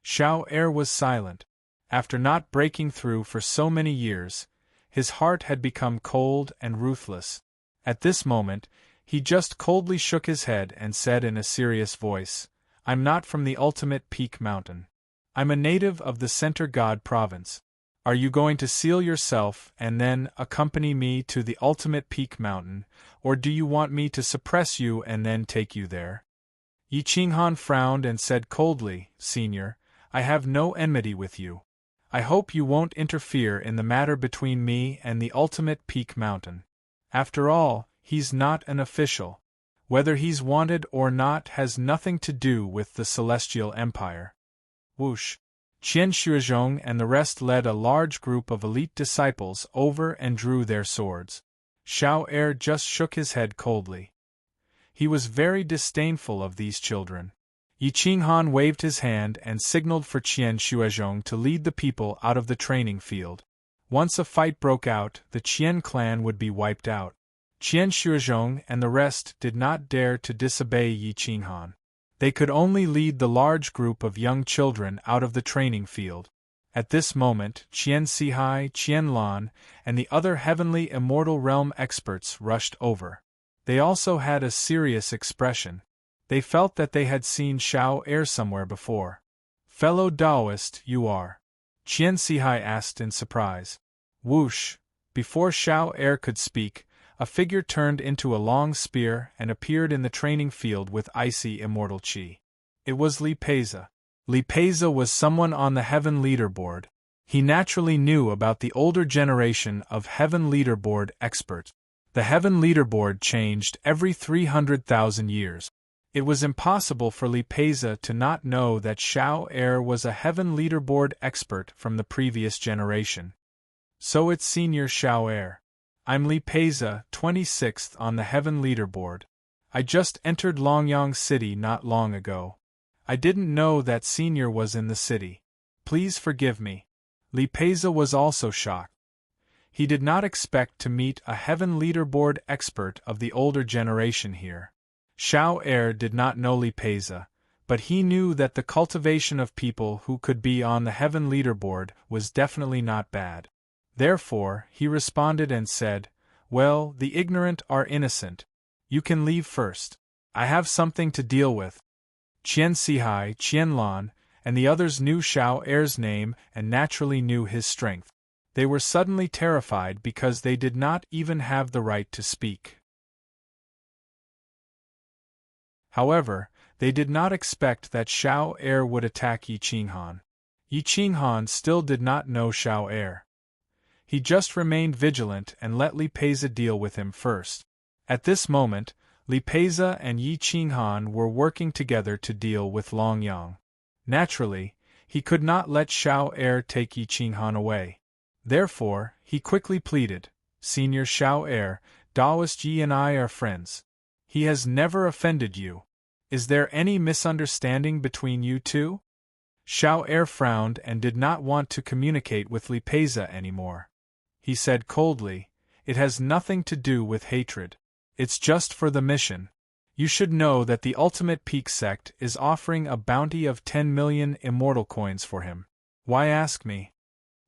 A: Xiao Er was silent. After not breaking through for so many years, his heart had become cold and ruthless. At this moment, he just coldly shook his head and said in a serious voice, "I'm not from the ultimate peak mountain. I'm a native of the Center God province. Are you going to seal yourself and then accompany me to the ultimate peak mountain, or do you want me to suppress you and then take you there?" Yi Qinghan frowned and said coldly, "Senior, I have no enmity with you. I hope you won't interfere in the matter between me and the ultimate peak mountain. After all, he's not an official. Whether he's wanted or not has nothing to do with the Celestial Empire." Whoosh! Qian Shuozhong and the rest led a large group of elite disciples over and drew their swords. Xiao Er just shook his head coldly. He was very disdainful of these children. Yi Qinghan waved his hand and signaled for Qian Shuozhong to lead the people out of the training field. Once a fight broke out, the Qian clan would be wiped out. Qian Shuozhong and the rest did not dare to disobey Yi Qinghan. They could only lead the large group of young children out of the training field. At this moment, Qian Sihai, Qian Lan, and the other heavenly immortal realm experts rushed over. They also had a serious expression. They felt that they had seen Xiao Er somewhere before. "Fellow Taoist, you are?" Qian Sihai asked in surprise. Whoosh! Before Xiao Er could speak, a figure turned into a long spear and appeared in the training field with icy immortal qi. It was Li Peiza. Li Peiza was someone on the Heaven leaderboard. He naturally knew about the older generation of Heaven leaderboard experts. The Heaven leaderboard changed every 300,000 years. It was impossible for Li Peiza to not know that Xiao Er was a Heaven leaderboard expert from the previous generation. "So it's Senior Xiao Er. I'm Li Peiza, 26th on the Heaven leaderboard. I just entered Longyang City not long ago. I didn't know that Senior was in the city. Please forgive me." Li Peiza was also shocked. He did not expect to meet a Heaven leaderboard expert of the older generation here. Xiao Er did not know Li Peiza, but he knew that the cultivation of people who could be on the Heaven leaderboard was definitely not bad. Therefore, he responded and said, "Well, the ignorant are innocent. You can leave first. I have something to deal with." Qian Sihai, Qian Lan, and the others knew Xiao Er's name and naturally knew his strength. They were suddenly terrified because they did not even have the right to speak. However, they did not expect that Xiao Er would attack Yi Qinghan. Yi Qinghan still did not know Xiao Er. He just remained vigilant and let Li Peiza deal with him first. At this moment, Li Peiza and Yi Qinghan were working together to deal with Longyang. Naturally, he could not let Xiao Er take Yi Qinghan away. Therefore, he quickly pleaded, "Senior Xiao Er, Taoist Yi and I are friends. He has never offended you. Is there any misunderstanding between you two?" Xiao Er frowned and did not want to communicate with Li Peiza anymore. He said coldly, "It has nothing to do with hatred. It's just for the mission. You should know that the Ultimate Peak sect is offering a bounty of 10 million immortal coins for him. Why ask me?"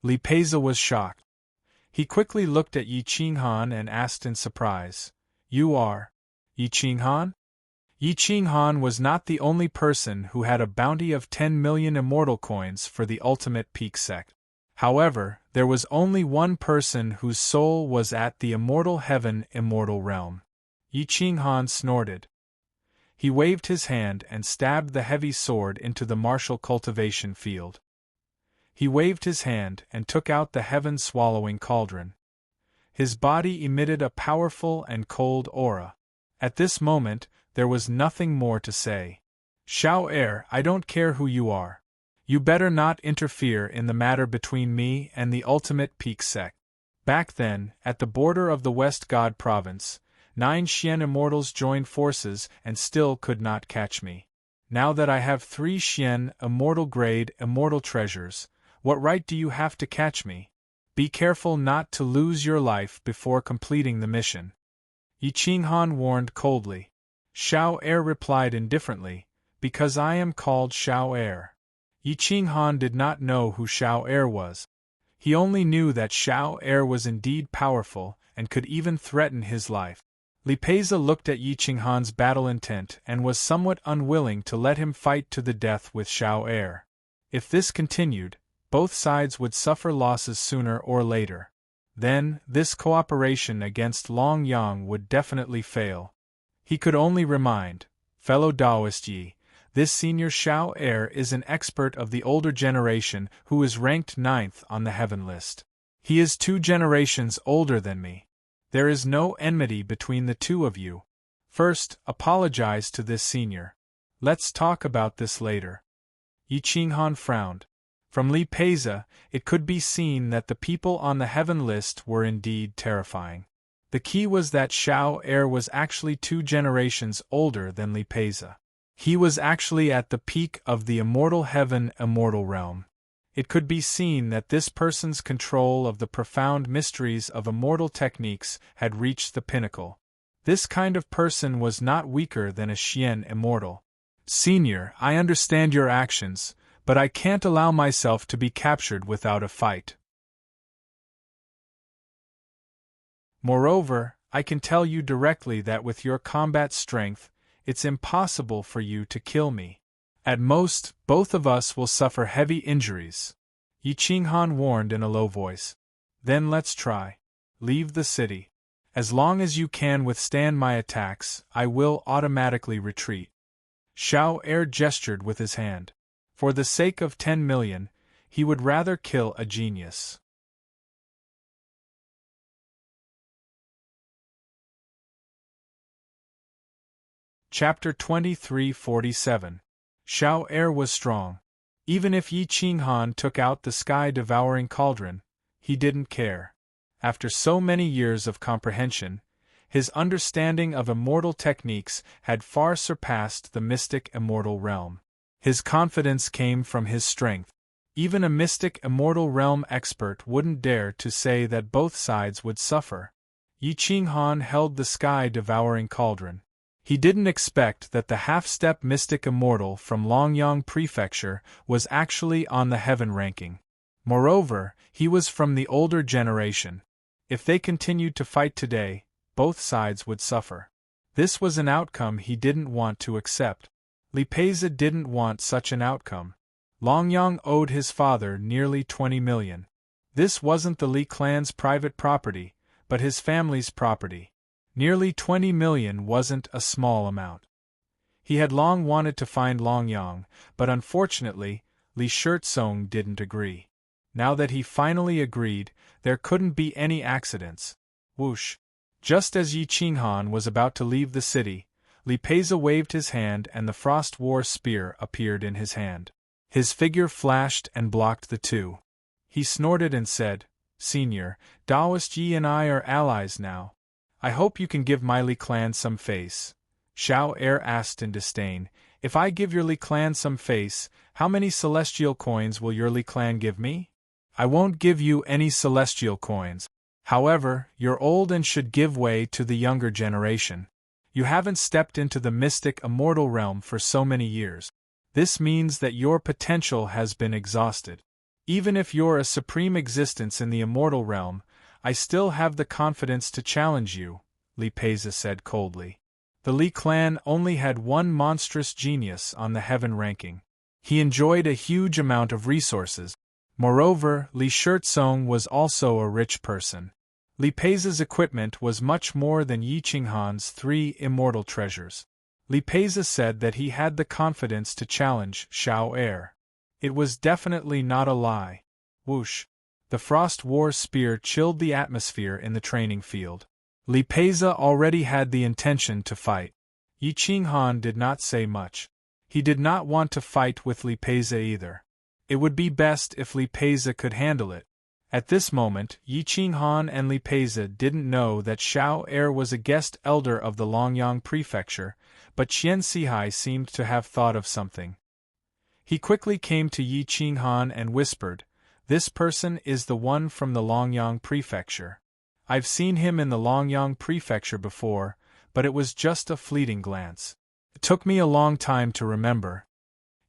A: Li Peiza was shocked. He quickly looked at Yi Qinghan and asked in surprise, "You are Yi Qinghan?" Yi Qinghan was not the only person who had a bounty of 10 million immortal coins for the Ultimate Peak sect. However, there was only one person whose soul was at the Immortal Heaven immortal realm. Yi Qinghan snorted. He waved his hand and stabbed the heavy sword into the martial cultivation field. He waved his hand and took out the heaven-swallowing cauldron. His body emitted a powerful and cold aura. At this moment, there was nothing more to say. "Xiao Er, I don't care who you are. You better not interfere in the matter between me and the Ultimate Peak sect. Back then, at the border of the West God province, 9 Xian immortals joined forces and still could not catch me. Now that I have 3 Xian immortal-grade immortal treasures, what right do you have to catch me? Be careful not to lose your life before completing the mission." Yi Qinghan warned coldly. Xiao Er replied indifferently, "Because I am called Xiao Er." Yi Qinghan did not know who Xiao Er was. He only knew that Xiao Er was indeed powerful and could even threaten his life. Li Peiza looked at Yi Qinghan's battle intent and was somewhat unwilling to let him fight to the death with Xiao Er. If this continued, both sides would suffer losses sooner or later. Then, this cooperation against Longyang would definitely fail. He could only remind, "Fellow Taoist Yi, this Senior Xiao Er is an expert of the older generation who is ranked 9th on the Heaven list. He is 2 generations older than me. There is no enmity between the two of you. First, apologize to this senior. Let's talk about this later." Yi Qinghan frowned. From Li Peiza, it could be seen that the people on the Heaven list were indeed terrifying. The key was that Xiao Er was actually 2 generations older than Li Peiza. He was actually at the peak of the Immortal Heaven immortal realm. It could be seen that this person's control of the profound mysteries of immortal techniques had reached the pinnacle. This kind of person was not weaker than a Xian immortal. "Senior, I understand your actions, but I can't allow myself to be captured without a fight. Moreover, I can tell you directly that with your combat strength, it's impossible for you to kill me. At most, both of us will suffer heavy injuries. Yi Qinghan warned in a low voice. Then let's try. Leave the city. As long as you can withstand my attacks, I will automatically retreat. Xiao Er gestured with his hand. For the sake of 10 million, he would rather kill a genius. Chapter 2347. Xiao Er was strong. Even if Yi Qinghan took out the sky-devouring cauldron, he didn't care. After so many years of comprehension, his understanding of immortal techniques had far surpassed the mystic immortal realm. His confidence came from his strength. Even a mystic immortal realm expert wouldn't dare to say that both sides would suffer. Yi Qinghan held the sky-devouring cauldron. He didn't expect that the half-step mystic immortal from Longyang Prefecture was actually on the heaven ranking. Moreover, he was from the older generation. If they continued to fight today, both sides would suffer. This was an outcome he didn't want to accept. Li Peize didn't want such an outcome. Longyang owed his father nearly 20 million. This wasn't the Li clan's private property, but his family's property. Nearly 20 million wasn't a small amount. He had long wanted to find Longyang, but unfortunately, Li Shirtsong didn't agree. Now that he finally agreed, there couldn't be any accidents. Whoosh! Just as Yi Qinghan was about to leave the city, Li Peize waved his hand and the Frost War Spear appeared in his hand. His figure flashed and blocked the two. He snorted and said, "Senior, Daoist Yi and I are allies now. I hope you can give my Li clan some face." Xiao Er asked in disdain, "If I give your Li clan some face, how many celestial coins will your Li clan give me?" "I won't give you any celestial coins. However, you're old and should give way to the younger generation. You haven't stepped into the mystic immortal realm for so many years. This means that your potential has been exhausted. Even if you're a supreme existence in the immortal realm, I still have the confidence to challenge you," Li Peize said coldly. The Li clan only had one monstrous genius on the heaven ranking. He enjoyed a huge amount of resources. Moreover, Li Shirtsong was also a rich person. Li Peize's equipment was much more than Yi Qinghan's 3 immortal treasures. Li Peize said that he had the confidence to challenge Xiao Er. It was definitely not a lie. Whoosh! The Frost War Spear chilled the atmosphere in the training field. Li Peize already had the intention to fight. Yi Qinghan did not say much. He did not want to fight with Li Peize either. It would be best if Li Peize could handle it. At this moment, Yi Qinghan and Li Peize didn't know that Xiao Er was a guest elder of the Longyang Prefecture, but Qian Sihai seemed to have thought of something. He quickly came to Yi Qinghan and whispered, "This person is the one from the Longyang Prefecture. I've seen him in the Longyang Prefecture before, but it was just a fleeting glance. It took me a long time to remember."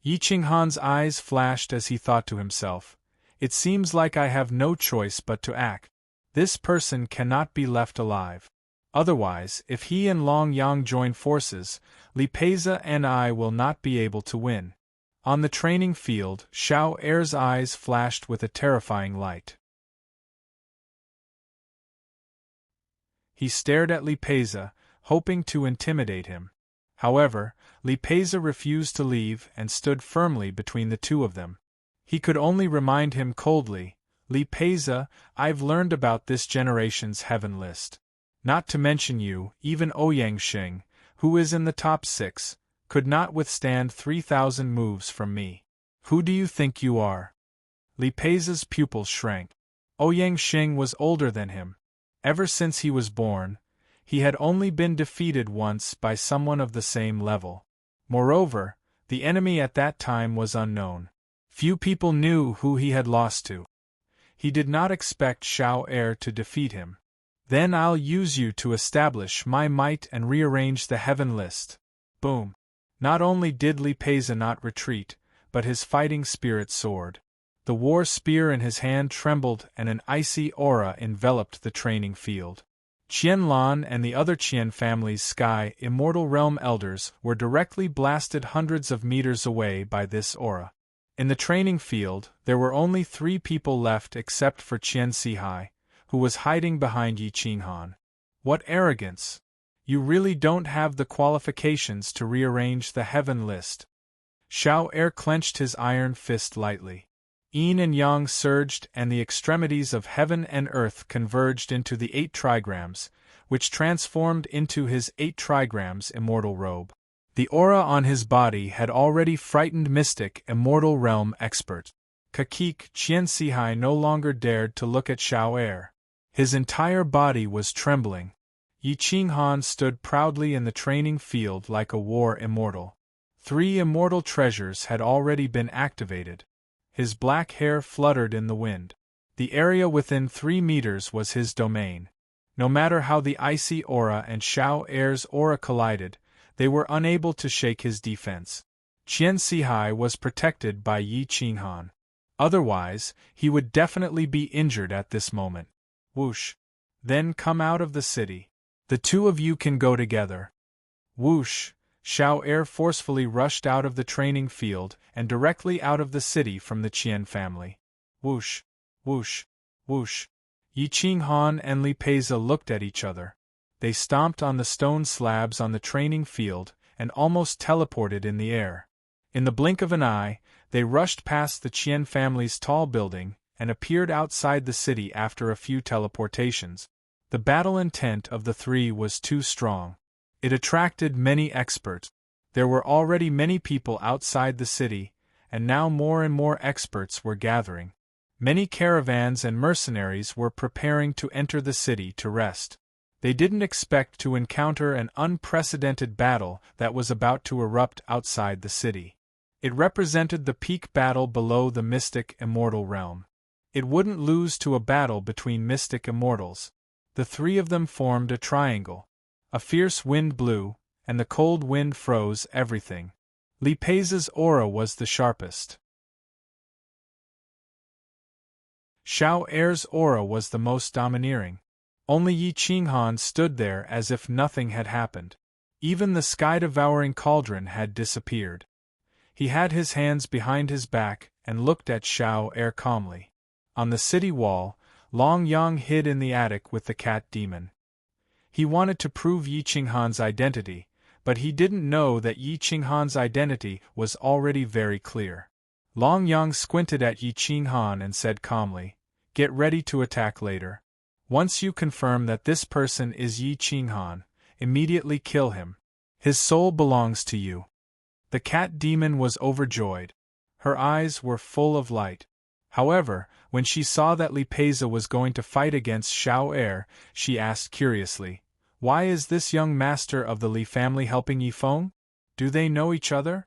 A: Yi Qinghan's eyes flashed as he thought to himself, "It seems like I have no choice but to act. This person cannot be left alive. Otherwise, if he and Longyang join forces, Li Peize and I will not be able to win." On the training field, Xiao Er's eyes flashed with a terrifying light. He stared at Li Peize, hoping to intimidate him. However, Li Peize refused to leave and stood firmly between the two of them. He could only remind him coldly, "Li Peize, I've learned about this generation's heaven list. Not to mention you, even Ouyang Xing, who is in the top 6, could not withstand 3,000 moves from me. Who do you think you are?" Li Peize's pupils shrank. Ouyang Xing was older than him. Ever since he was born, he had only been defeated once by someone of the same level. Moreover, the enemy at that time was unknown. Few people knew who he had lost to. He did not expect Xiao Er to defeat him. "Then I'll use you to establish my might and rearrange the heaven list." Boom! Not only did Li Peize not retreat, but his fighting spirit soared. The war spear in his hand trembled and an icy aura enveloped the training field. Qianlan and the other Qian family's sky immortal realm elders were directly blasted hundreds of meters away by this aura. In the training field, there were only 3 people left except for Qian Sihai, who was hiding behind Yi Qinghan. What arrogance! You really don't have the qualifications to rearrange the heaven list. Xiao Er clenched his iron fist lightly. Yin and Yang surged and the extremities of heaven and earth converged into the 8 trigrams, which transformed into his 8 trigrams immortal robe. The aura on his body had already frightened mystic immortal realm expert. Kakik Qian Sihai no longer dared to look at Xiao Er. His entire body was trembling. Yi Qinghan stood proudly in the training field like a war immortal. 3 immortal treasures had already been activated. His black hair fluttered in the wind. The area within 3 meters was his domain. No matter how the icy aura and Xiao Er's aura collided, they were unable to shake his defense. Qian Sihai was protected by Yi Qinghan. Otherwise, he would definitely be injured at this moment. Whoosh! Then come out of the city. The 2 of you can go together. Whoosh! Xiao Er forcefully rushed out of the training field and directly out of the city from the Qian family. Whoosh! Whoosh! Whoosh! Yi Qinghan and Li Peiza looked at each other. They stomped on the stone slabs on the training field and almost teleported in the air. In the blink of an eye, they rushed past the Qian family's tall building and appeared outside the city after a few teleportations. The battle intent of the 3 was too strong. It attracted many experts. There were already many people outside the city, and now more and more experts were gathering. Many caravans and mercenaries were preparing to enter the city to rest. They didn't expect to encounter an unprecedented battle that was about to erupt outside the city. It represented the peak battle below the mystic immortal realm. It wouldn't lose to a battle between mystic immortals. The 3 of them formed a triangle. A fierce wind blew, and the cold wind froze everything. Li Peiza's aura was the sharpest. Xiao Er's aura was the most domineering. Only Yi Qinghan stood there as if nothing had happened. Even the sky-devouring cauldron had disappeared. He had his hands behind his back and looked at Xiao Er calmly. On the city wall, Long Yang hid in the attic with the cat demon. He wanted to prove Yi Qinghan's identity, but he didn't know that Yi Qinghan's identity was already very clear. Long Yang squinted at Yi Qinghan and said calmly, "Get ready to attack later. Once you confirm that this person is Yi Qinghan, immediately kill him. His soul belongs to you." The cat demon was overjoyed. Her eyes were full of light. However, when she saw that Li Peiza was going to fight against Xiao Er, she asked curiously, "Why is this young master of the Li family helping Yi Feng? Do they know each other?"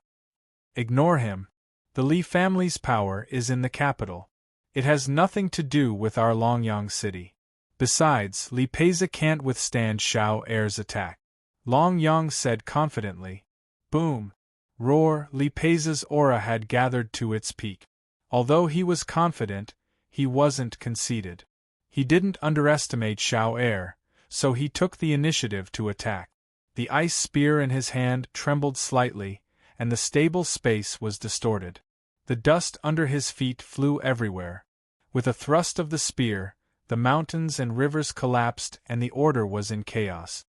A: "Ignore him. The Li family's power is in the capital. It has nothing to do with our Longyang city. Besides, Li Peiza can't withstand Xiao Er's attack," Long Yang said confidently. Boom! Roar! Li Peiza's aura had gathered to its peak. Although he was confident, he wasn't conceited. He didn't underestimate Xiao Er, so he took the initiative to attack. The ice spear in his hand trembled slightly, and the stable space was distorted. The dust under his feet flew everywhere. With a thrust of the spear, the mountains and rivers collapsed and the order was in chaos.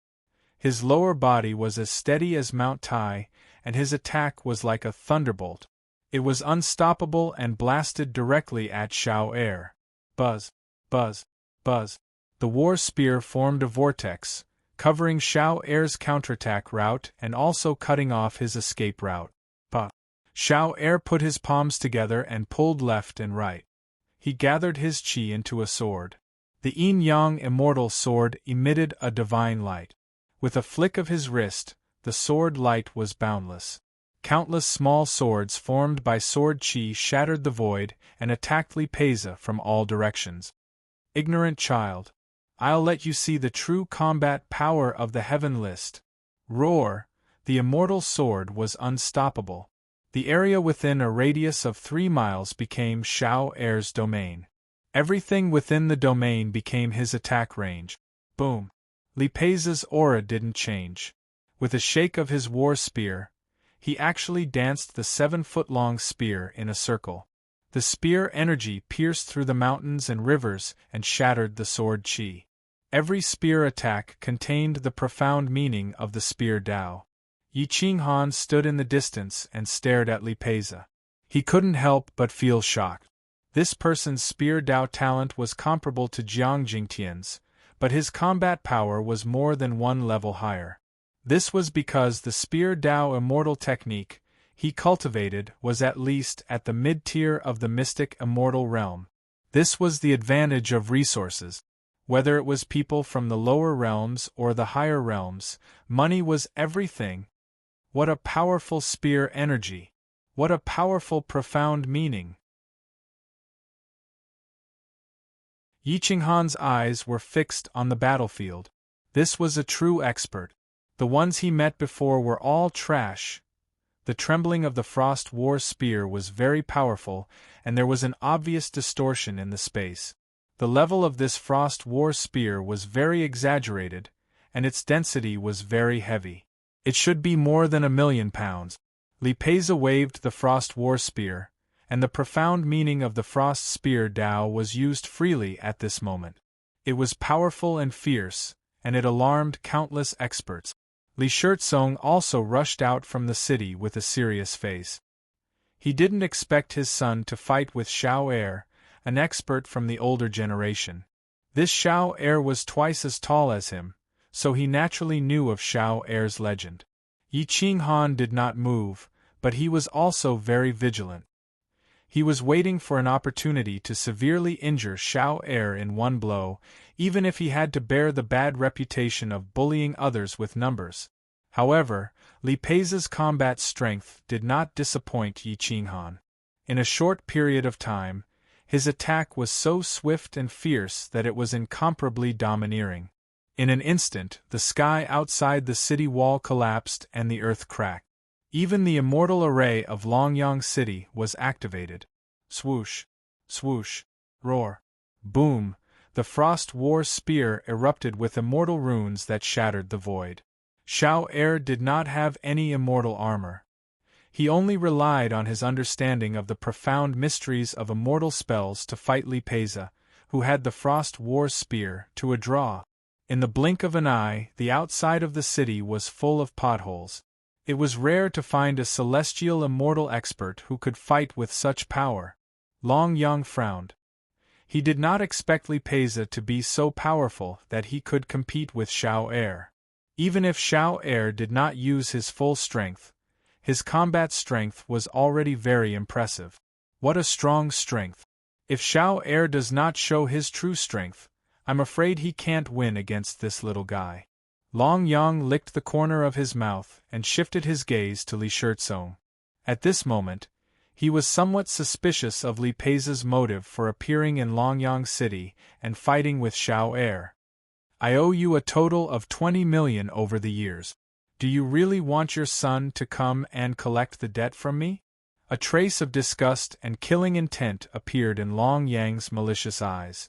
A: His lower body was as steady as Mount Tai, and his attack was like a thunderbolt. It was unstoppable and blasted directly at Xiao Er. Buzz, buzz, buzz. The war spear formed a vortex, covering Xiao Er's counterattack route and also cutting off his escape route. Bah! Xiao Er put his palms together and pulled left and right. He gathered his qi into a sword. The yin-yang immortal sword emitted a divine light. With a flick of his wrist, the sword light was boundless. Countless small swords formed by sword qi shattered the void and attacked Li Peiza from all directions. "Ignorant child! I'll let you see the true combat power of the heaven list." Roar! The immortal sword was unstoppable. The area within a radius of 3 miles became Xiao Er's domain. Everything within the domain became his attack range. Boom! Li Pei's aura didn't change. With a shake of his war spear, he actually danced the 7-foot-long spear in a circle. The spear energy pierced through the mountains and rivers and shattered the sword qi. Every spear attack contained the profound meaning of the spear Dao. Yi Qinghan stood in the distance and stared at Li Pei's. He couldn't help but feel shocked. This person's spear Dao talent was comparable to Jiang Jingtian's, but his combat power was more than one level higher. This was because the spear Dao immortal technique he cultivated was at least at the mid-tier of the mystic immortal realm. This was the advantage of resources. Whether it was people from the lower realms or the higher realms, money was everything. What a powerful spear energy! What a powerful profound meaning! Yi Qinghan's eyes were fixed on the battlefield. This was a true expert. The ones he met before were all trash. The trembling of the Frost War Spear was very powerful, and there was an obvious distortion in the space. The level of this Frost War Spear was very exaggerated, and its density was very heavy. It should be more than 1,000,000 pounds. Li Pei's waved the Frost War Spear, and the profound meaning of the Frost Spear Dao was used freely at this moment. It was powerful and fierce, and it alarmed countless experts. Li Shirtsong also rushed out from the city with a serious face. He didn't expect his son to fight with Xiao Er, an expert from the older generation. This Xiao Er was twice as tall as him, so he naturally knew of Xiao Er's legend. Yi Qinghan did not move, but he was also very vigilant. He was waiting for an opportunity to severely injure Xiao Er in one blow, even if he had to bear the bad reputation of bullying others with numbers. However, Li Pei's combat strength did not disappoint Yi Qinghan. In a short period of time, his attack was so swift and fierce that it was incomparably domineering. In an instant, the sky outside the city wall collapsed and the earth cracked. Even the immortal array of Longyang City was activated. Swoosh! Swoosh! Roar! Boom! The Frost War Spear erupted with immortal runes that shattered the void. Xiao Er did not have any immortal armor. He only relied on his understanding of the profound mysteries of immortal spells to fight Li Pei's, who had the Frost War Spear, to a draw. In the blink of an eye, the outside of the city was full of potholes. It was rare to find a celestial immortal expert who could fight with such power. Long Yang frowned. He did not expect Li Pei's to be so powerful that he could compete with Xiao Er. Even if Xiao Er did not use his full strength, his combat strength was already very impressive. What a strong strength! If Xiao Er does not show his true strength, I'm afraid he can't win against this little guy. Long Yang licked the corner of his mouth and shifted his gaze to Li Shirtsong. At this moment, he was somewhat suspicious of Li Pei's motive for appearing in Longyang City and fighting with Xiao Er. I owe you a total of 20 million over the years. Do you really want your son to come and collect the debt from me? A trace of disgust and killing intent appeared in Long Yang's malicious eyes.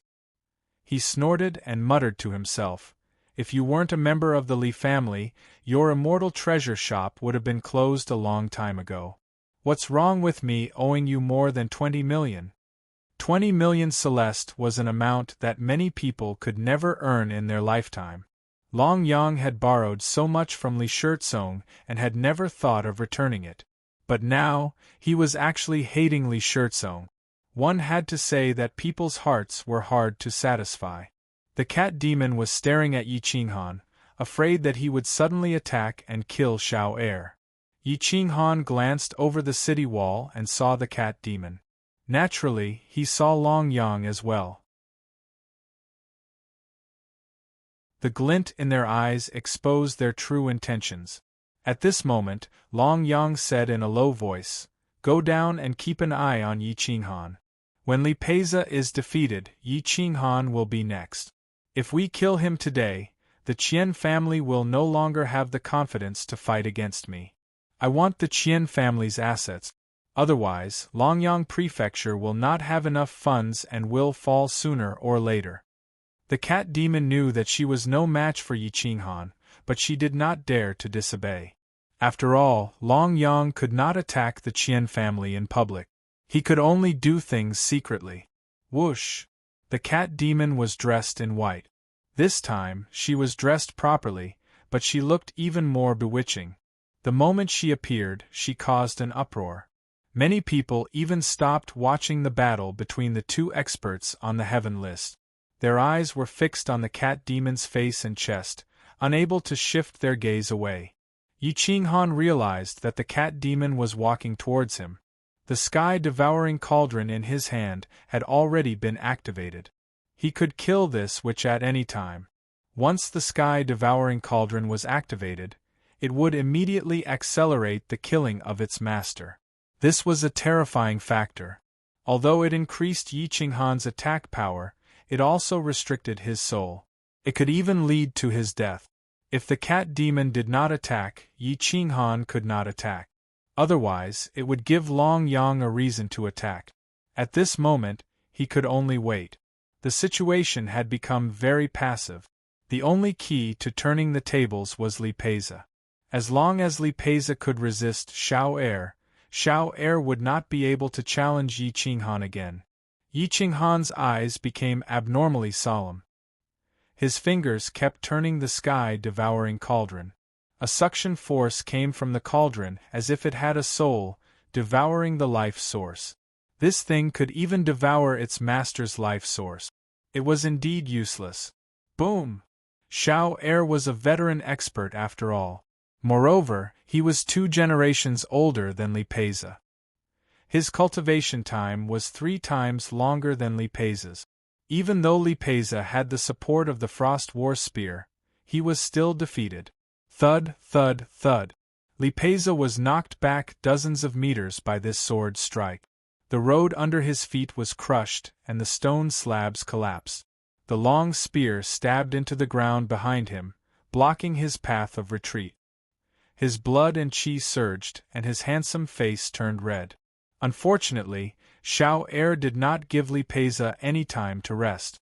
A: He snorted and muttered to himself, "If you weren't a member of the Li family, your immortal treasure shop would have been closed a long time ago. What's wrong with me owing you more than 20 million? 20 million Celeste was an amount that many people could never earn in their lifetime. Long Yang had borrowed so much from Li Shirtsong and had never thought of returning it. But now, he was actually hating Li Shirtsong. One had to say that people's hearts were hard to satisfy. The cat demon was staring at Yi Qinghan, afraid that he would suddenly attack and kill Xiao Er. Yi Qinghan glanced over the city wall and saw the cat demon. Naturally, he saw Long Yang as well. The glint in their eyes exposed their true intentions. At this moment, Long Yang said in a low voice, "Go down and keep an eye on Yi Qinghan. When Li Pei's is defeated, Yi Qinghan will be next. If we kill him today, the Qian family will no longer have the confidence to fight against me. I want the Qian family's assets." Otherwise, Longyang Prefecture will not have enough funds and will fall sooner or later. The cat demon knew that she was no match for Yi Qinghan, but she did not dare to disobey. After all, Longyang could not attack the Qian family in public. He could only do things secretly. Whoosh! The cat demon was dressed in white. This time, she was dressed properly, but she looked even more bewitching. The moment she appeared, she caused an uproar. Many people even stopped watching the battle between the two experts on the heaven list. Their eyes were fixed on the cat demon's face and chest, unable to shift their gaze away. Yi Qinghan realized that the cat demon was walking towards him. The sky-devouring cauldron in his hand had already been activated. He could kill this witch at any time. Once the sky-devouring cauldron was activated, it would immediately accelerate the killing of its master. This was a terrifying factor. Although it increased Yi Qinghan's attack power, it also restricted his soul. It could even lead to his death. If the cat demon did not attack, Yi Qinghan could not attack. Otherwise, it would give Longyang a reason to attack. At this moment, he could only wait. The situation had become very passive. The only key to turning the tables was Li Peiza. As long as Li Peiza could resist Xiao Er would not be able to challenge Yi Qinghan again. Yi Qinghan's eyes became abnormally solemn. His fingers kept turning the sky-devouring cauldron. A suction force came from the cauldron as if it had a soul, devouring the life source. This thing could even devour its master's life source. It was indeed useless. Boom! Xiao Er was a veteran expert after all. Moreover, he was 2 generations older than Li Peiza. His cultivation time was 3 times longer than Li Peiza's. Even though Li Peiza had the support of the Frost War Spear, he was still defeated. Thud, thud, thud. Li Peiza was knocked back dozens of meters by this sword strike. The road under his feet was crushed, and the stone slabs collapsed. The long spear stabbed into the ground behind him, blocking his path of retreat. His blood and qi surged, and his handsome face turned red. Unfortunately, Xiao Er did not give Li Peiza any time to rest.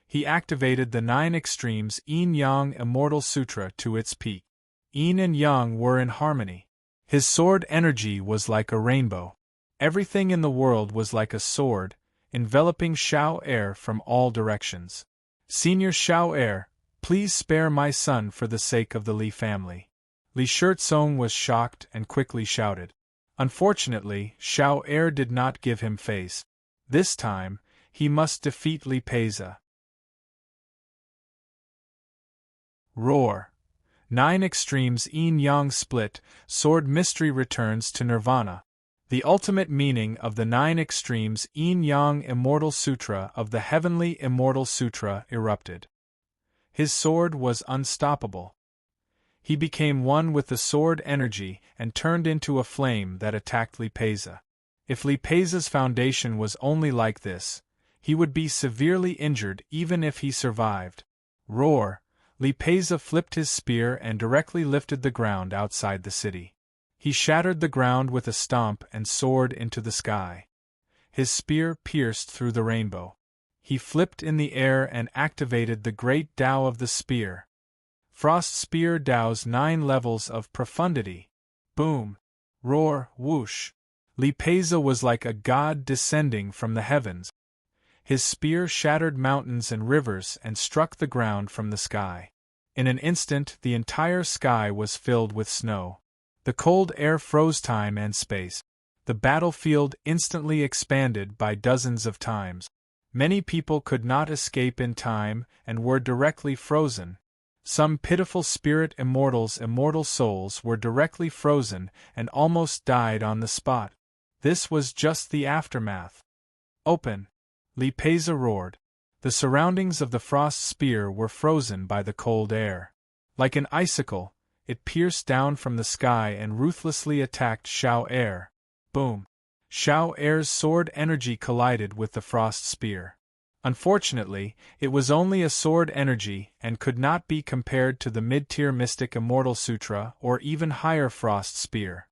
A: He activated the 9 extremes Yin-Yang Immortal Sutra to its peak. Yin and Yang were in harmony. His sword energy was like a rainbow. Everything in the world was like a sword, enveloping Xiao Er from all directions. Senior Xiao Er, please spare my son for the sake of the Li family. Li Shirtsong was shocked and quickly shouted. Unfortunately, Xiao Er did not give him face. This time, he must defeat Li Peiza. Roar! 9 extremes Yin-Yang split, sword mystery returns to Nirvana. The ultimate meaning of the 9 extremes Yin-Yang Immortal Sutra of the Heavenly Immortal Sutra erupted. His sword was unstoppable. He became one with the sword energy and turned into a flame that attacked Li Peiza. If Li Peiza's foundation was only like this, he would be severely injured even if he survived. Roar! Li Peiza flipped his spear and directly lifted the ground outside the city. He shattered the ground with a stomp and soared into the sky. His spear pierced through the rainbow. He flipped in the air and activated the great Tao of the spear. Frost Spear Tao's 9 levels of profundity. Boom! Roar! Whoosh! Li Peiza was like a god descending from the heavens. His spear shattered mountains and rivers and struck the ground from the sky. In an instant, the entire sky was filled with snow. The cold air froze time and space. The battlefield instantly expanded by dozens of times. Many people could not escape in time and were directly frozen. Some pitiful spirit immortals' immortal souls were directly frozen and almost died on the spot. This was just the aftermath. Open! Li Peiza roared. The surroundings of the frost spear were frozen by the cold air. Like an icicle, it pierced down from the sky and ruthlessly attacked Xiao Er. Boom! Xiao Er's sword energy collided with the frost spear. Unfortunately, it was only a sword energy and could not be compared to the mid-tier Mystic Immortal Sutra or even higher Frost Spear.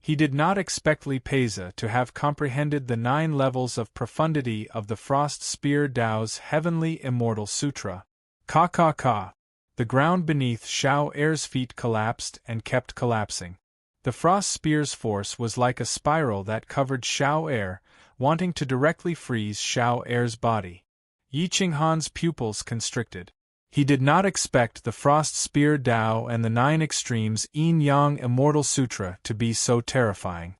A: He did not expect Li Peiza to have comprehended the 9 levels of profundity of the Frost Spear Tao's Heavenly Immortal Sutra. Ka ka ka. The ground beneath Xiao Er's feet collapsed and kept collapsing. The Frost Spear's force was like a spiral that covered Xiao Er, wanting to directly freeze Xiao Er's body. Yi Qinghan's pupils constricted. He did not expect the Frost Spear Tao and the 9 Extremes Yin-Yang Immortal Sutra to be so terrifying.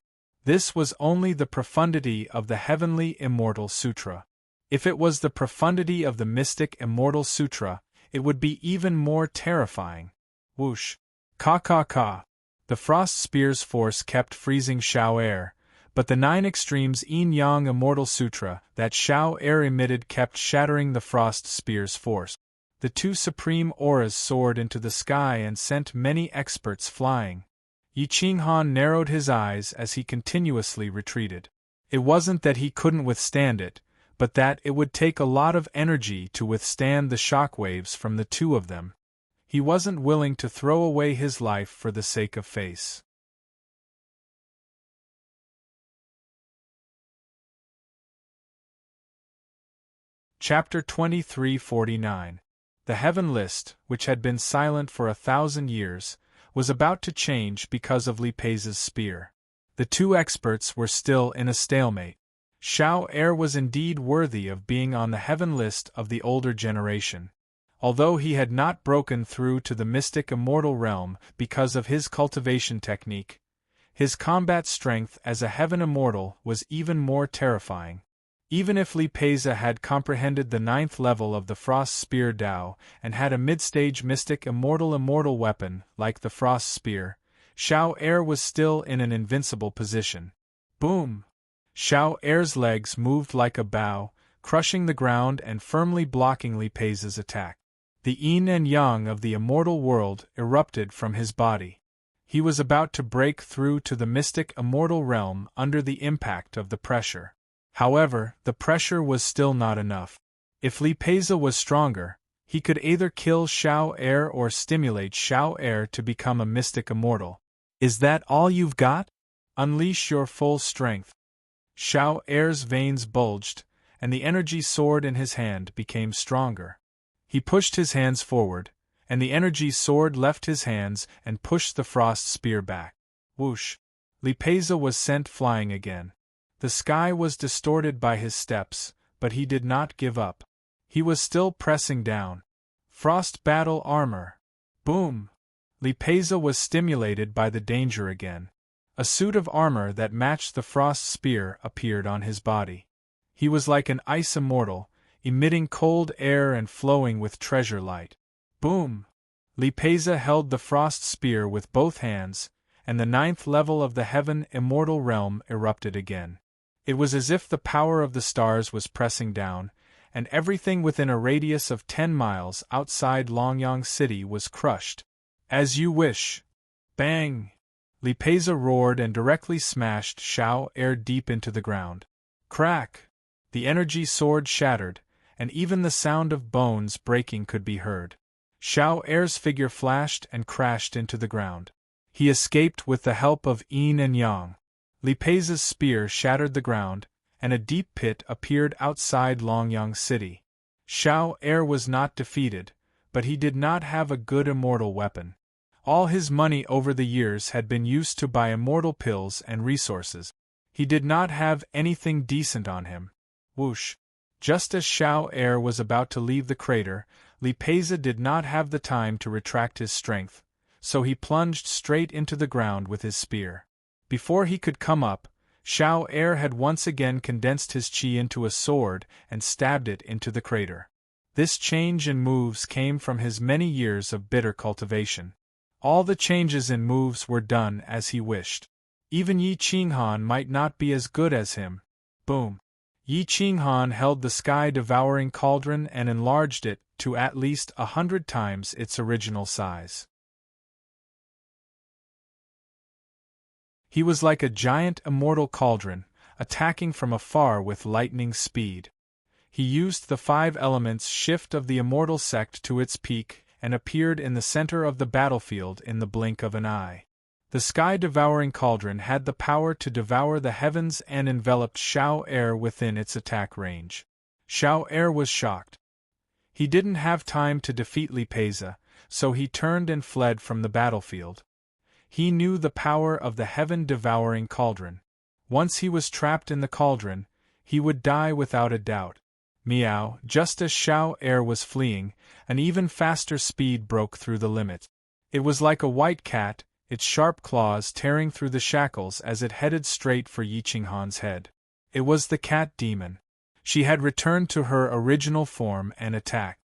A: This was only the profundity of the Heavenly Immortal Sutra. If it was the profundity of the Mystic Immortal Sutra, it would be even more terrifying. Whoosh! Ka ka ka! The Frost Spear's force kept freezing Xiao Er, but the 9 Extremes Yin-Yang Immortal Sutra that Xiao Er emitted kept shattering the Frost Spear's force. The 2 supreme auras soared into the sky and sent many experts flying. Yi Qinghan narrowed his eyes as he continuously retreated. It wasn't that he couldn't withstand it, but that it would take a lot of energy to withstand the shockwaves from the 2 of them. He wasn't willing to throw away his life for the sake of face. Chapter 2349. The Heaven List, which had been silent for 1,000 years, was about to change because of Li Peiza's spear. The 2 experts were still in a stalemate. Xiao Er was indeed worthy of being on the Heaven List of the older generation. Although he had not broken through to the mystic immortal realm because of his cultivation technique, his combat strength as a Heaven Immortal was even more terrifying. Even if Li Peiza had comprehended the 9th level of the Frost Spear Tao and had a mid-stage mystic immortal weapon like the Frost Spear, Xiao Er was still in an invincible position. Boom! Xiao Er's legs moved like a bow, crushing the ground and firmly blocking Li Peiza's attack. The yin and yang of the immortal world erupted from his body. He was about to break through to the mystic immortal realm under the impact of the pressure. However, the pressure was still not enough. If Li Peiza was stronger, he could either kill Xiao Er or stimulate Xiao Er to become a mystic immortal. Is that all you've got? Unleash your full strength. Xiao Er's veins bulged, and the energy sword in his hand became stronger. He pushed his hands forward, and the energy sword left his hands and pushed the Frost Spear back. Whoosh! Li Peiza was sent flying again. The sky was distorted by his steps, but he did not give up. He was still pressing down. Frost Battle Armor. Boom! Li Peiza was stimulated by the danger again. A suit of armor that matched the Frost Spear appeared on his body. He was like an ice immortal, emitting cold air and flowing with treasure light. Boom! Li Peiza held the Frost Spear with both hands, and the 9th level of the Heaven Immortal Realm erupted again. It was as if the power of the stars was pressing down, and everything within a radius of 10 miles outside Longyang City was crushed. As you wish. Bang! Li Peiza roared and directly smashed Xiao Er deep into the ground. Crack! The energy sword shattered, and even the sound of bones breaking could be heard. Xiao Er's figure flashed and crashed into the ground. He escaped with the help of yin and yang. Li Peiza's spear shattered the ground, and a deep pit appeared outside Longyang City. Xiao Er was not defeated, but he did not have a good immortal weapon. All his money over the years had been used to buy immortal pills and resources. He did not have anything decent on him. Whoosh! Just as Xiao Er was about to leave the crater, Li Peiza did not have the time to retract his strength, so he plunged straight into the ground with his spear. Before he could come up, Xiao Er had once again condensed his qi into a sword and stabbed it into the crater. This change in moves came from his many years of bitter cultivation. All the changes in moves were done as he wished. Even Yi Qinghan might not be as good as him. Boom! Yi Qinghan held the sky-devouring cauldron and enlarged it to at least 100 times its original size. He was like a giant immortal cauldron, attacking from afar with lightning speed. He used the 5 elements shift of the immortal sect to its peak and appeared in the center of the battlefield in the blink of an eye. The sky-devouring cauldron had the power to devour the heavens and enveloped Xiao Er within its attack range. Xiao Er was shocked. He didn't have time to defeat Li Peiza, so he turned and fled from the battlefield. He knew the power of the heaven-devouring cauldron. Once he was trapped in the cauldron, he would die without a doubt. Meow, just as Xiao Er was fleeing, an even faster speed broke through the limit. It was like a white cat, its sharp claws tearing through the shackles as it headed straight for Yi Qinghan's head. It was the cat demon. She had returned to her original form and attacked.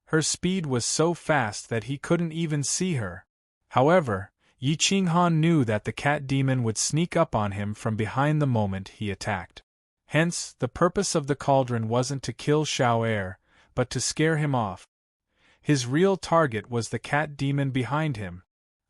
A: Her speed was so fast that he couldn't even see her. However, Yi Qinghan knew that the cat demon would sneak up on him from behind the moment he attacked. Hence, the purpose of the cauldron wasn't to kill Xiao Er, but to scare him off. His real target was the cat demon behind him.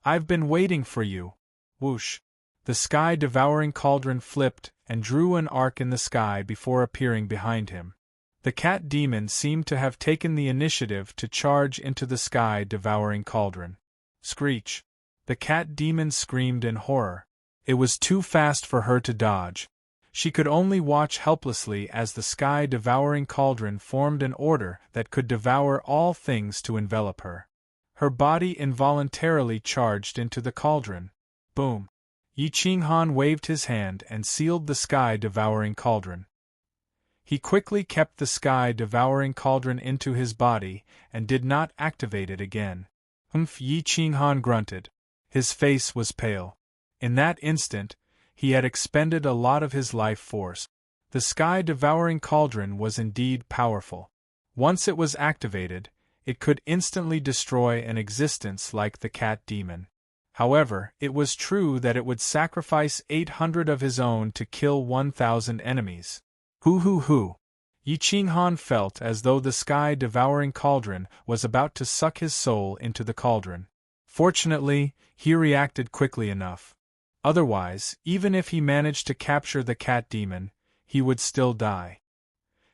A: "I've been waiting for you." Whoosh! The sky-devouring cauldron flipped and drew an arc in the sky before appearing behind him. The cat demon seemed to have taken the initiative to charge into the sky-devouring cauldron. Screech! The cat demon screamed in horror. It was too fast for her to dodge. She could only watch helplessly as the sky-devouring cauldron formed an order that could devour all things to envelop her. Her body involuntarily charged into the cauldron. Boom! Yi Qinghan waved his hand and sealed the sky-devouring cauldron. He quickly kept the sky-devouring cauldron into his body and did not activate it again. Yi Qinghan grunted. His face was pale. In that instant, he had expended a lot of his life force. The sky-devouring cauldron was indeed powerful. Once it was activated, it could instantly destroy an existence like the cat demon. However, it was true that it would sacrifice 800 of his own to kill 1,000 enemies. Hoo! Yi Qinghan felt as though the sky-devouring cauldron was about to suck his soul into the cauldron. Fortunately, he reacted quickly enough. Otherwise, even if he managed to capture the cat demon, he would still die.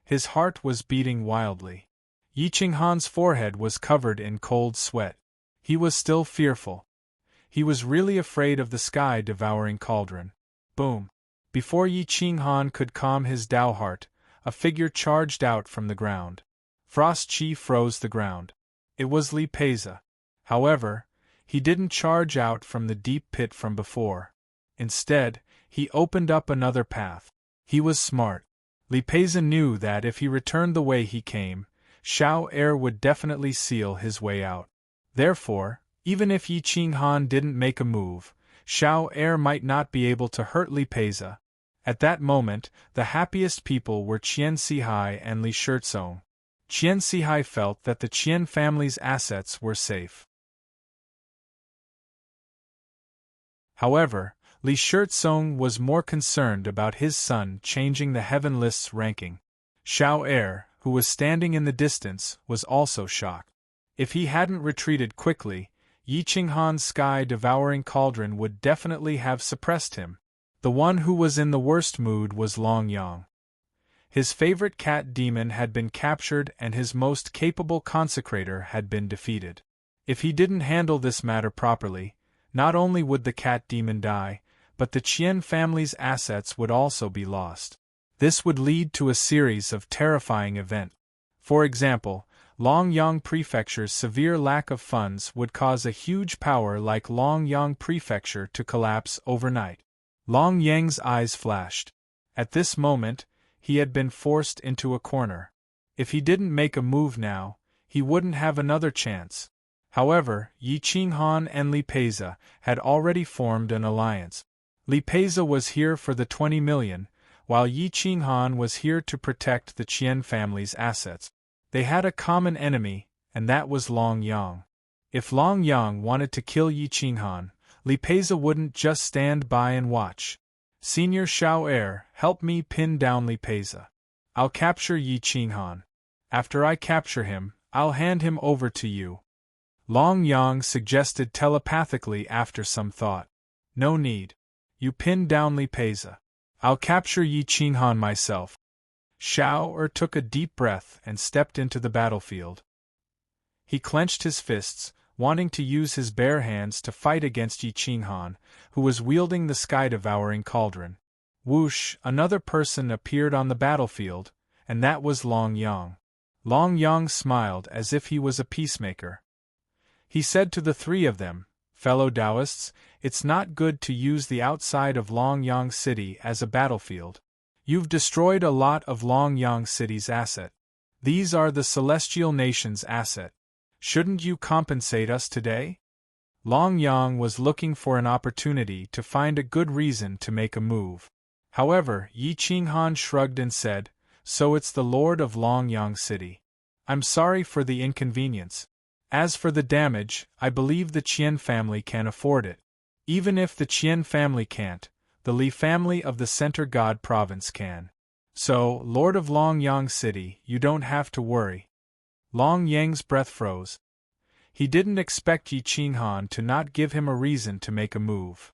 A: His heart was beating wildly. Yi Qinghan's forehead was covered in cold sweat. He was still fearful. He was really afraid of the sky-devouring cauldron. Boom! Before Yi Qinghan could calm his Dao heart, a figure charged out from the ground. Frost Qi froze the ground. It was Li Peiza. However, he didn't charge out from the deep pit from before. Instead, he opened up another path. He was smart. Li Peiza knew that if he returned the way he came, Xiao Er would definitely seal his way out. Therefore, even if Yi Qinghan didn't make a move, Xiao Er might not be able to hurt Li Peiza. At that moment, the happiest people were Qian Sihai and Li Shirtsong. Qian Sihai felt that the Qian family's assets were safe. However, Li Shirtsong was more concerned about his son changing the heaven list's ranking. Xiao Er, who was standing in the distance, was also shocked. If he hadn't retreated quickly, Yi Qinghan's sky-devouring cauldron would definitely have suppressed him. The one who was in the worst mood was Long Yang. His favorite cat demon had been captured and his most capable consecrator had been defeated. If he didn't handle this matter properly, not only would the cat demon die, but the Qian family's assets would also be lost. This would lead to a series of terrifying events. For example, Longyang Prefecture's severe lack of funds would cause a huge power like Longyang Prefecture to collapse overnight. Long Yang's eyes flashed. At this moment, he had been forced into a corner. If he didn't make a move now, he wouldn't have another chance. However, Yi Qinghan and Li Peiza had already formed an alliance. Li Peiza was here for the 20 million, while Yi Qinghan was here to protect the Qian family's assets. They had a common enemy, and that was Long Yang. If Long Yang wanted to kill Yi Qinghan, Li Peiza wouldn't just stand by and watch. "Senior Xiao Er, help me pin down Li Peiza. I'll capture Yi Qinghan. After I capture him, I'll hand him over to you." Long Yang suggested telepathically after some thought. "No need. You pin down Li Peiza. I'll capture Yi Qinghan myself." Xiao Er took a deep breath and stepped into the battlefield. He clenched his fists, wanting to use his bare hands to fight against Yi Qinghan, who was wielding the sky-devouring cauldron. Whoosh, another person appeared on the battlefield, and that was Long Yang. Long Yang smiled as if he was a peacemaker. He said to the three of them, "Fellow Taoists, it's not good to use the outside of Longyang City as a battlefield. You've destroyed a lot of Longyang City's asset. These are the Celestial Nation's asset. Shouldn't you compensate us today?" Longyang was looking for an opportunity to find a good reason to make a move. However, Yi Qinghan shrugged and said, "So it's the Lord of Longyang City. I'm sorry for the inconvenience. As for the damage, I believe the Qian family can afford it. Even if the Qian family can't, the Li family of the Center God Province can. So, Lord of Longyang City, you don't have to worry." Long Yang's breath froze. He didn't expect Yi Qinghan to not give him a reason to make a move.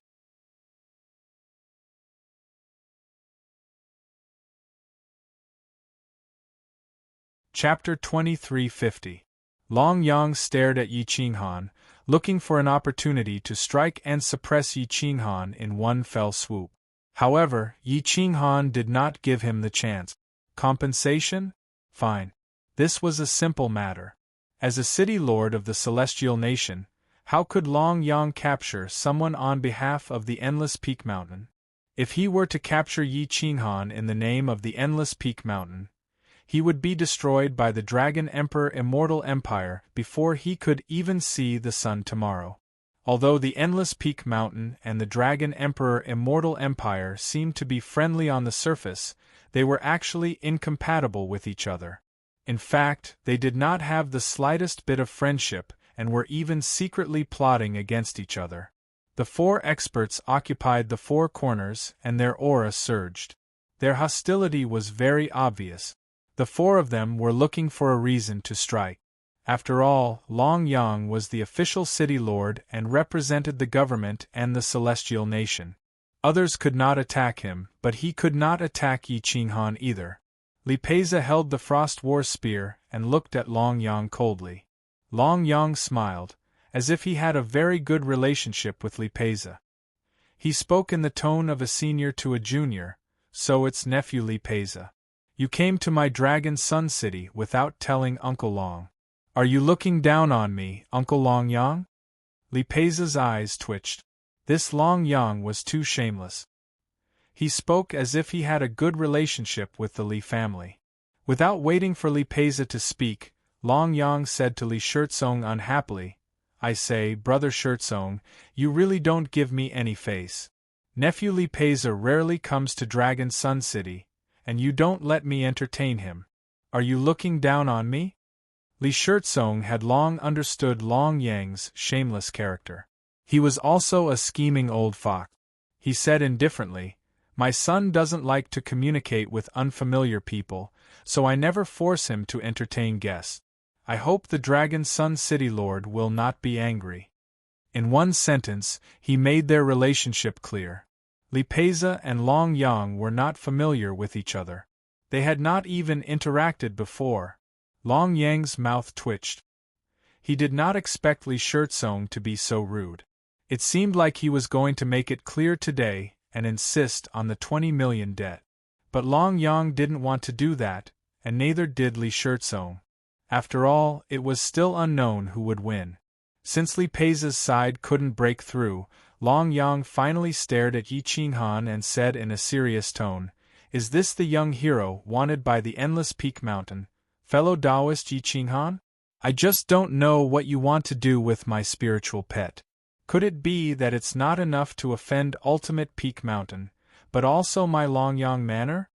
A: Chapter 2350. Long Yang stared at Yi Qinghan, looking for an opportunity to strike and suppress Yi Qinghan in one fell swoop. However, Yi Qinghan did not give him the chance. Compensation? Fine. This was a simple matter. As a city lord of the Celestial Nation, how could Long Yang capture someone on behalf of the Endless Peak Mountain? If he were to capture Yi Qinghan in the name of the Endless Peak Mountain, he would be destroyed by the Dragon Emperor Immortal Empire before he could even see the sun tomorrow. Although the Endless Peak Mountain and the Dragon Emperor Immortal Empire seemed to be friendly on the surface, they were actually incompatible with each other. In fact, they did not have the slightest bit of friendship and were even secretly plotting against each other. The four experts occupied the four corners and their aura surged. Their hostility was very obvious. The four of them were looking for a reason to strike. After all, Long Yang was the official city lord and represented the government and the Celestial Nation. Others could not attack him, but he could not attack Yi Qinghan either. Li Peiza held the Frost War Spear and looked at Long Yang coldly. Long Yang smiled, as if he had a very good relationship with Li Peiza. He spoke in the tone of a senior to a junior, "So it's nephew Li Peiza. You came to my Dragon Sun City without telling Uncle Long. Are you looking down on me, Uncle Long Yang?" Li Peiza's eyes twitched. This Long Yang was too shameless. He spoke as if he had a good relationship with the Li family. Without waiting for Li Peiza to speak, Long Yang said to Li Shirtsong unhappily, "I say, Brother Shirtsong, you really don't give me any face. Nephew Li Peiza rarely comes to Dragon Sun City, and you don't let me entertain him. Are you looking down on me?" Li Shirtsong had long understood Long Yang's shameless character. He was also a scheming old fox. He said indifferently, "My son doesn't like to communicate with unfamiliar people, so I never force him to entertain guests. I hope the Dragon Sun City Lord will not be angry." In one sentence, he made their relationship clear. Li Peiza and Long Yang were not familiar with each other. They had not even interacted before. Long Yang's mouth twitched. He did not expect Li Shirtsong to be so rude. It seemed like he was going to make it clear today and insist on the 20 million debt. But Long Yang didn't want to do that, and neither did Li Shirtsong. After all, it was still unknown who would win. Since Li Peiza's side couldn't break through, Long Yang finally stared at Yi Qinghan and said in a serious tone, "Is this the young hero wanted by the Endless Peak Mountain, fellow Taoist Yi Qinghan? I just don't know what you want to do with my spiritual pet. Could it be that it's not enough to offend Ultimate Peak Mountain, but also my Longyang Manor?"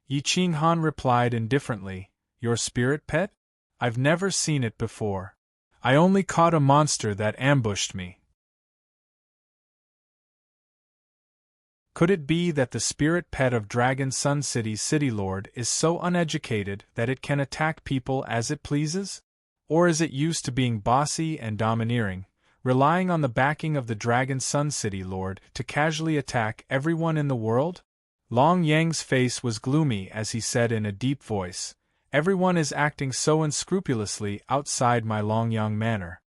A: Yi Qinghan replied indifferently, "Your spirit pet? I've never seen it before. I only caught a monster that ambushed me." Could it be that the spirit pet of Dragon Sun City's city lord is so uneducated that it can attack people as it pleases? Or is it used to being bossy and domineering, relying on the backing of the Dragon Sun City Lord to casually attack everyone in the world? Long Yang's face was gloomy as he said in a deep voice, "Everyone is acting so unscrupulously outside my Longyang Manor.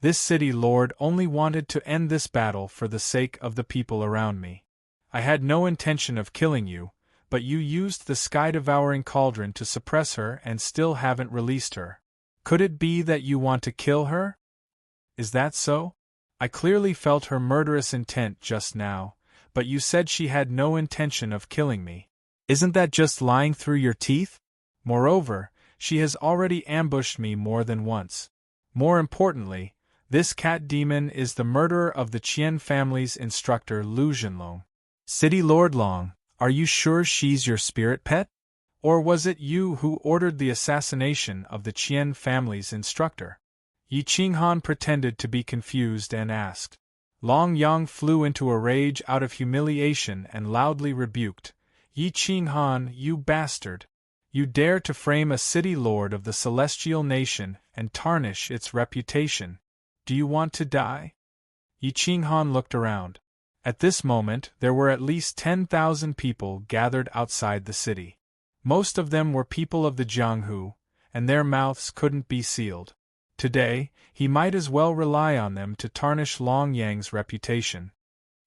A: This city lord only wanted to end this battle for the sake of the people around me. I had no intention of killing you, but you used the sky-devouring cauldron to suppress her and still haven't released her. Could it be that you want to kill her? Is that so? I clearly felt her murderous intent just now, but you said she had no intention of killing me. Isn't that just lying through your teeth? Moreover, she has already ambushed me more than once. More importantly, this cat demon is the murderer of the Qian family's instructor Lu Zhenlong. City Lord Long, are you sure she's your spirit pet? Or was it you who ordered the assassination of the Qian family's instructor? Yi Qinghan pretended to be confused and asked. Long Yang flew into a rage out of humiliation and loudly rebuked, Yi Qinghan, you bastard! You dare to frame a city lord of the celestial nation and tarnish its reputation. Do you want to die? Yi Qinghan looked around. At this moment there were at least 10,000 people gathered outside the city. Most of them were people of the Jianghu, and their mouths couldn't be sealed. Today, he might as well rely on them to tarnish Long Yang's reputation.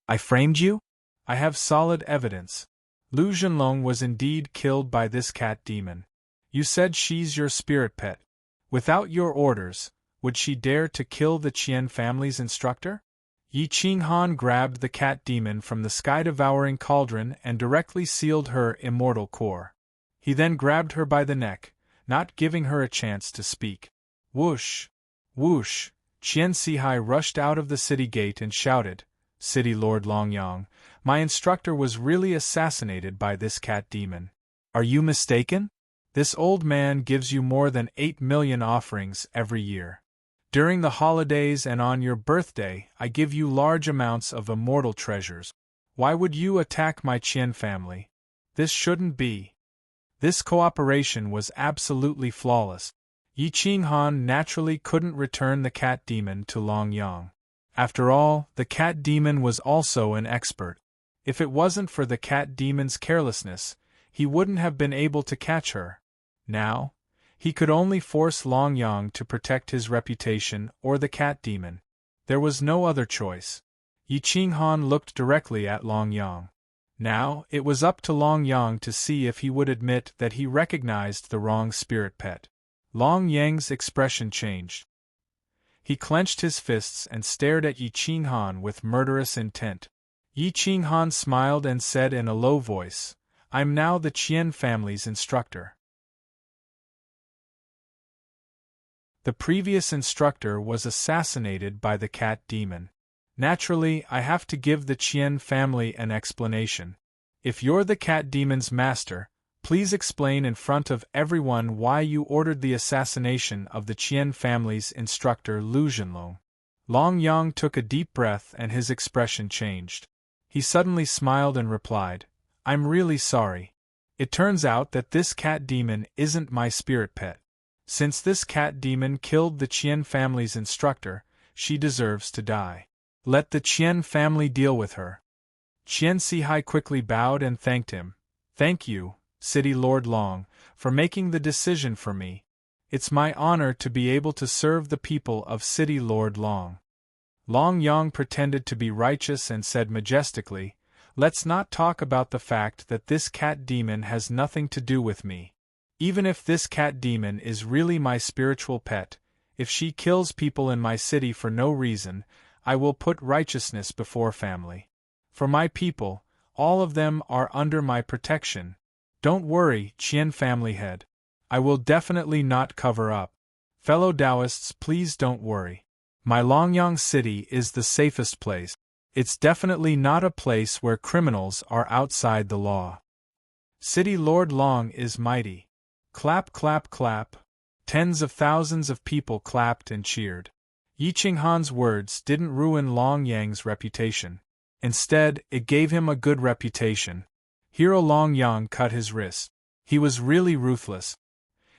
A: I framed you? I have solid evidence. Lu Zhenlong was indeed killed by this cat demon. You said she's your spirit pet. Without your orders, would she dare to kill the Qian family's instructor? Yi Qinghan grabbed the cat demon from the sky-devouring cauldron and directly sealed her immortal core. He then grabbed her by the neck, not giving her a chance to speak. Whoosh! Whoosh! Qian Sihai rushed out of the city gate and shouted, City Lord Longyang, my instructor was really assassinated by this cat demon. Are you mistaken? This old man gives you more than 8 million offerings every year. During the holidays and on your birthday, I give you large amounts of immortal treasures. Why would you attack my Qian family? This shouldn't be. This cooperation was absolutely flawless. Yi Qinghan naturally couldn't return the cat demon to Long Yang. After all, the cat demon was also an expert. If it wasn't for the cat demon's carelessness, he wouldn't have been able to catch her. Now, he could only force Long Yang to protect his reputation or the cat demon. There was no other choice. Yi Qinghan looked directly at Long Yang. Now, it was up to Long Yang to see if he would admit that he recognized the wrong spirit pet. Long Yang's expression changed. He clenched his fists and stared at Yi Qinghan with murderous intent. Yi Qinghan smiled and said in a low voice, I'm now the Qian family's instructor. The previous instructor was assassinated by the cat demon. Naturally, I have to give the Qian family an explanation. If you're the cat demon's master, please explain in front of everyone why you ordered the assassination of the Qian family's instructor Lu Zhenlong. Long Yang took a deep breath and his expression changed. He suddenly smiled and replied, I'm really sorry. It turns out that this cat demon isn't my spirit pet. Since this cat demon killed the Qian family's instructor, she deserves to die. Let the Qian family deal with her. Qian Sihai quickly bowed and thanked him. Thank you, City Lord Long, for making the decision for me. It's my honor to be able to serve the people of City Lord Long. Long Yang pretended to be righteous and said majestically, Let's not talk about the fact that this cat demon has nothing to do with me. Even if this cat demon is really my spiritual pet, if she kills people in my city for no reason, I will put righteousness before family. For my people, all of them are under my protection. Don't worry, Qian family head. I will definitely not cover up. Fellow Taoists, please don't worry. My Longyang city is the safest place. It's definitely not a place where criminals are outside the law. City Lord Long is mighty. Clap, clap, clap. Tens of thousands of people clapped and cheered. Yi Qinghan's words didn't ruin Long Yang's reputation. Instead, it gave him a good reputation. Hero Long Yang cut his wrist. He was really ruthless.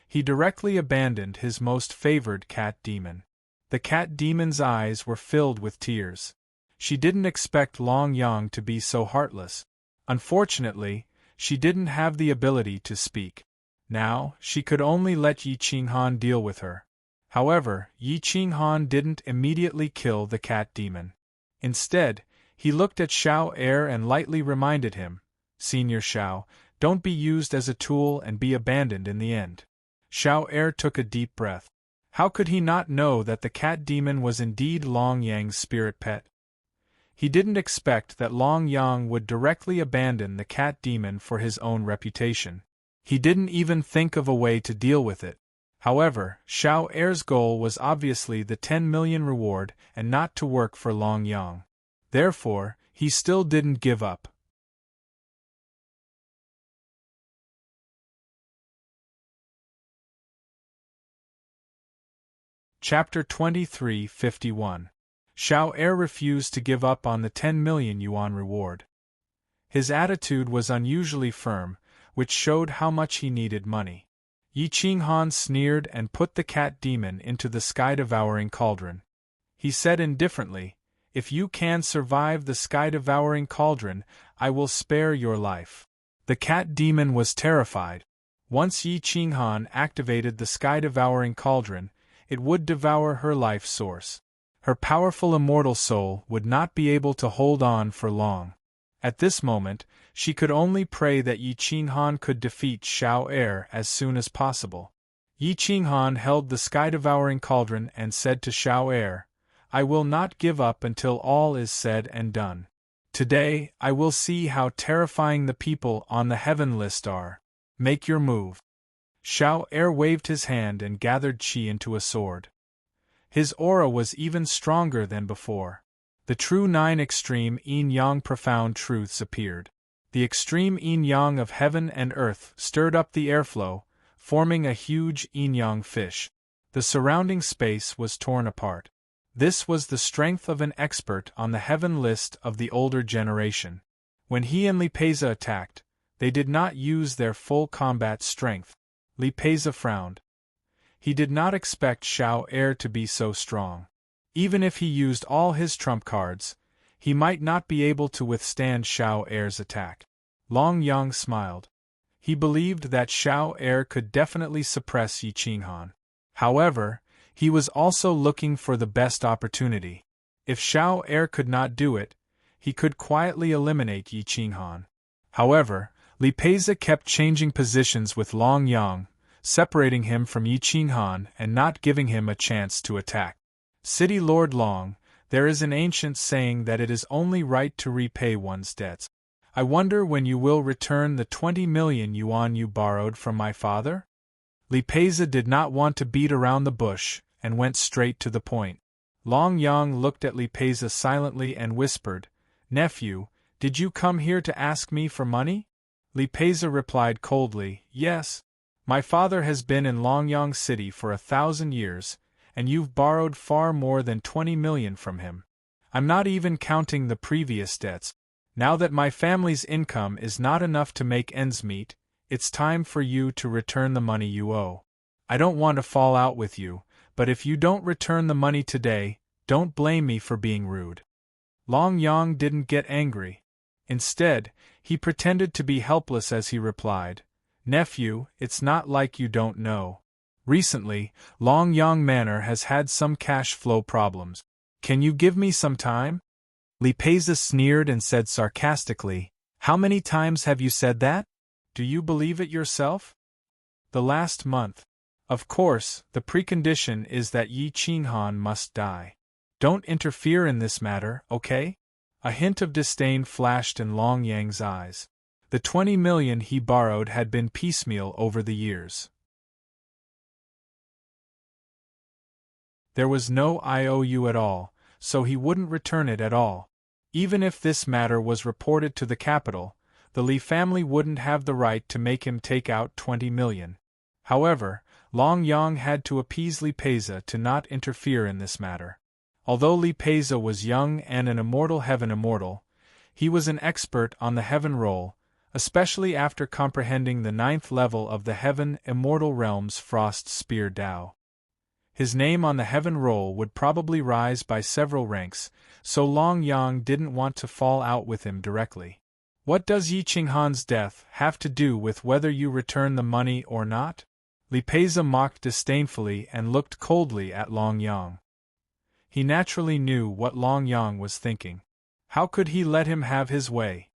A: He directly abandoned his most favored cat demon. The cat demon's eyes were filled with tears. She didn't expect Long Yang to be so heartless. Unfortunately, she didn't have the ability to speak. Now, she could only let Yi Qinghan deal with her. However, Yi Qinghan didn't immediately kill the cat demon. Instead, he looked at Xiao Er and lightly reminded him, "Senior Xiao, don't be used as a tool and be abandoned in the end." Xiao Er took a deep breath. How could he not know that the cat demon was indeed Long Yang's spirit pet? He didn't expect that Long Yang would directly abandon the cat demon for his own reputation. He didn't even think of a way to deal with it. However, Xiao Er's goal was obviously the 10 million reward and not to work for Long Yang. Therefore, he still didn't give up. Chapter 23:51. Xiao Er refused to give up on the 10 million yuan reward. His attitude was unusually firm, which showed how much he needed money. Yi Qinghan sneered and put the cat demon into the sky-devouring cauldron. He said indifferently, "If you can survive the sky-devouring cauldron, I will spare your life." The cat demon was terrified. Once Yi Qinghan activated the sky-devouring cauldron, it would devour her life source. Her powerful immortal soul would not be able to hold on for long. At this moment, she could only pray that Yi Qinghan could defeat Xiao Er as soon as possible. Yi Qinghan held the sky-devouring cauldron and said to Xiao Er, "I will not give up until all is said and done. Today, I will see how terrifying the people on the heaven list are. Make your move." Xiao Er waved his hand and gathered qi into a sword. His aura was even stronger than before. The true 9 extreme yin-yang profound truths appeared. The extreme yin-yang of heaven and earth stirred up the airflow, forming a huge yin-yang fish. The surrounding space was torn apart. This was the strength of an expert on the heaven list of the older generation. When he and Li Peiza attacked, they did not use their full combat strength. Li Peiza frowned. He did not expect Xiao Er to be so strong. Even if he used all his trump cards, he might not be able to withstand Xiao Er's attack. Long Yang smiled. He believed that Xiao Er could definitely suppress Yi Qinghan. However, he was also looking for the best opportunity. If Xiao Er could not do it, he could quietly eliminate Yi Qinghan. However, Li Peiza kept changing positions with Long Yang, separating him from Yi Qinghan and not giving him a chance to attack. City Lord Long, there is an ancient saying that it is only right to repay one's debts. I wonder when you will return the 20 million yuan you borrowed from my father? Li Peiza did not want to beat around the bush, and went straight to the point. Long Yang looked at Li Peiza silently and whispered, "Nephew, did you come here to ask me for money?" Li Peiza replied coldly, "Yes. My father has been in Longyang City for 1,000 years, and you've borrowed far more than 20 million from him. I'm not even counting the previous debts. Now that my family's income is not enough to make ends meet, it's time for you to return the money you owe. I don't want to fall out with you, but if you don't return the money today, don't blame me for being rude." Long Yang didn't get angry. Instead, he pretended to be helpless as he replied, "Nephew, it's not like you don't know. Recently, Long Yang Manor has had some cash flow problems. Can you give me some time?" Li Peiza sneered and said sarcastically, "How many times have you said that? Do you believe it yourself?" "The last month. Of course, the precondition is that Yi Qinghan must die. Don't interfere in this matter, okay?" A hint of disdain flashed in Long Yang's eyes. The 20 million he borrowed had been piecemeal over the years. There was no IOU at all, so he wouldn't return it at all. Even if this matter was reported to the capital, the Li family wouldn't have the right to make him take out 20 million. However, Long Yang had to appease Li Peiza to not interfere in this matter. Although Li Peiza was young and an immortal heaven immortal, he was an expert on the heaven roll, especially after comprehending the 9th level of the heaven immortal realm's frost spear Dao. His name on the heaven roll would probably rise by several ranks, so Long Yang didn't want to fall out with him directly. "What does Yi Qinghan's death have to do with whether you return the money or not?" Li Peiza mocked disdainfully and looked coldly at Long Yang. He naturally knew what Long Yang was thinking. How could he let him have his way?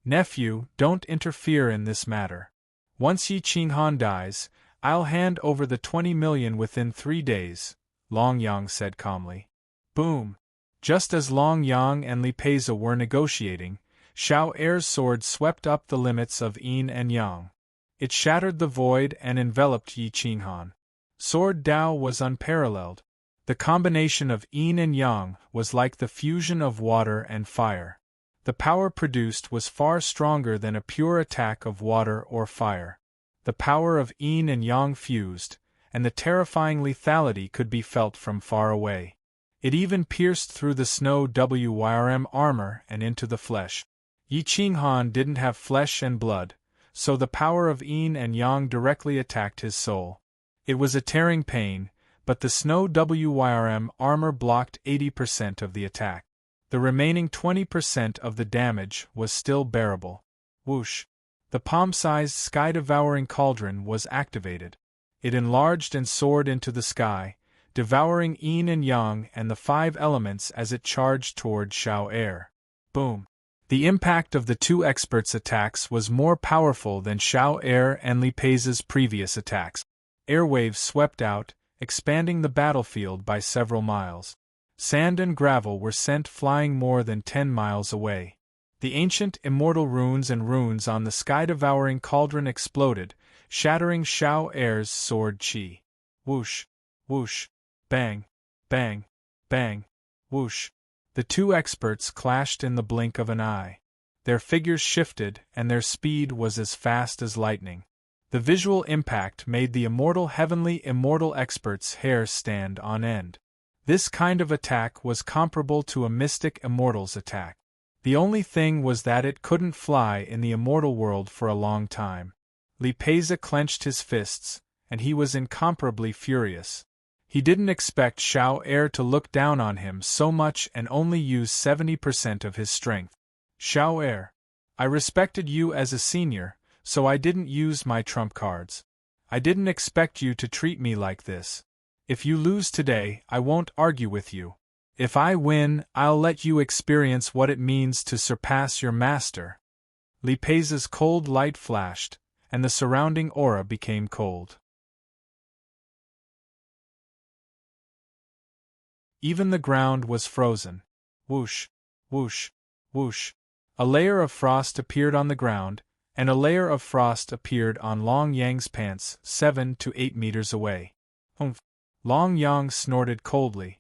A: Nephew, don't interfere in this matter. Once Yi Qinghan dies, I'll hand over the 20 million within 3 days, Long Yang said calmly. Boom! Just as Long Yang and Li Peiza were negotiating, Xiao Er's sword swept up the limits of yin and yang. It shattered the void and enveloped Yi Qinghan. Sword Dao was unparalleled. The combination of yin and yang was like the fusion of water and fire. The power produced was far stronger than a pure attack of water or fire. The power of yin and yang fused, and the terrifying lethality could be felt from far away. It even pierced through the snow wyrm armor and into the flesh. Yi Qinghan didn't have flesh and blood, so the power of yin and yang directly attacked his soul. It was a tearing pain, but the snow wyrm armor blocked 80% of the attack. The remaining 20% of the damage was still bearable. Whoosh! The palm-sized sky-devouring cauldron was activated. It enlarged and soared into the sky, devouring yin and yang and the 5 elements as it charged toward Xiao Er. Boom! The impact of the 2 experts' attacks was more powerful than Xiao Er and Li Peiza's previous attacks. Airwaves swept out, expanding the battlefield by several miles. Sand and gravel were sent flying more than 10 miles away. The ancient immortal runes on the sky-devouring cauldron exploded, shattering Xiao Er's sword qi. Whoosh! Whoosh! Bang! Bang! Bang! Whoosh! The 2 experts clashed in the blink of an eye. Their figures shifted, and their speed was as fast as lightning. The visual impact made the heavenly immortal experts' hair stand on end. This kind of attack was comparable to a mystic immortal's attack. The only thing was that it couldn't fly in the immortal world for a long time. Li Peiza clenched his fists, and he was incomparably furious. He didn't expect Xiao Er to look down on him so much and only use 70% of his strength. Xiao Er, I respected you as a senior, so I didn't use my trump cards. I didn't expect you to treat me like this. If you lose today, I won't argue with you. If I win, I'll let you experience what it means to surpass your master. Li Peiza's cold light flashed, and the surrounding aura became cold. Even the ground was frozen. Whoosh! Whoosh! Whoosh! A layer of frost appeared on the ground, and a layer of frost appeared on Long Yang's pants 7 to 8 meters away. Humph! Long Yang snorted coldly.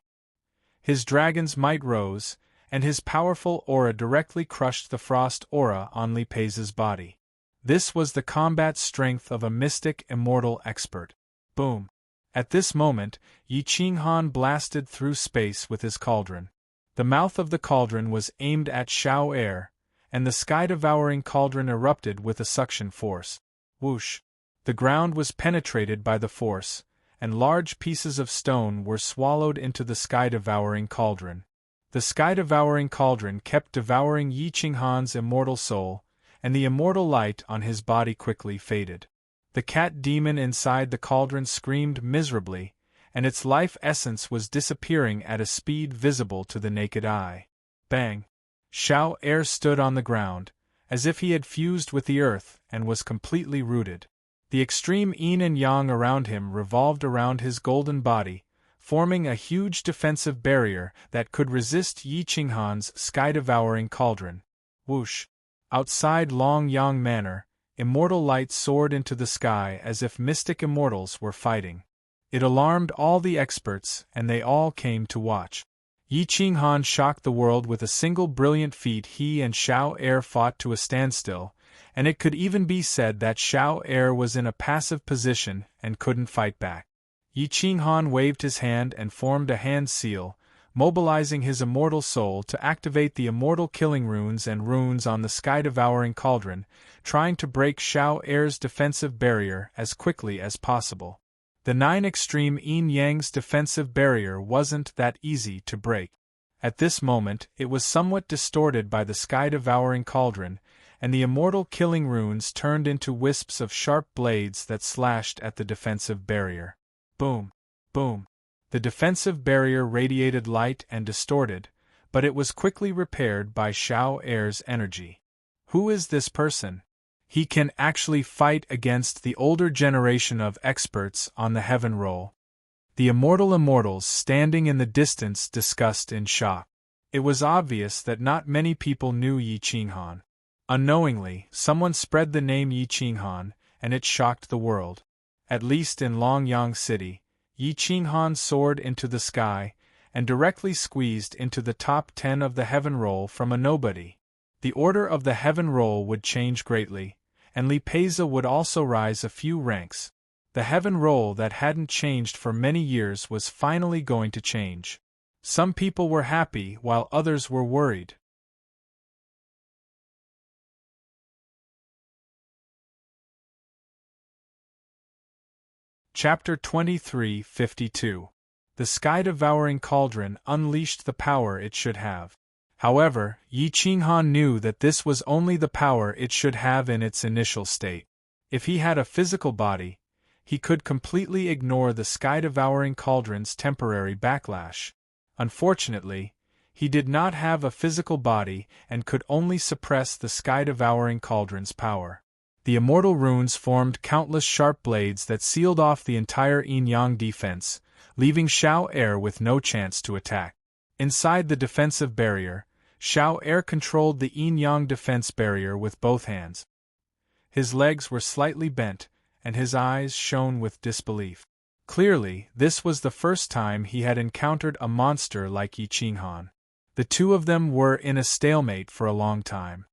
A: His dragon's might rose, and his powerful aura directly crushed the frost aura on Li Peiza's body. This was the combat strength of a mystic immortal expert. Boom! At this moment, Yi Qinghan blasted through space with his cauldron. The mouth of the cauldron was aimed at Xiao Er, and the sky-devouring cauldron erupted with a suction force. Whoosh! The ground was penetrated by the force, and large pieces of stone were swallowed into the sky-devouring cauldron. The sky-devouring cauldron kept devouring Yi Qinghan's immortal soul, and the immortal light on his body quickly faded. The cat demon inside the cauldron screamed miserably, and its life essence was disappearing at a speed visible to the naked eye. Bang! Xiao Er stood on the ground, as if he had fused with the earth and was completely rooted. The extreme yin and yang around him revolved around his golden body, forming a huge defensive barrier that could resist Yi Qinghan's sky-devouring cauldron. Whoosh! Outside Long Yang Manor, immortal light soared into the sky as if mystic immortals were fighting. It alarmed all the experts, and they all came to watch. Yi Qinghan shocked the world with a single brilliant feat. He and Xiao Er fought to a standstill, and it could even be said that Xiao Er was in a passive position and couldn't fight back. Yi Qinghan waved his hand and formed a hand seal, mobilizing his immortal soul to activate the immortal killing runes and runes on the sky-devouring cauldron, trying to break Xiao Er's defensive barrier as quickly as possible. The 9 extreme yin-yang's defensive barrier wasn't that easy to break. At this moment, it was somewhat distorted by the sky-devouring cauldron, and the immortal killing runes turned into wisps of sharp blades that slashed at the defensive barrier. Boom! Boom! The defensive barrier radiated light and distorted, but it was quickly repaired by Xiao Er's energy. Who is this person? He can actually fight against the older generation of experts on the heaven roll. The immortal immortals standing in the distance discussed in shock. It was obvious that not many people knew Yi Qinghan. Unknowingly, someone spread the name Yi Qinghan, and it shocked the world. At least in Longyang City, Yi Qinghan soared into the sky, and directly squeezed into the top 10 of the heaven roll from a nobody. The order of the heaven roll would change greatly, and Li Peiza would also rise a few ranks. The heaven roll that hadn't changed for many years was finally going to change. Some people were happy while others were worried. Chapter 23:52. The sky-devouring cauldron unleashed the power it should have. However, Yi Qinghan knew that this was only the power it should have in its initial state. If he had a physical body, he could completely ignore the sky-devouring cauldron's temporary backlash. Unfortunately, he did not have a physical body and could only suppress the sky-devouring cauldron's power. The immortal runes formed countless sharp blades that sealed off the entire yin-yang defense, leaving Xiao Er with no chance to attack. Inside the defensive barrier, Xiao Er controlled the yin-yang defense barrier with both hands. His legs were slightly bent, and his eyes shone with disbelief. Clearly, this was the first time he had encountered a monster like Yi Qinghan. The two of them were in a stalemate for a long time.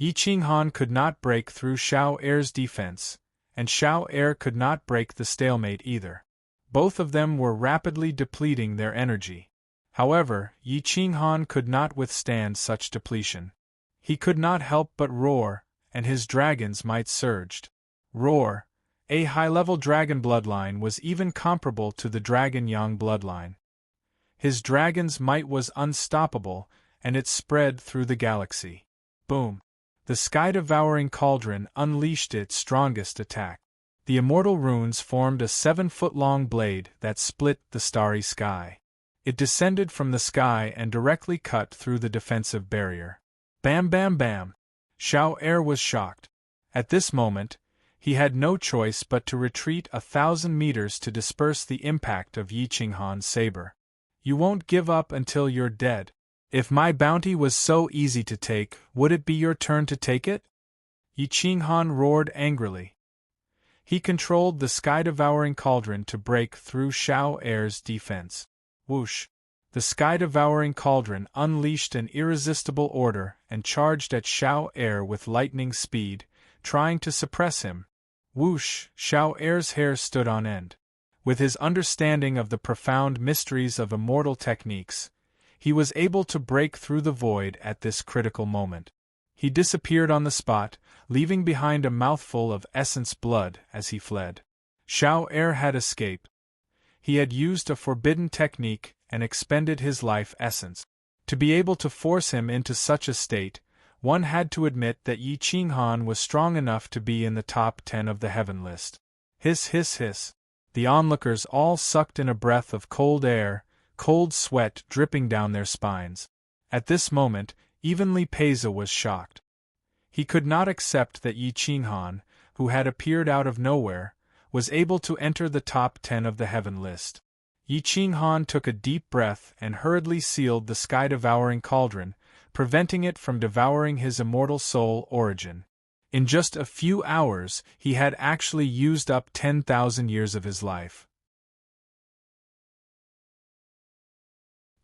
A: Yi Qinghan could not break through Xiao Er's defense, and Xiao Er could not break the stalemate either. Both of them were rapidly depleting their energy. However, Yi Qinghan could not withstand such depletion. He could not help but roar, and his dragon's might surged. Roar! A high-level dragon bloodline was even comparable to the Dragon Yang bloodline. His dragon's might was unstoppable, and it spread through the galaxy. Boom! The sky-devouring cauldron unleashed its strongest attack. The immortal runes formed a 7-foot-long blade that split the starry sky. It descended from the sky and directly cut through the defensive barrier. Bam bam bam! Xiao Er was shocked. At this moment, he had no choice but to retreat 1,000 meters to disperse the impact of Yi Qinghan's saber. You won't give up until you're dead. If my bounty was so easy to take, would it be your turn to take it? Yi Qinghan roared angrily. He controlled the sky-devouring cauldron to break through Xiao Er's defense. Whoosh! The sky-devouring cauldron unleashed an irresistible order and charged at Xiao Er with lightning speed, trying to suppress him. Whoosh! Xiao Er's hair stood on end. With his understanding of the profound mysteries of immortal techniques, he was able to break through the void at this critical moment. He disappeared on the spot, leaving behind a mouthful of essence blood as he fled. Xiao Er had escaped. He had used a forbidden technique and expended his life essence. To be able to force him into such a state, one had to admit that Yi Qinghan was strong enough to be in the top 10 of the heaven list. Hiss hiss hiss. The onlookers all sucked in a breath of cold air, cold sweat dripping down their spines. At this moment, even Li Peiza was shocked. He could not accept that Yi Qinghan, who had appeared out of nowhere, was able to enter the top 10 of the heaven list. Yi Qinghan took a deep breath and hurriedly sealed the sky-devouring cauldron, preventing it from devouring his immortal soul origin. In just a few hours, he had actually used up 10,000 years of his life.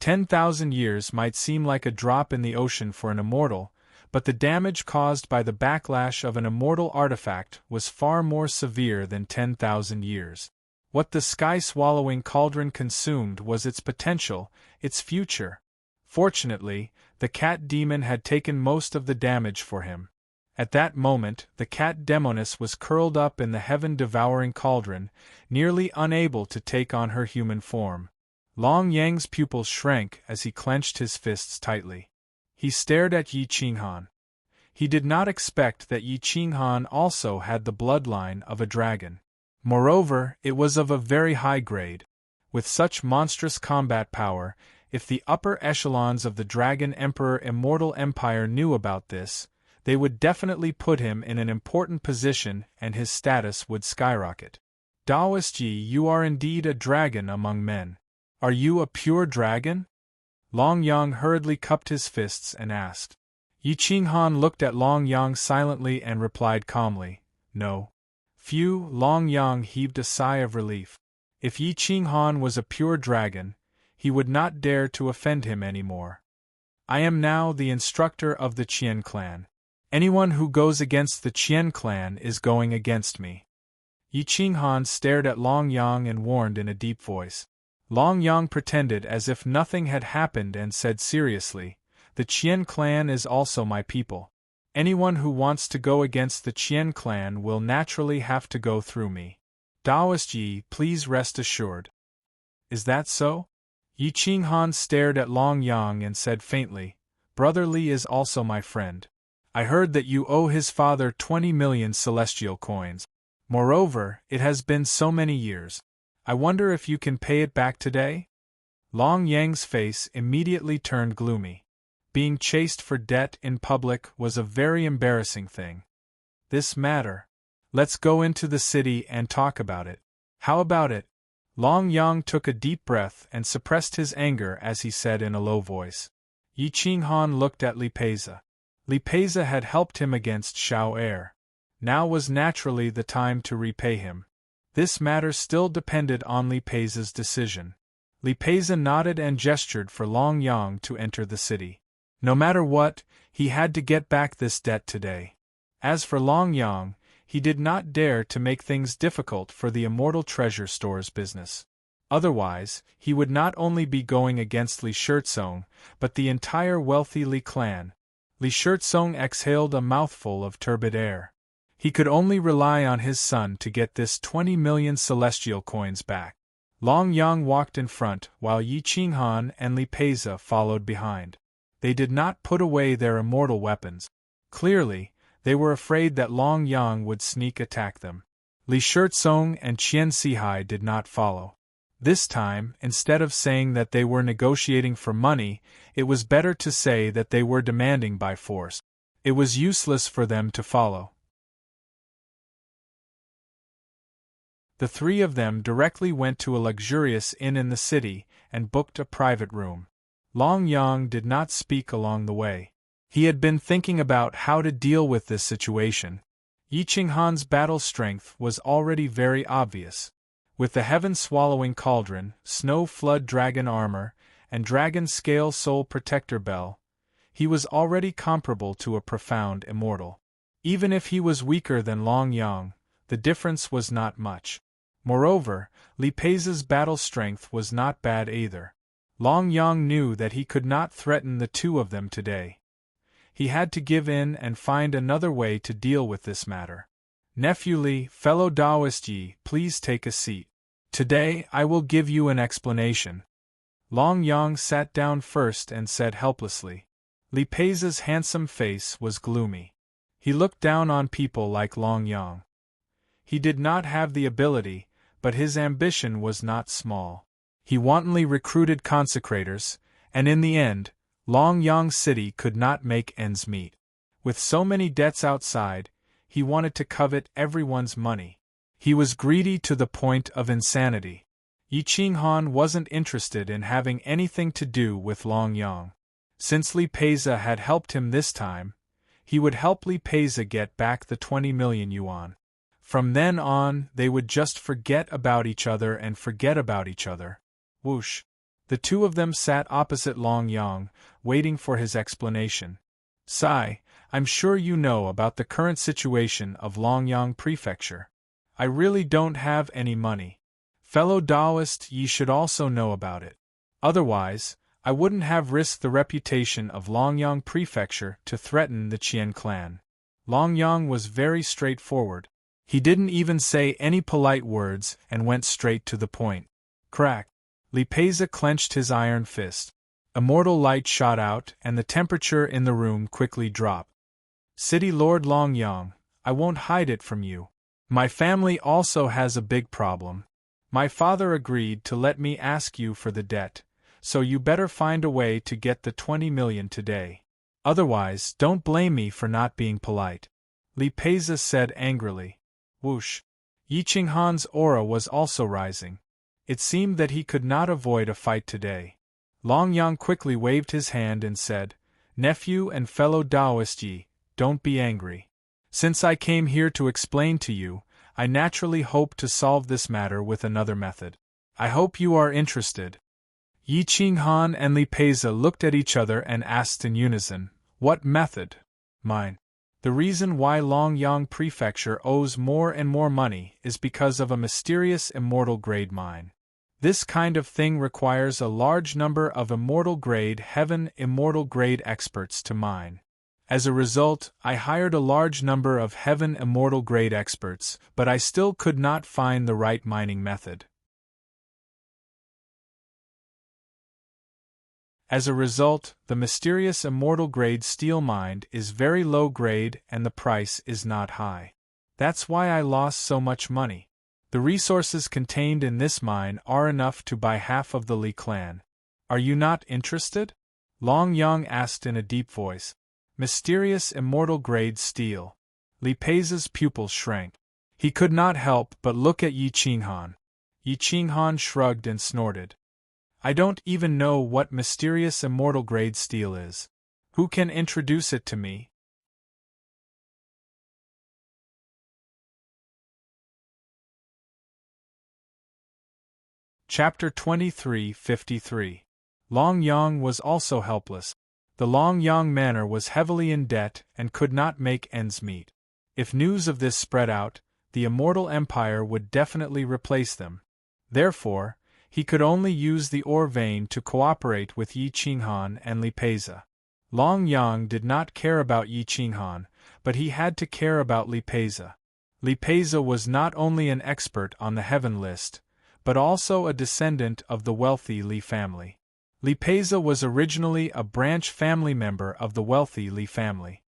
A: 10,000 years might seem like a drop in the ocean for an immortal, but the damage caused by the backlash of an immortal artifact was far more severe than 10,000 years. What the sky-swallowing cauldron consumed was its potential, its future. Fortunately, the cat demon had taken most of the damage for him. At that moment, the cat demoness was curled up in the heaven-devouring cauldron, nearly unable to take on her human form. Long Yang's pupils shrank as he clenched his fists tightly. He stared at Yi Qinghan. He did not expect that Yi Qinghan also had the bloodline of a dragon. Moreover, it was of a very high grade. With such monstrous combat power, if the upper echelons of the Dragon Emperor Immortal Empire knew about this, they would definitely put him in an important position and his status would skyrocket. Daoist Yi, you are indeed a dragon among men. Are you a pure dragon? Long Yang hurriedly cupped his fists and asked. Yi Qinghan looked at Long Yang silently and replied calmly, no. Phew, Long Yang heaved a sigh of relief. If Yi Qinghan was a pure dragon, he would not dare to offend him anymore. I am now the instructor of the Qian clan. Anyone who goes against the Qian clan is going against me. Yi Qinghan stared at Long Yang and warned in a deep voice. Long Yang pretended as if nothing had happened and said seriously, the Qian clan is also my people. Anyone who wants to go against the Qian clan will naturally have to go through me. Daoist Yi, please rest assured. Is that so? Yi Qinghan stared at Long Yang and said faintly, Brother Li is also my friend. I heard that you owe his father 20 million celestial coins. Moreover, it has been so many years. I wonder if you can pay it back today? Long Yang's face immediately turned gloomy. Being chased for debt in public was a very embarrassing thing. This matter. Let's go into the city and talk about it. How about it? Long Yang took a deep breath and suppressed his anger as he said in a low voice. Yi Qinghan looked at Li Peiza. Li Peiza had helped him against Xiao Er. Now was naturally the time to repay him. This matter still depended on Li Peiza's decision. Li Peiza nodded and gestured for Long Yang to enter the city. No matter what, he had to get back this debt today. As for Long Yang, he did not dare to make things difficult for the Immortal Treasure Store's business. Otherwise, he would not only be going against Li Shirtsong, but the entire wealthy Li clan. Li Shirtsong exhaled a mouthful of turbid air. He could only rely on his son to get this 20 million celestial coins back. Long Yang walked in front, while Yi Qinghan and Li Peiza followed behind. They did not put away their immortal weapons. Clearly, they were afraid that Long Yang would sneak attack them. Li Shirtsong and Qian Sihai did not follow. This time, instead of saying that they were negotiating for money, it was better to say that they were demanding by force. It was useless for them to follow. The three of them directly went to a luxurious inn in the city and booked a private room. Long Yang did not speak along the way. He had been thinking about how to deal with this situation. Yi Qinghan's battle strength was already very obvious. With the heaven-swallowing cauldron, snow flood dragon armor, and dragon scale soul protector bell, he was already comparable to a profound immortal. Even if he was weaker than Long Yang, the difference was not much. Moreover, Li Peiza's battle strength was not bad either. Long Yang knew that he could not threaten the two of them today. He had to give in and find another way to deal with this matter. Nephew Li, fellow Daoist Yi, please take a seat. Today I will give you an explanation. Long Yang sat down first and said helplessly. Li Peiza's handsome face was gloomy. He looked down on people like Long Yang. He did not have the ability, but his ambition was not small. He wantonly recruited consecrators, and in the end, Long Yang City could not make ends meet. With so many debts outside, he wanted to covet everyone's money. He was greedy to the point of insanity. Yi Qinghan wasn't interested in having anything to do with Long Yang. Since Li Peiza had helped him this time, he would help Li Peiza get back the 20 million yuan. From then on, they would just forget about each other and forget about each other. Whoosh! The two of them sat opposite Long Yang, waiting for his explanation. Sai, I'm sure you know about the current situation of Longyang Prefecture. I really don't have any money. Fellow Taoist, ye should also know about it. Otherwise, I wouldn't have risked the reputation of Longyang Prefecture to threaten the Qian clan. Longyang was very straightforward. He didn't even say any polite words and went straight to the point. Crack! Li Peiza clenched his iron fist. Immortal light shot out and the temperature in the room quickly dropped. City Lord Long Yang, I won't hide it from you. My family also has a big problem. My father agreed to let me ask you for the debt, so you better find a way to get the 20 million today. Otherwise, don't blame me for not being polite. Li Peiza said angrily. Whoosh. Yi Qinghan's aura was also rising. It seemed that he could not avoid a fight today. Long Yang quickly waved his hand and said, Nephew and fellow Taoist Yi, don't be angry. Since I came here to explain to you, I naturally hope to solve this matter with another method. I hope you are interested. Yi Qinghan and Li Peiza looked at each other and asked in unison, What method? Mine. The reason why Long Yang Prefecture owes more and more money is because of a mysterious immortal grade mine. This kind of thing requires a large number of immortal grade heaven immortal grade experts to mine. As a result, I hired a large number of heaven immortal grade experts, but I still could not find the right mining method. As a result, the mysterious immortal grade steel mined is very low grade and the price is not high. That's why I lost so much money. The resources contained in this mine are enough to buy half of the Li clan. Are you not interested? Long Yang asked in a deep voice. Mysterious immortal grade steel. Li Peiza's pupils shrank. He could not help but look at Yi Qinghan. Yi Qinghan shrugged and snorted. I don't even know what mysterious immortal grade steel is. Who can introduce it to me? Chapter 23:53. Long Yang was also helpless. The Long Yang manor was heavily in debt and could not make ends meet. If news of this spread out, the immortal empire would definitely replace them. Therefore, he could only use the ore vein to cooperate with Yi Qinghan and Li Peiza. Long Yang did not care about Yi Qinghan, but he had to care about Li Peiza. Li Peiza was not only an expert on the heaven list, but also a descendant of the wealthy Li family. Li Peiza was originally a branch family member of the wealthy Li family.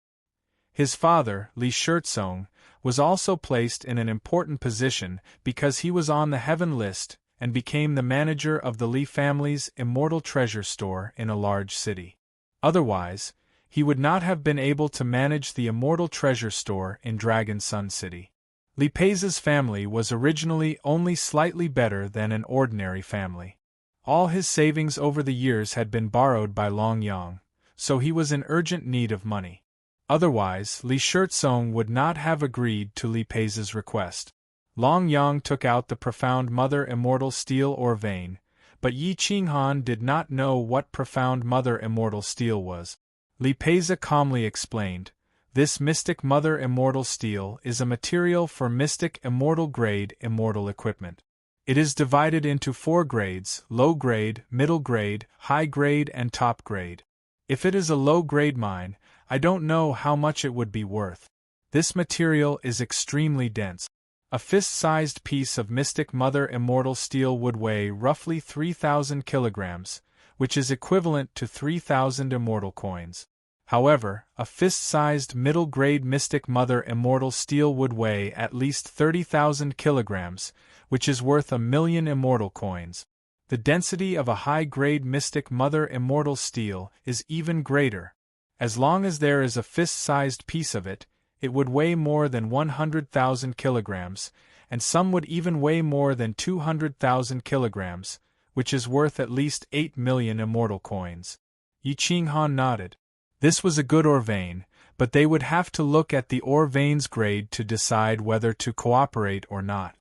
A: His father, Li Shirtsong, was also placed in an important position because he was on the heaven list and became the manager of the Li family's immortal treasure store in a large city. Otherwise, he would not have been able to manage the immortal treasure store in Dragon Sun City. Li Peiza's family was originally only slightly better than an ordinary family. All his savings over the years had been borrowed by Long Yang, so he was in urgent need of money. Otherwise, Li Shirtsong would not have agreed to Li Peiza's request. Long Yang took out the profound mother immortal steel ore vein, but Yi Qinghan did not know what profound mother immortal steel was. Li Peiza calmly explained, This mystic mother immortal steel is a material for mystic immortal grade immortal equipment. It is divided into 4 grades: low grade, middle grade, high grade and top grade. If it is a low grade mine, I don't know how much it would be worth. This material is extremely dense. A fist-sized piece of mystic mother immortal steel would weigh roughly 3,000 kilograms, which is equivalent to 3,000 immortal coins. However, a fist-sized middle-grade mystic mother immortal steel would weigh at least 30,000 kilograms, which is worth 1,000,000 immortal coins. The density of a high-grade mystic mother immortal steel is even greater. As long as there is a fist-sized piece of it, it would weigh more than 100,000 kilograms, and some would even weigh more than 200,000 kilograms, which is worth at least 8,000,000 immortal coins. Yi Qinghan nodded. This was a good ore vein, but they would have to look at the ore vein's grade to decide whether to cooperate or not.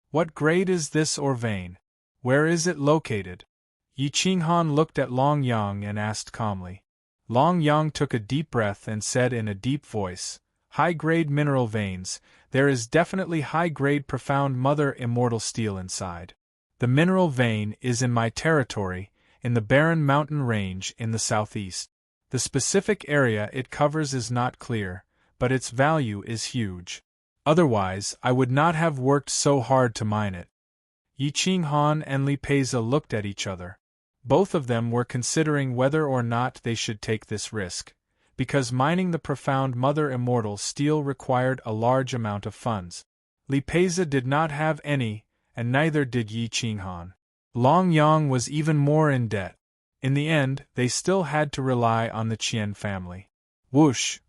A: What grade is this ore vein? Where is it located? Yi Qinghan looked at Long Yang and asked calmly. Long Yang took a deep breath and said in a deep voice, High-grade mineral veins, there is definitely high-grade profound mother immortal steel inside. The mineral vein is in my territory, in the barren mountain range in the southeast. The specific area it covers is not clear, but its value is huge. Otherwise, I would not have worked so hard to mine it. Yi Qinghan and Li Peiza looked at each other. Both of them were considering whether or not they should take this risk, because mining the profound Mother Immortal steel required a large amount of funds. Li Peiza did not have any, and neither did Yi Qinghan. Long Yang was even more in debt. In the end, they still had to rely on the Qian family. Whoosh!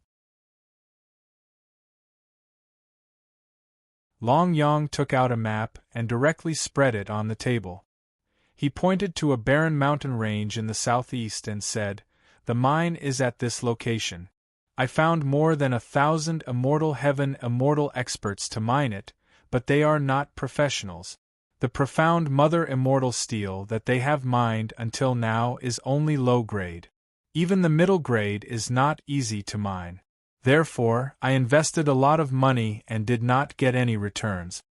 A: Long Yang took out a map and directly spread it on the table. He pointed to a barren mountain range in the southeast and said, "The mine is at this location. I found more than 1,000 immortal experts to mine it, but they are not professionals. The profound Mother Immortal steel that they have mined until now is only low grade. Even the middle grade is not easy to mine. Therefore, I invested a lot of money and did not get any returns."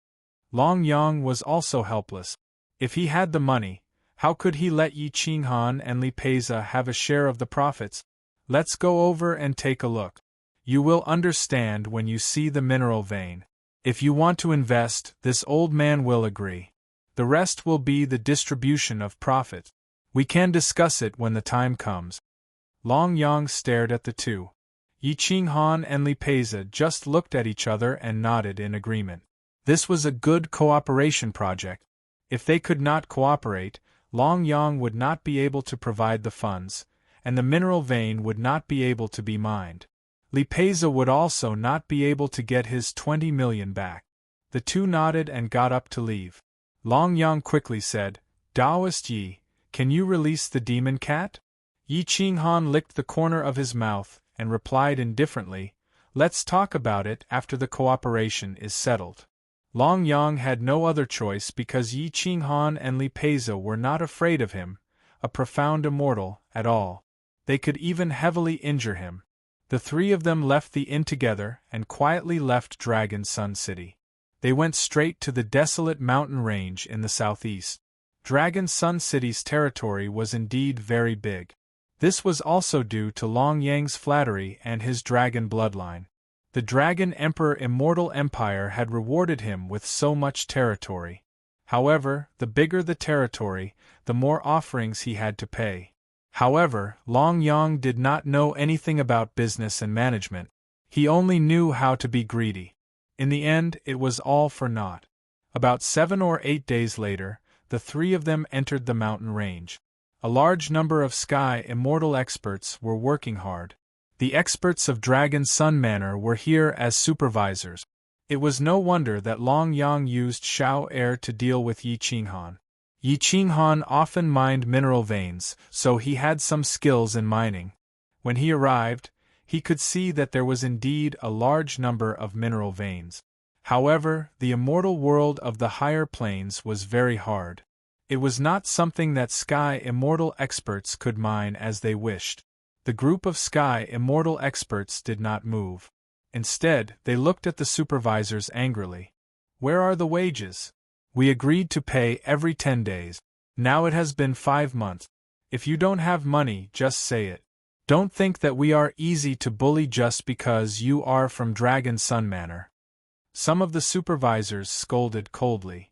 A: Long Yang was also helpless. If he had the money, how could he let Yi Qinghan and Li Peiza have a share of the profits? "Let's go over and take a look. You will understand when you see the mineral vein. If you want to invest, this old man will agree. The rest will be the distribution of profit. We can discuss it when the time comes." Long Yang stared at the two. Yi Qinghan and Li Peiza just looked at each other and nodded in agreement. This was a good cooperation project. If they could not cooperate, Long Yang would not be able to provide the funds, and the mineral vein would not be able to be mined. Li Peiza would also not be able to get his 20 million back. The two nodded and got up to leave. Long Yang quickly said, "Taoist Yi, can you release the demon cat?" Yi Qinghan licked the corner of his mouth and replied indifferently, "Let's talk about it after the cooperation is settled." Long Yang had no other choice because Yi Qinghan and Li Peiza were not afraid of him, a profound immortal, at all. They could even heavily injure him. The three of them left the inn together and quietly left Dragon Sun City. They went straight to the desolate mountain range in the southeast. Dragon Sun City's territory was indeed very big. This was also due to Long Yang's flattery and his dragon bloodline. The Dragon Emperor Immortal Empire had rewarded him with so much territory. However, the bigger the territory, the more offerings he had to pay. However, Long Yang did not know anything about business and management. He only knew how to be greedy. In the end, it was all for naught. About 7 or 8 days later, the three of them entered the mountain range. A large number of Sky Immortal experts were working hard. The experts of Dragon Sun Manor were here as supervisors. It was no wonder that Long Yang used Shao Air to deal with Yi Qinghan. Yi Qinghan often mined mineral veins, so he had some skills in mining. When he arrived, he could see that there was indeed a large number of mineral veins. However, the immortal world of the higher planes was very hard. It was not something that Sky Immortal experts could mine as they wished. The group of Sky Immortal experts did not move. Instead, they looked at the supervisors angrily. "Where are the wages? We agreed to pay every 10 days. Now it has been 5 months. If you don't have money, just say it. Don't think that we are easy to bully just because you are from Dragon Sun Manor." Some of the supervisors scolded coldly.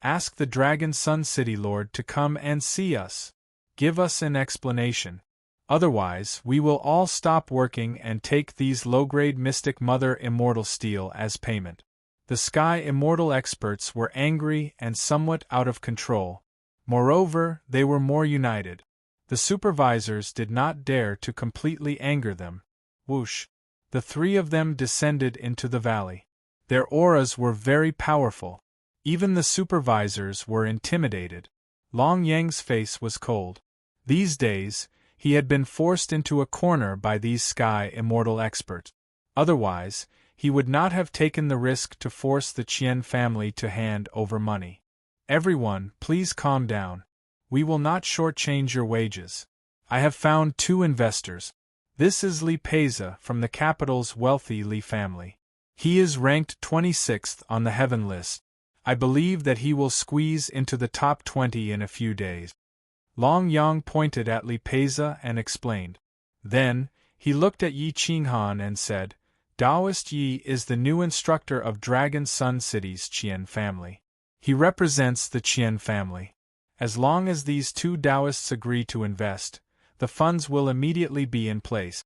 A: "Ask the Dragon Sun City Lord to come and see us. Give us an explanation. Otherwise, we will all stop working and take these low-grade Mystic Mother Immortal steel as payment." The Sky Immortal experts were angry and somewhat out of control. Moreover, they were more united. The supervisors did not dare to completely anger them. Whoosh! The three of them descended into the valley. Their auras were very powerful. Even the supervisors were intimidated. Long Yang's face was cold. These days, he had been forced into a corner by these Sky Immortal experts. Otherwise, he would not have taken the risk to force the Qian family to hand over money. "Everyone, please calm down. We will not shortchange your wages. I have found 2 investors. This is Li Peiza from the capital's wealthy Li family. He is ranked 26th on the heaven list. I believe that he will squeeze into the top 20 in a few days." Long Yang pointed at Li Peiza and explained. Then, he looked at Yi Qinghan and said, "Taoist Yi is the new instructor of Dragon Sun City's Qian family. He represents the Qian family. As long as these two Taoists agree to invest, the funds will immediately be in place.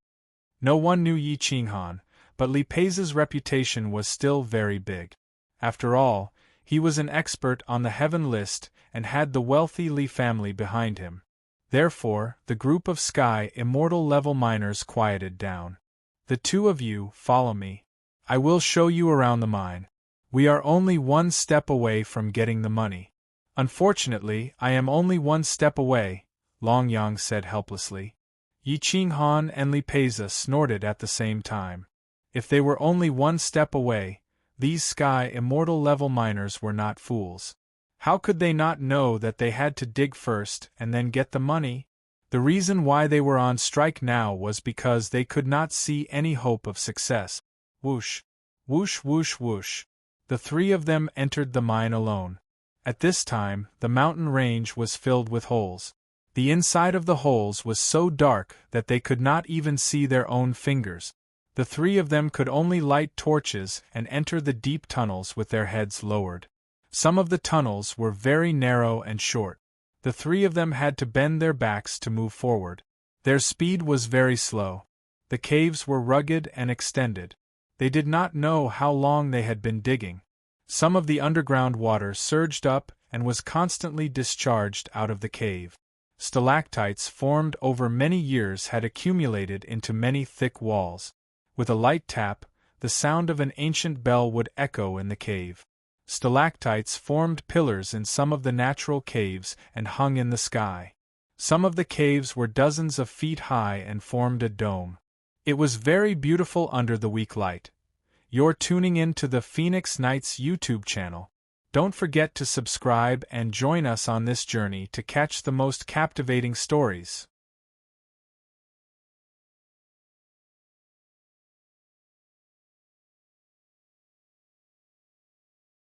A: No one knew Yi Qinghan, but Li Pei's reputation was still very big. After all, he was an expert on the heaven list and had the wealthy Li family behind him. Therefore, the group of Sky Immortal level miners quieted down. The two of you, follow me. I will show you around the mine. We are only one step away from getting the money. Unfortunately, I am only one step away, Long Yang said helplessly. Yi Qinghan and Li Pei snorted at the same time. If they were only one step away, these Sky Immortal level miners were not fools. How could they not know that they had to dig first and then get the money? The reason why they were on strike now was because they could not see any hope of success. Whoosh! Whoosh whoosh whoosh! The three of them entered the mine alone. At this time, the mountain range was filled with holes. The inside of the holes was so dark that they could not even see their own fingers. The three of them could only light torches and enter the deep tunnels with their heads lowered. Some of the tunnels were very narrow and short. The three of them had to bend their backs to move forward. Their speed was very slow. The caves were rugged and extended. They did not know how long they had been digging. Some of the underground water surged up and was constantly discharged out of the cave. Stalactites formed over many years had accumulated into many thick walls. With a light tap, the sound of an ancient bell would echo in the cave. Stalactites formed pillars in some of the natural caves and hung in the sky. Some of the caves were dozens of feet high and formed a dome. It was very beautiful under the weak light. You're tuning in to the Phoenix Nights YouTube channel. Don't forget to subscribe and join us on this journey to catch the most captivating stories.